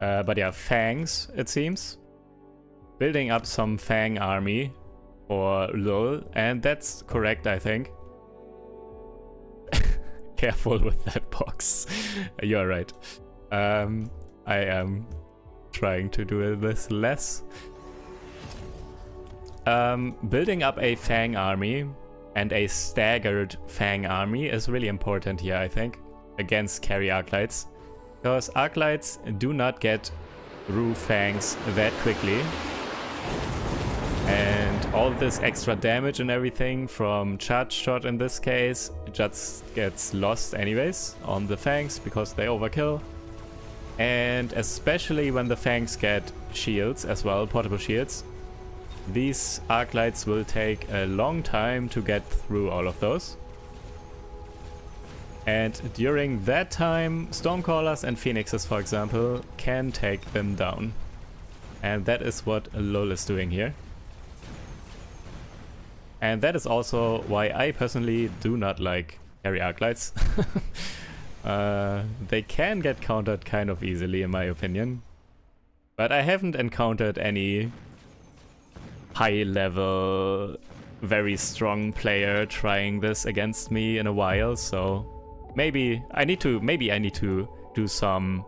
But yeah, Fangs, it seems. Building up some Fang army for Lul, and that's correct, I think. Careful with that box. You're right. I am trying to do this less. Building up a Fang army and a staggered Fang army is really important here, I think, against carry Arclights. Because Arclights do not get through Fangs that quickly. And all this extra damage and everything from charge shot in this case just gets lost anyways on the Fangs because they overkill. And especially when the Fangs get shields as well, portable shields, these Arclights will take a long time to get through all of those. And during that time, Stormcallers and Phoenixes, for example, can take them down. And that is what Lul is doing here. And that is also why I personally do not like carry Arclights. They can get countered kind of easily in my opinion. But I haven't encountered any high level, very strong player trying this against me in a while, so maybe I need to do some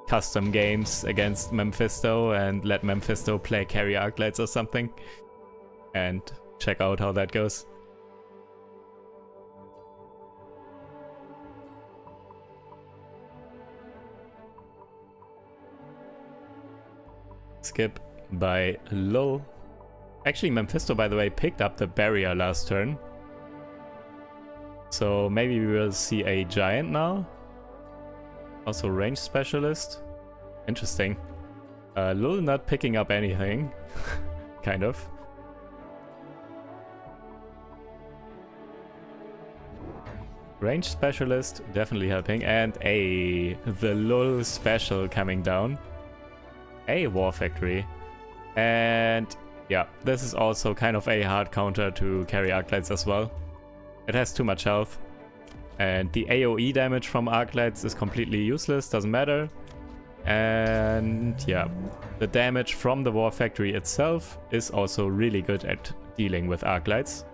custom games against Mephisto and let Mephisto play carry Arclights or something and check out how that goes. Skip by lol. Actually, Mephisto, by the way, picked up the barrier last turn. So maybe we will see a giant now. Also range specialist. Interesting. Lul not picking up anything. Kind of. Range specialist definitely helping. And the Lul special coming down. A war factory. And yeah, this is also kind of a hard counter to carry Arclights as well. It has too much health. And the AoE damage from Arclights is completely useless, doesn't matter. And yeah, the damage from the War Factory itself is also really good at dealing with Arclights.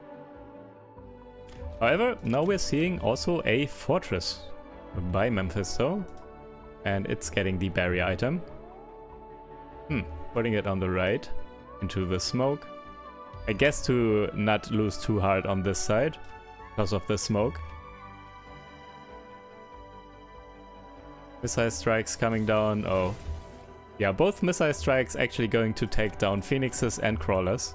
However, now we're seeing also a fortress by Mephisto. And it's getting the barrier item. Putting it on the right into the smoke. I guess to not lose too hard on this side because of the smoke. Missile strikes coming down. Oh. Yeah, both missile strikes actually going to take down phoenixes and crawlers.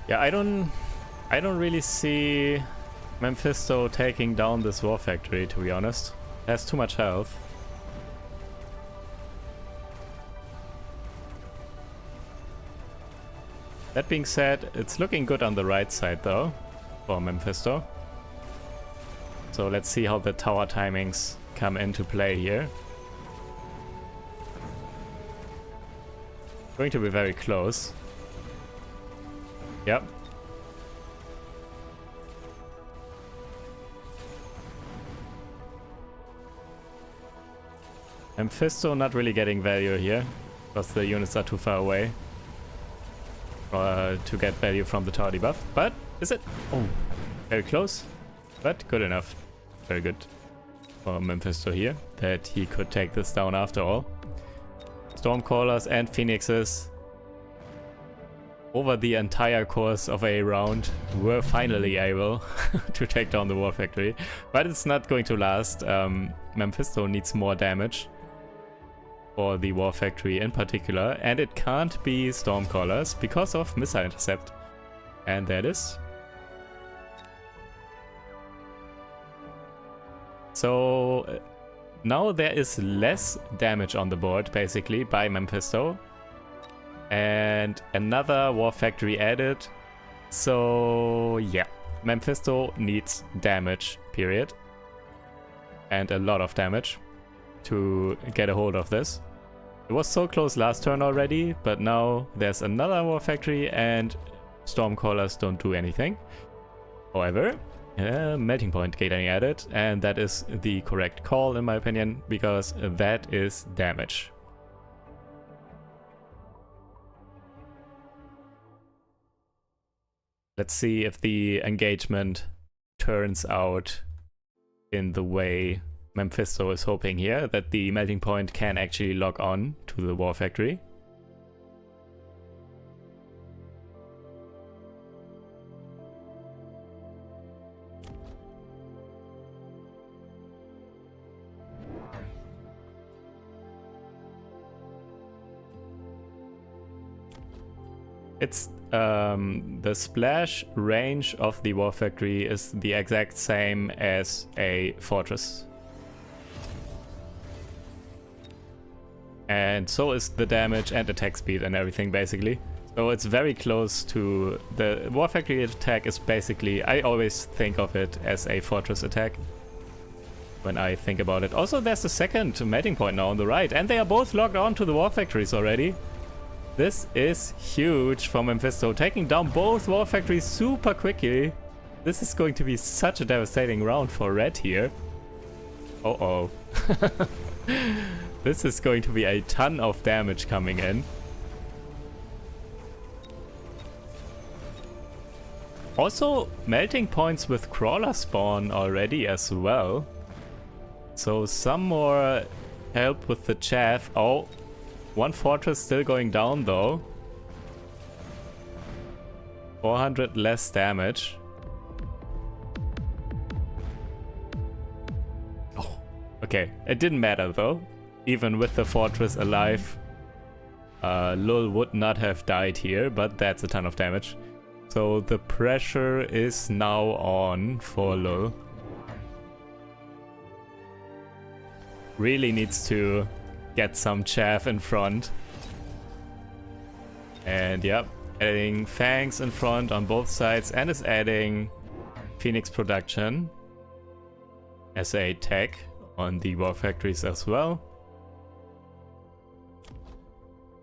Yeah, I don't really see Mephisto taking down this War Factory, to be honest. It has too much health. That being said, it's looking good on the right side though, for Mephisto. So let's see how the tower timings come into play here. Going to be very close. Yep. Mephisto not really getting value here, because the units are too far away to get value from the tower debuff. But, is it? Oh, very close, but good enough. Very good for Mephisto here, that he could take this down after all. Stormcallers and Phoenixes over the entire course of a round were finally able to take down the War Factory. But it's not going to last. Mephisto needs more damage for the War Factory in particular. And it can't be Stormcallers because of Missile Intercept. And there it is. So now there is less damage on the board basically by Mephisto. And another War Factory added. So yeah, Mephisto needs damage, period. And a lot of damage to get a hold of this. It was so close last turn already, but now there's another War Factory and Stormcallers don't do anything. However, Melting Point getting added, and that is the correct call in my opinion, because that is damage. Let's see if the engagement turns out in the way Mephisto is hoping here, that the Melting Point can actually lock on to the War Factory. It's the splash range of the War Factory is the exact same as a fortress. And so is the damage and attack speed and everything basically. So it's very close to the War Factory attack is basically, I always think of it as a fortress attack when I think about it. Also there's a second Melting Point now on the right, and they are both locked on to the War Factories already. This is huge from Mephisto, taking down both war factories super quickly. This is going to be such a devastating round for red here. Uh-oh. This is going to be a ton of damage coming in. Also, melting points with crawler spawn already as well. So some more help with the chaff. Oh, one fortress still going down though. 400 less damage. Oh, okay. It didn't matter though. Even with the fortress alive, Lul would not have died here, but that's a ton of damage. So the pressure is now on for Lul. Really needs to get some chaff in front. And yep, adding fangs in front on both sides and is adding Phoenix production as a tech on the war factories as well.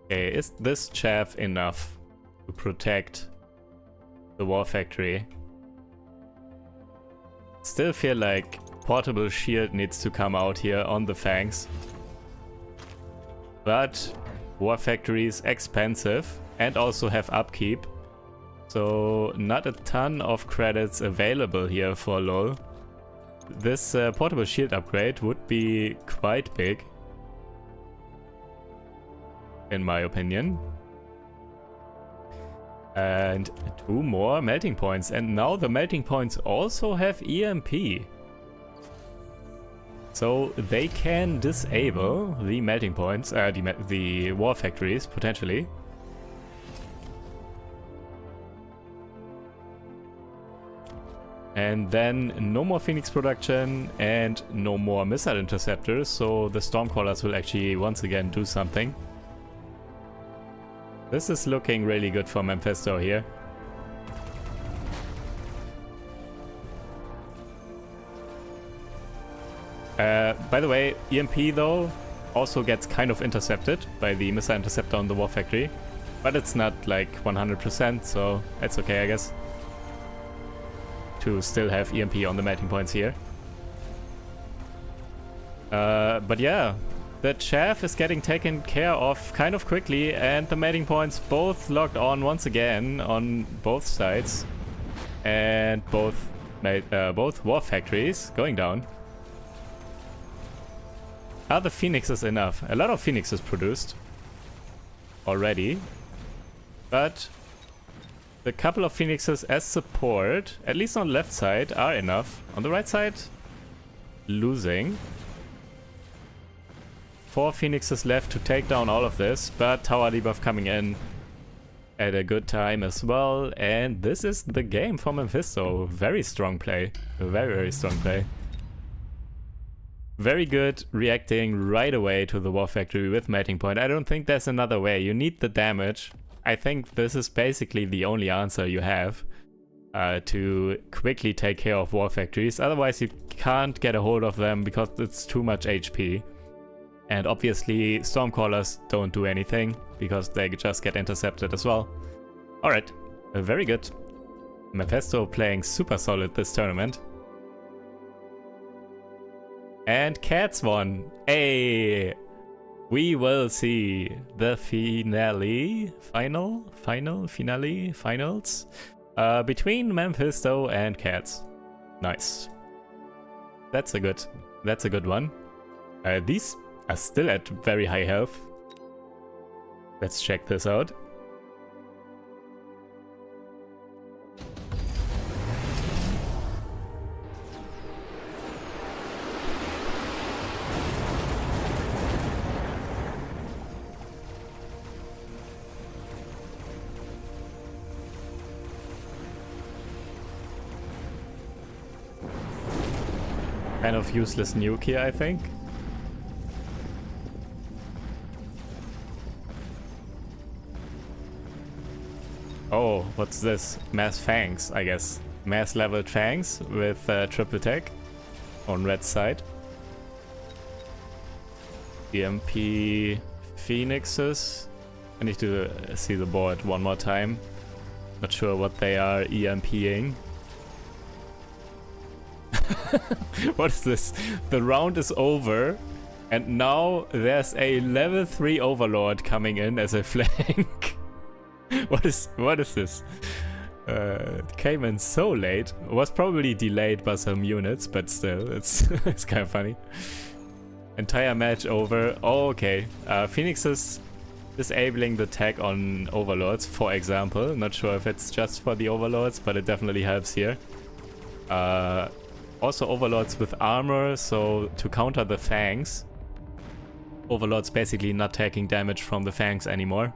Okay, is this chaff enough to protect the war factory? Still feel like portable shield needs to come out here on the fangs. But war factory is expensive and also have upkeep. So not a ton of credits available here for LoL. This portable shield upgrade would be quite big, in my opinion. And 2 more melting points, and now the melting points also have EMP. So they can disable the melting points, the war factories potentially. And then no more Phoenix production and no more missile interceptors, so the Stormcrawlers will actually once again do something. This is looking really good for Mephisto here. By the way, EMP though also gets kind of intercepted by the missile interceptor on the war factory, but it's not like 100%, so it's okay, I guess, to still have EMP on the melting points here. But yeah, the chaff is getting taken care of kind of quickly, and the melting points both locked on once again on both sides, and both war factories going down. Are the phoenixes enough? A lot of phoenixes produced already, but the couple of phoenixes as support, at least on the left side, are enough. On the right side, losing. 4 phoenixes left to take down all of this, but tower debuff coming in at a good time as well. And this is the game for Mephisto. Very strong play. Very, very strong play. Very good reacting right away to the war factory with melting point. I don't think there's another way. You need the damage. I think this is basically the only answer you have to quickly take care of war factories. Otherwise you can't get a hold of them because it's too much HP. And obviously Stormcrawlers don't do anything because they just get intercepted as well. Alright, very good. Mephisto playing super solid this tournament. And Cats won. Hey! We will see the finals between Mephisto and Cats. Nice. That's a good one. These are still at very high health. Let's check this out. Kind of useless nuke here, I think. Oh, what's this? Mass fangs, I guess. Mass leveled fangs with triple tech on red side. EMP phoenixes I need to see the board one more time. Not sure what they are EMPing. What is this? The round is over, and now there's a level 3 Overlord coming in as a flank. What is this? It came in so late. It was probably delayed by some units, but still, it's it's kind of funny. Entire match over. Oh, okay. Phoenix is disabling the tag on Overlords, for example. Not sure if it's just for the Overlords, but it definitely helps here. Also Overlords with armor, so to counter the Fangs. Overlords basically not taking damage from the Fangs anymore.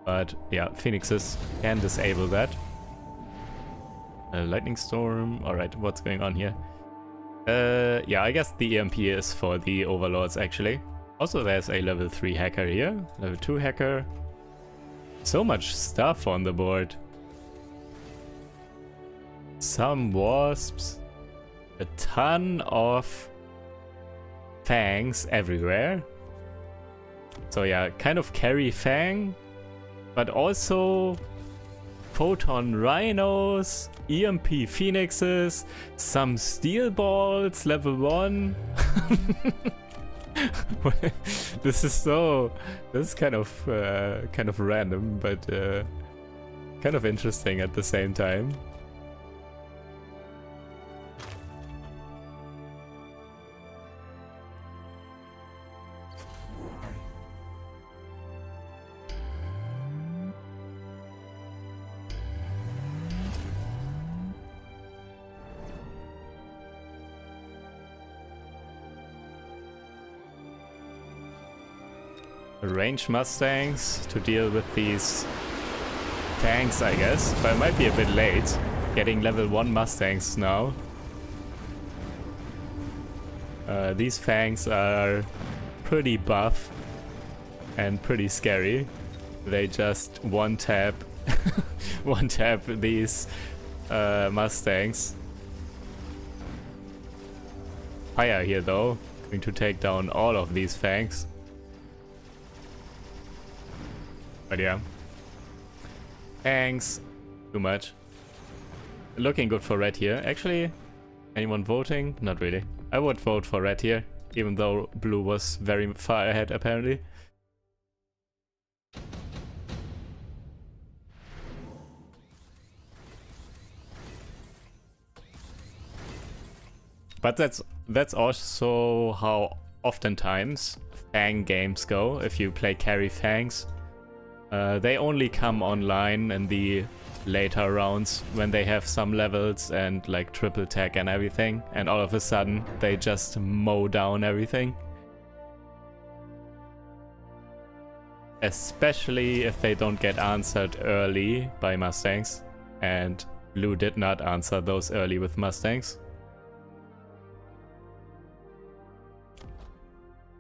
But yeah, Phoenixes can disable that. Lightning Storm. Alright, what's going on here? Yeah, I guess the EMP is for the Overlords actually. Also there's a level 3 hacker here. Level 2 hacker. So much stuff on the board. Some wasps. A ton of Fangs everywhere. So yeah, kind of carry Fang, but also Photon Rhinos, EMP Phoenixes, some Steel Balls, level 1. This is kind of random, but kind of interesting at the same time. Range Mustangs to deal with these tanks, I guess, but it might be a bit late getting level 1 Mustangs now. These Fangs are pretty buff and pretty scary. They just one-tap one-tap these Mustangs. Fire here though, going to take down all of these Fangs. But yeah. Thanks. Too much. Looking good for red here. Actually, anyone voting? Not really. I would vote for red here, even though blue was very far ahead apparently. But that's also how oftentimes Fang games go if you play carry Fangs. They only come online in the later rounds when they have some levels and like triple tag and everything, and all of a sudden they just mow down everything. Especially if they don't get answered early by Mustangs, and blue did not answer those early with Mustangs.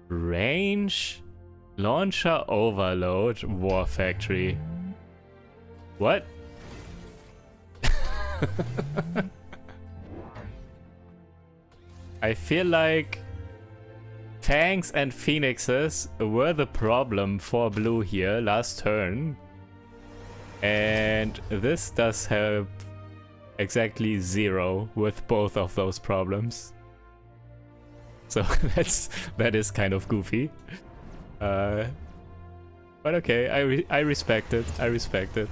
Range? Launcher Overload War Factory. What? I feel like Fangs and Phoenixes were the problem for blue here last turn. And this does help exactly 0 with both of those problems. So that is kind of goofy. But okay, I respect it. I respect it.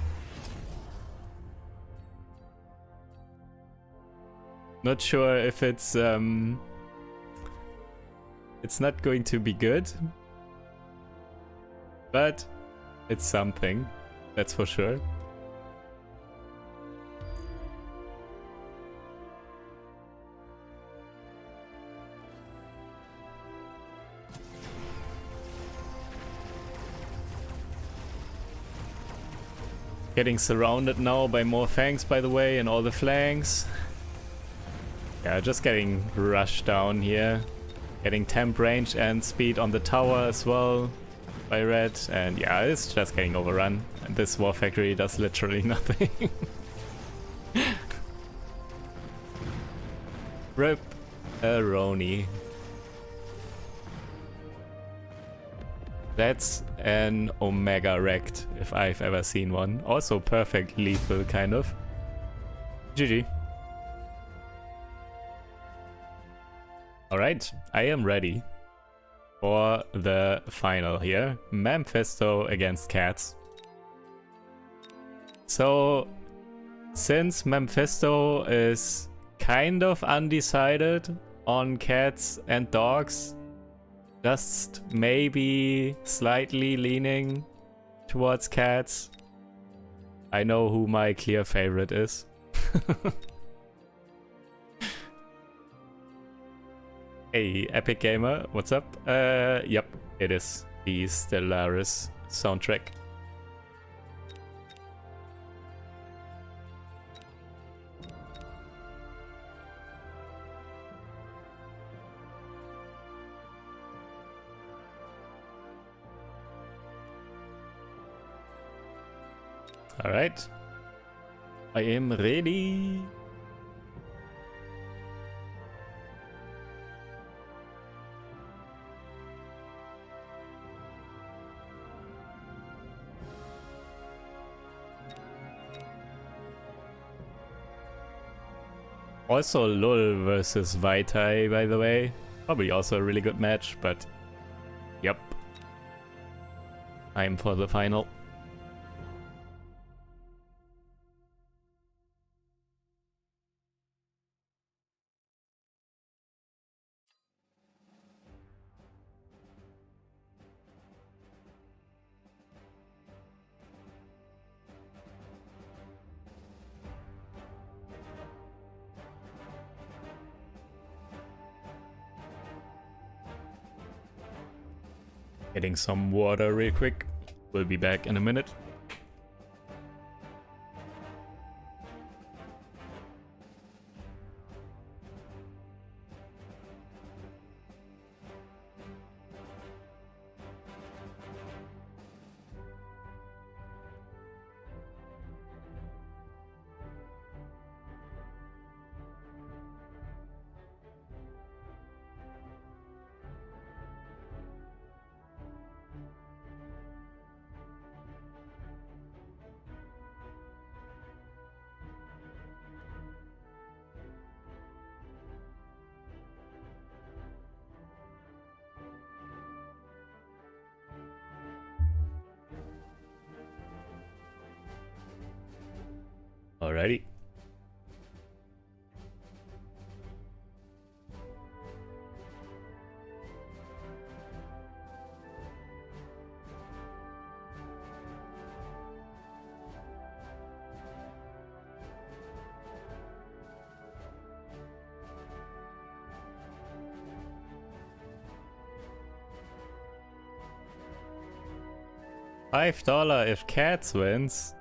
Not sure if it's not going to be good, but it's something, that's for sure. Getting surrounded now by more Fangs, by the way, and all the flanks. Yeah, just getting rushed down here. Getting temp range and speed on the tower as well by red. And yeah, it's just getting overrun. And this War Factory does literally nothing. Rip a Roni. That's an Omega Rect, if I've ever seen one. Also perfect lethal, kind of. GG. Alright, I am ready for the final here. Mephisto against Cats. So, since Mephisto is kind of undecided on cats and dogs, just maybe slightly leaning towards cats, I know who my clear favorite is. Hey, Epic Gamer, what's up? Yep, it is the Stellaris soundtrack. Alright, I am ready. Also Lul versus Vaitai, by the way. Probably also a really good match, but yep. I'm for the final. Getting some water real quick. We'll be back in a minute. Alrighty. $5 if Cats wins.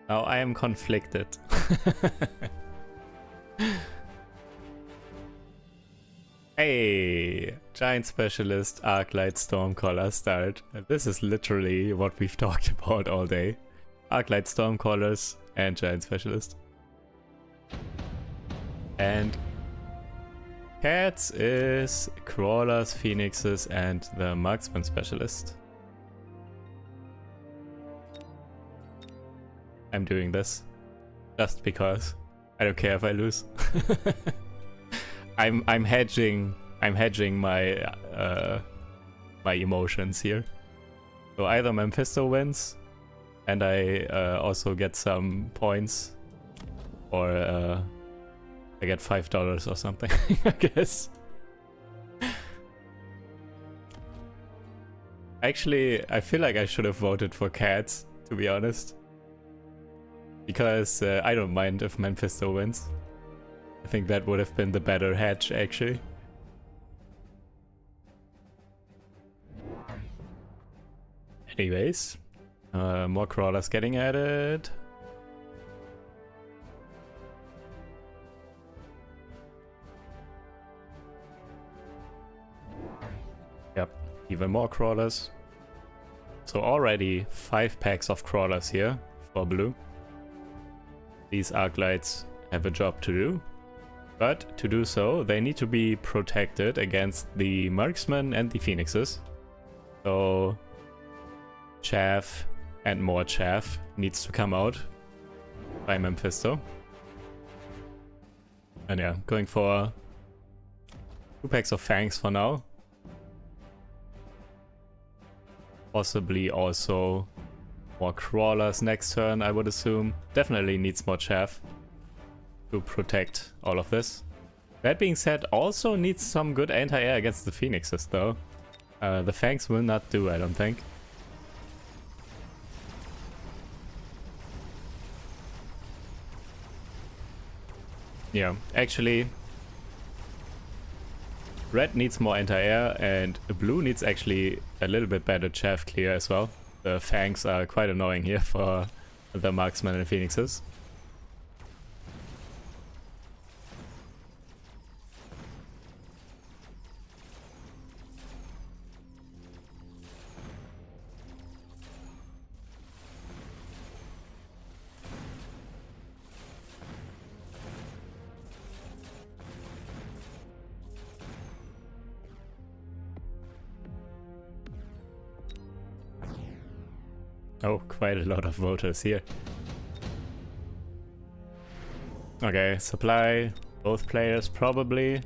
Now I am conflicted. Hey, Giant Specialist, Arclight, Stormcaller start. This is literally what we've talked about all day. Arclight, Stormcallers, and Giant Specialist. And Cats is Crawlers, Phoenixes, and the Marksman Specialist. I'm doing this just because I don't care if I lose. I'm hedging my my emotions here. So either Mephisto wins and I also get some points, or I get $5 or something, I guess. Actually, I feel like I should have voted for Cats, to be honest. Because I don't mind if Mephisto wins. I think that would have been the better hedge, actually. Anyways, more crawlers getting added. Yep, even more crawlers. So already 5 packs of crawlers here for blue. These Arclights have a job to do. But to do so, they need to be protected against the marksmen and the phoenixes. So chaff and more chaff needs to come out by Mephisto. And yeah, going for 2 packs of fangs for now. Possibly also more crawlers next turn, I would assume. Definitely needs more chaff to protect all of this. That being said, also needs some good anti-air against the phoenixes though. The fangs will not do, I don't think. Yeah, actually red needs more anti-air and blue needs actually a little bit better chaff clear as well. The fangs are quite annoying here for the marksmen and phoenixes. Oh, quite a lot of voters here. Okay, supply both players probably.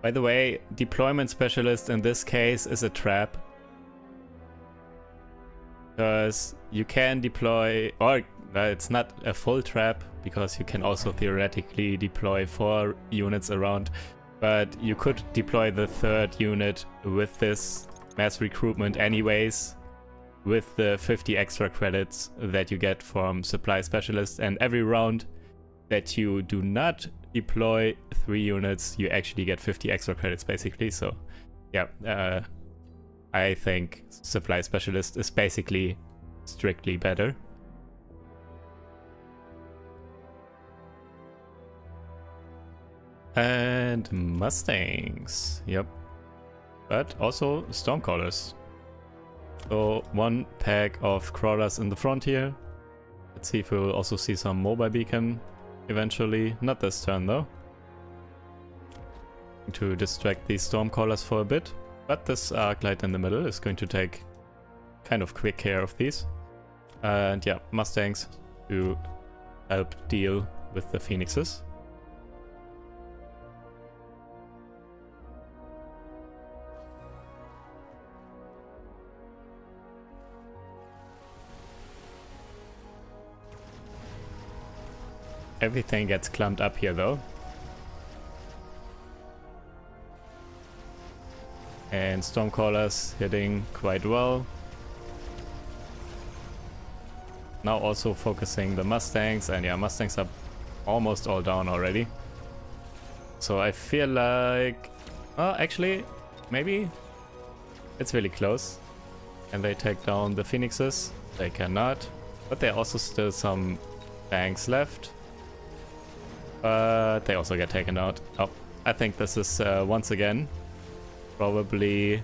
By the way, deployment specialist in this case is a trap. Because you can deploy, or it's not a full trap, because you can also theoretically deploy 4 units around, but you could deploy the 3rd unit with this mass recruitment anyways, with the 50 extra credits that you get from supply specialists, and every round that you do not deploy 3 units, you actually get 50 extra credits basically. So yeah, I think supply specialist is basically strictly better. And Mustangs, yep. But also Stormcallers. So 1 pack of crawlers in the front here. Let's see if we'll also see some mobile beacon eventually. Not this turn though. To distract these Stormcallers for a bit. But this Arclight in the middle is going to take kind of quick care of these. And yeah, Mustangs to help deal with the Phoenixes. Everything gets clumped up here though. And Stormcallers hitting quite well. Now also focusing the Mustangs, and yeah, Mustangs are almost all down already. So I feel like... oh, actually, maybe it's really close. Can they take down the Phoenixes? They cannot. But there are also still some tanks left. But they also get taken out. Oh, I think this is once again probably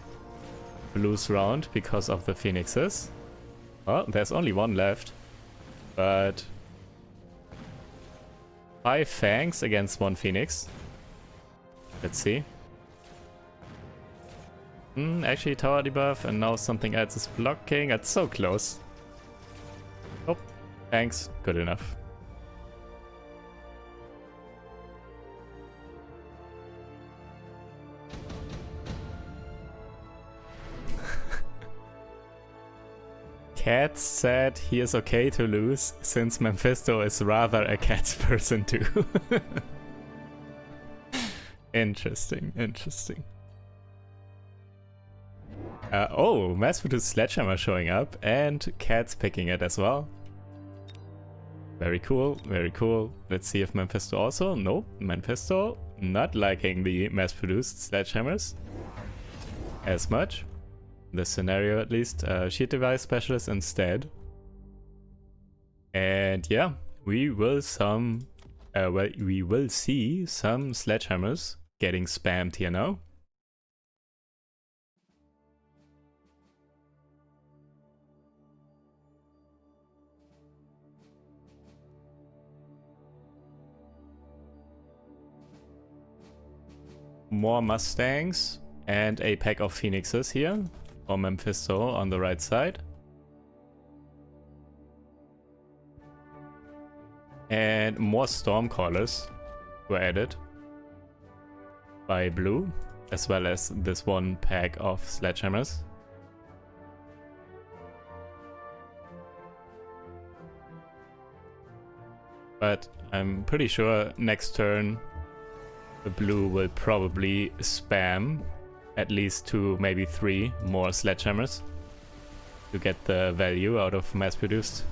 Blue's round because of the Phoenixes. Oh, there's only 1 left. But 5 Fangs against 1 Phoenix. Let's see. Actually tower debuff and now something else is blocking. It's so close. Oh, thanks. Good enough. Cat said he is okay to lose, since Mephisto is rather a Cat's person too. Interesting, interesting. Oh, mass-produced Sledgehammer showing up, and Cat's picking it as well. Very cool, very cool. Let's see if Mephisto also... no, Mephisto not liking the mass-produced Sledgehammers as much. This scenario at least. Shield device specialist instead. And yeah, we will we will see some Sledgehammers getting spammed here now. more Mustangs and a pack of Phoenixes here for Mephisto on the right side. And more Stormcallers were added by blue, as well as this one pack of Sledgehammers. But I'm pretty sure next turn the blue will probably spam at least 2, maybe 3 more Sledgehammers to get the value out of mass produced.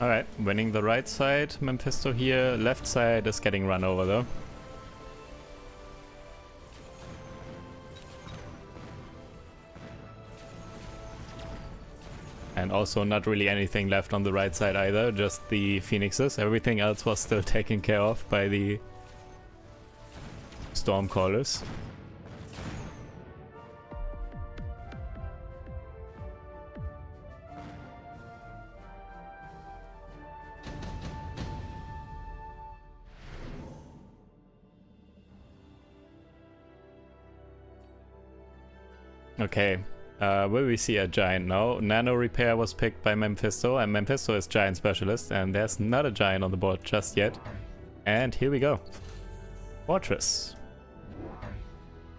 Alright, winning the right side, Mephisto here. Left side is getting run over though. And also not really anything left on the right side either, just the Phoenixes. Everything else was still taken care of by the Stormcallers. Okay, will we see a giant now? Nano Repair was picked by Mephisto, and Mephisto is Giant Specialist, and there's not a giant on the board just yet. And here we go. Fortress.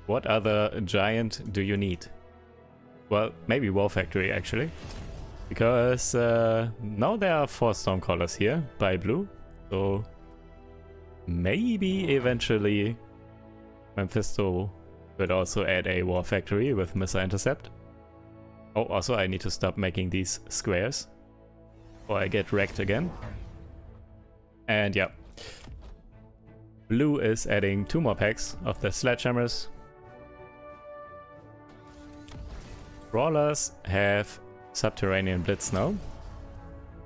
What other giant do you need? Well, maybe War Factory actually. Because now there are 4 Stormcallers here by blue, so maybe eventually Mephisto could also add a War Factory with Missile Intercept. Oh, also I need to stop making these squares or I get wrecked again. And yeah, blue is adding 2 more packs of the Sledgehammers. Crawlers have Subterranean Blitz now,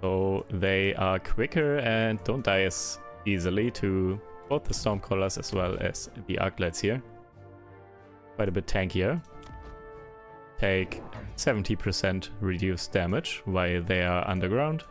so they are quicker and don't die as easily to both the Stormcallers as well as the Arclights here. Quite a bit tankier. Take 70% reduced damage while they are underground.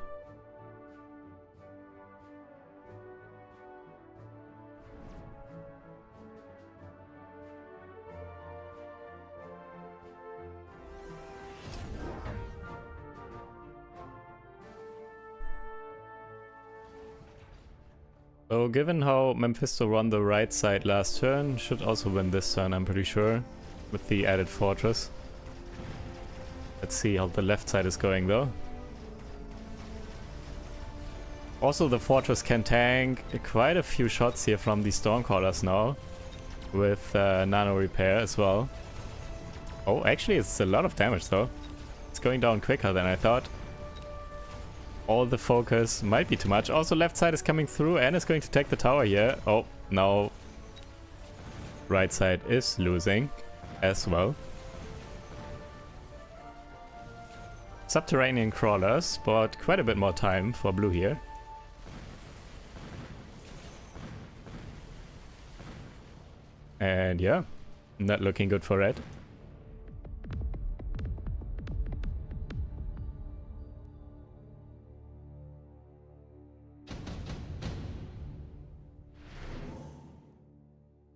So given how Mephisto won the right side last turn, should also win this turn, I'm pretty sure, with the added fortress. Let's see how the left side is going though. Also the fortress can tank quite a few shots here from the Stormcallers now, with Nano Repair as well. Oh, actually it's a lot of damage though. It's going down quicker than I thought. All the focus might be too much. Also left side is coming through and is going to take the tower here. Oh, now right side is losing as well. Subterranean Crawlers bought quite a bit more time for blue here. And yeah, not looking good for red.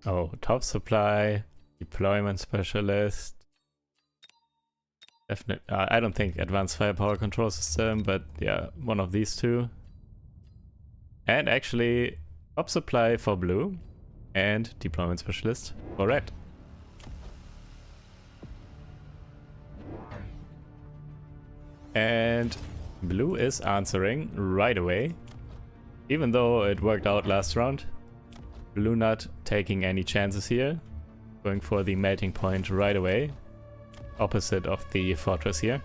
Oh, top supply, deployment specialist. Definitely, I don't think advanced firepower control system, but yeah, one of these two. And actually, top supply for blue and deployment specialist for red. And blue is answering right away, even though it worked out last round. Blue not taking any chances here, going for the melting point right away, opposite of the fortress here.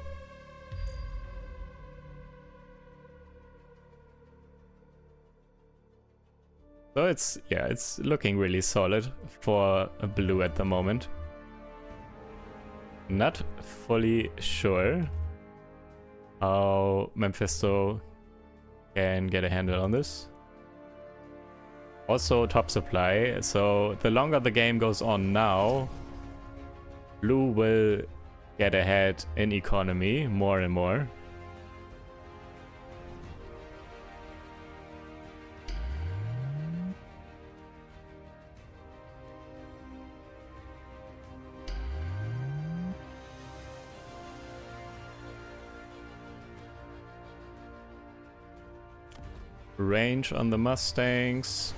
So it's, yeah, it's looking really solid for blue at the moment. Not fully sure how Mephisto can get a handle on this. Also top supply, so the longer the game goes on now, Blue will get ahead in economy more and more. Range on the Mustangs.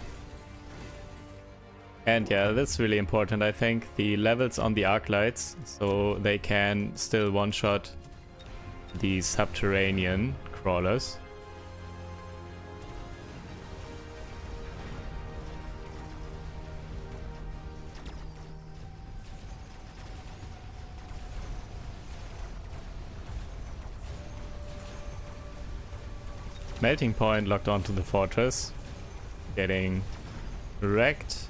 And yeah, that's really important, I think. The levels on the arc lights, so they can still one-shot the subterranean crawlers. Melting point locked onto the fortress. Getting wrecked.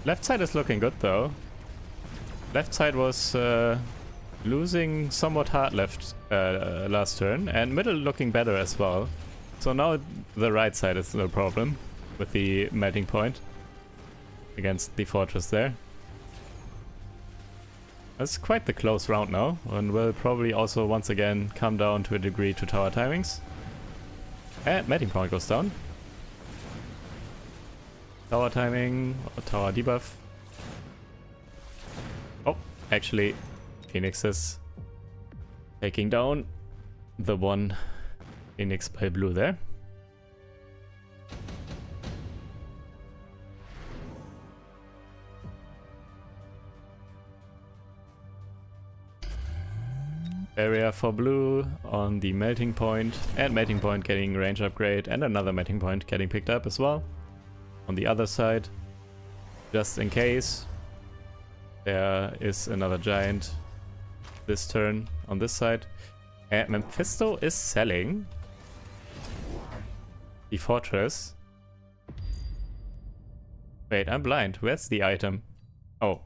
Left side is looking good though. Left side was losing somewhat hard last turn, and middle looking better as well. So now the right side is the problem with the melting point against the fortress there. That's quite the close round now, and will probably also once again come down to a degree to tower timings. And melting point goes down. Tower timing, or tower debuff. Oh, actually, Phoenix is taking down the one Phoenix by Blue there. Area for Blue on the melting point, and melting point getting range upgrade, and another melting point getting picked up as well on the other side, just in case there is another giant this turn on this side. And Mephisto is selling the fortress. Wait, I'm blind. Where's the item? Oh,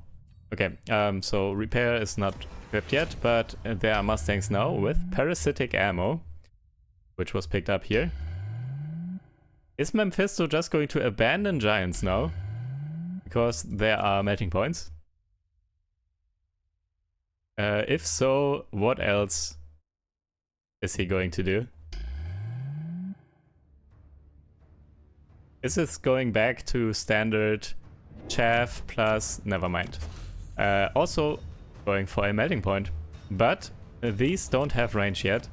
okay. So repair is not equipped yet, but there are Mustangs now with parasitic ammo, which was picked up here. Is Mephisto just going to abandon giants now? Because there are melting points. If so, what else is he going to do? Is this going back to standard chaff plus... never mind. Also going for a melting point. But these don't have range yet.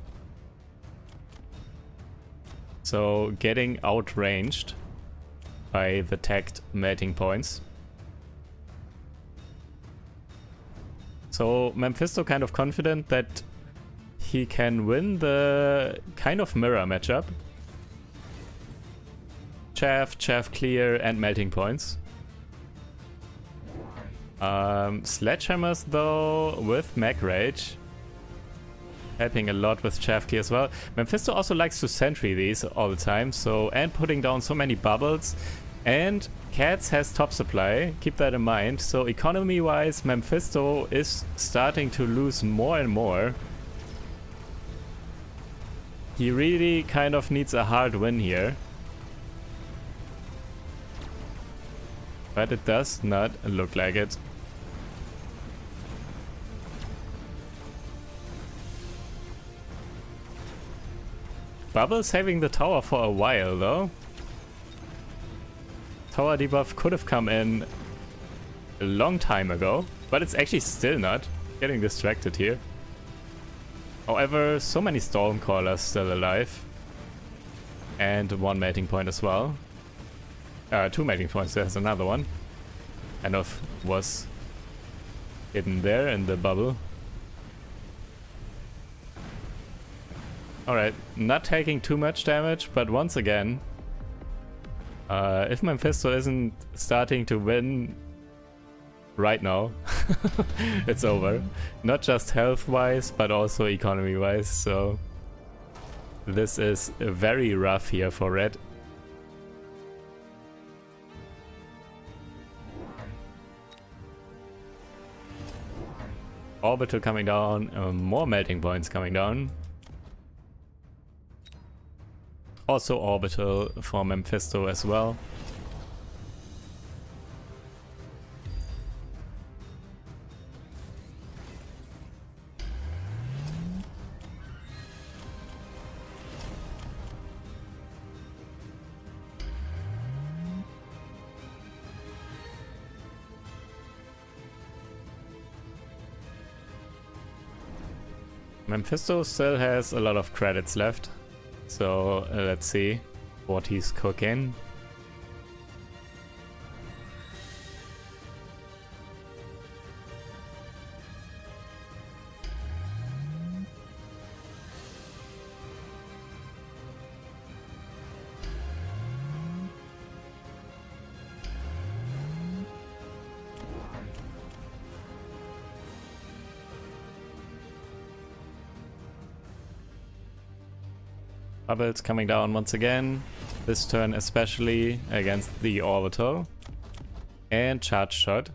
So getting outranged by the tagged melting points. So Mephisto kind of confident that he can win the kind of mirror matchup. Chaff, chaff clear, and melting points. Sledgehammers though with Mag Rage. Helping a lot with chaff clear as well. Mephisto also likes to sentry these all the time, so, and putting down so many bubbles. And Cats has top supply, keep that in mind. So economy wise, Mephisto is starting to lose more and more. He really kind of needs a hard win here. But it does not look like it. Bubble saving the tower for a while though. Tower debuff could have come in a long time ago, but it's actually still not. Getting distracted here. However, so many Stormcallers still alive. And one melting point as well. Two melting points, there's another one. Kind of was hidden there in the bubble. Alright, not taking too much damage, but once again, if Mephisto isn't starting to win right now, it's over. Not just health-wise, but also economy-wise, so this is very rough here for Red. Orbital coming down, more melting points coming down. Also orbital for Mephisto as well. Mephisto still has a lot of credits left, so let's see what he's cooking. Bubbles coming down once again, this turn especially against the orbital. And charge shot.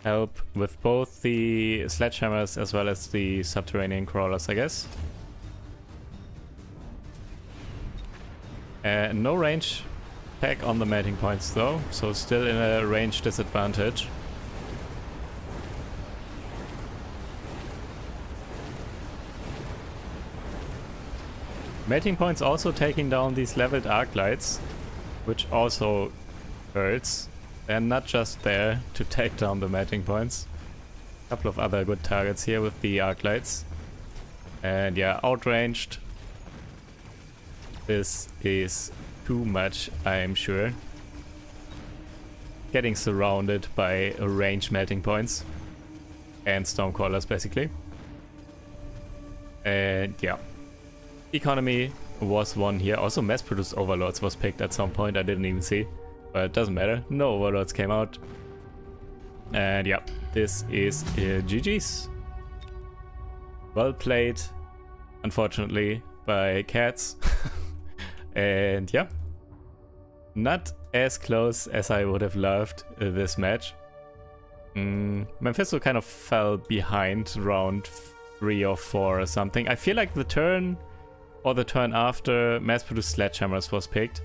Help with both the sledgehammers as well as the subterranean crawlers, I guess. No range pack on the melting points though, so still in a range disadvantage. Melting points also taking down these leveled arc lights, which also hurts. They're not just there to take down the melting points. A couple of other good targets here with the arc lights. And yeah, outranged. This is too much, I am sure. Getting surrounded by range melting points. And stormcrawlers basically. And yeah. Economy was won here. Also mass-produced overlords was picked at some point, I didn't even see. But it doesn't matter, no overlords came out. And yeah, this is GG's. Well played, unfortunately, by Cats. And yeah, not as close as I would have loved this match. Mephisto kind of fell behind round 3 or 4 or something. I feel like the turn or the turn after mass-produced sledgehammers was picked.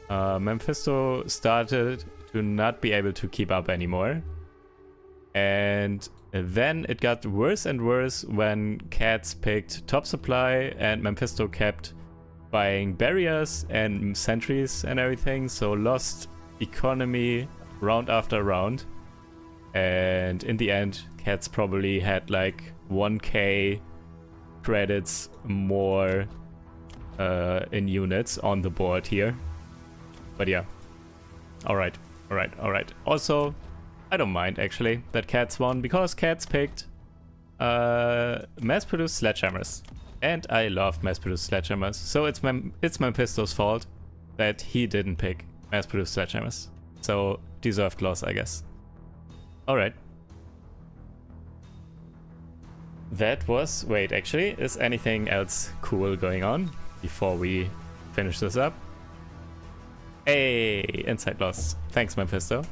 Mephisto started to not be able to keep up anymore. And then it got worse and worse when Cats picked top supply and Mephisto kept buying barriers and sentries and everything, so lost economy round after round. And in the end, Cats probably had like 1k credits more in units on the board here. But yeah, alright. Also, I don't mind actually that Cats won, because Cats picked mass-produced sledgehammers. And I love mass-produced sledgehammers, so it's Mephisto's fault that he didn't pick mass-produced sledgehammers. So, deserved loss, I guess. Alright. That was... Wait, actually, is anything else cool going on before we finish this up? Hey, insight loss. Thanks, Mephisto.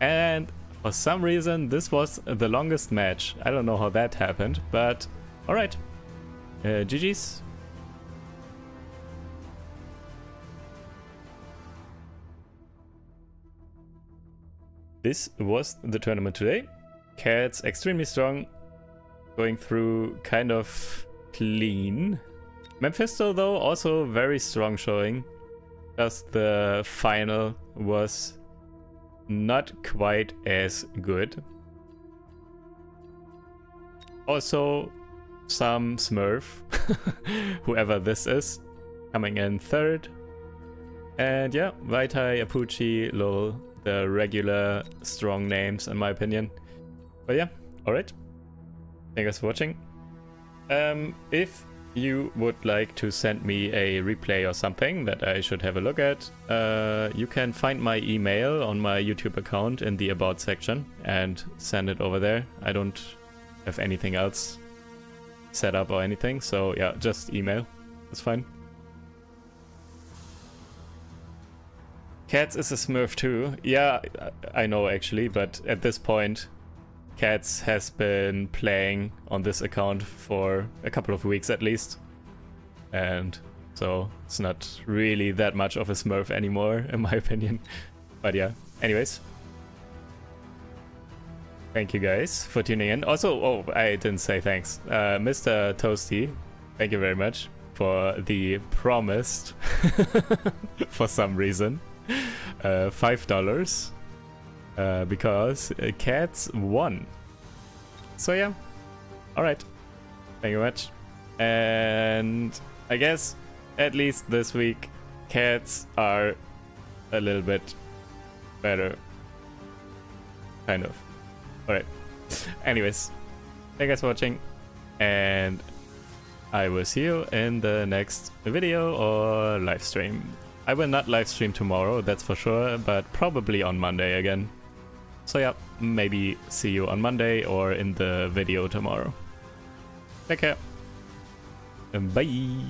And for some reason, this was the longest match. I don't know how that happened, but alright. GG's. This was the tournament today. Cats extremely strong. Going through kind of clean. Mephisto though also very strong showing. Just the final was not quite as good. Also some Smurf, whoever this is, coming in third. And yeah, Vaitai, Apuchi, Lol, the regular strong names in my opinion. But yeah, alright. Thank you guys for watching. If you would like to send me a replay or something that I should have a look at, you can find my email on my YouTube account in the About section and send it over there. I don't have anything else set up or anything, so yeah, just email. That's fine. Cats is a Smurf too. Yeah, I know actually, but at this point, Cats has been playing on this account for a couple of weeks at least. And so it's not really that much of a Smurf anymore, in my opinion. But yeah, anyways. Thank you guys for tuning in. Also, oh, I didn't say thanks. Mr. Toasty, thank you very much for the promised, for some reason, $5 because Cats won. So yeah, alright, thank you very much. And I guess at least this week Cats are a little bit better, kind of. Alright, anyways, thank you guys for watching, and I will see you in the next video or live stream. I will not live stream tomorrow, that's for sure, but probably on Monday again. So yeah, maybe see you on Monday or in the video tomorrow. Take care. And bye.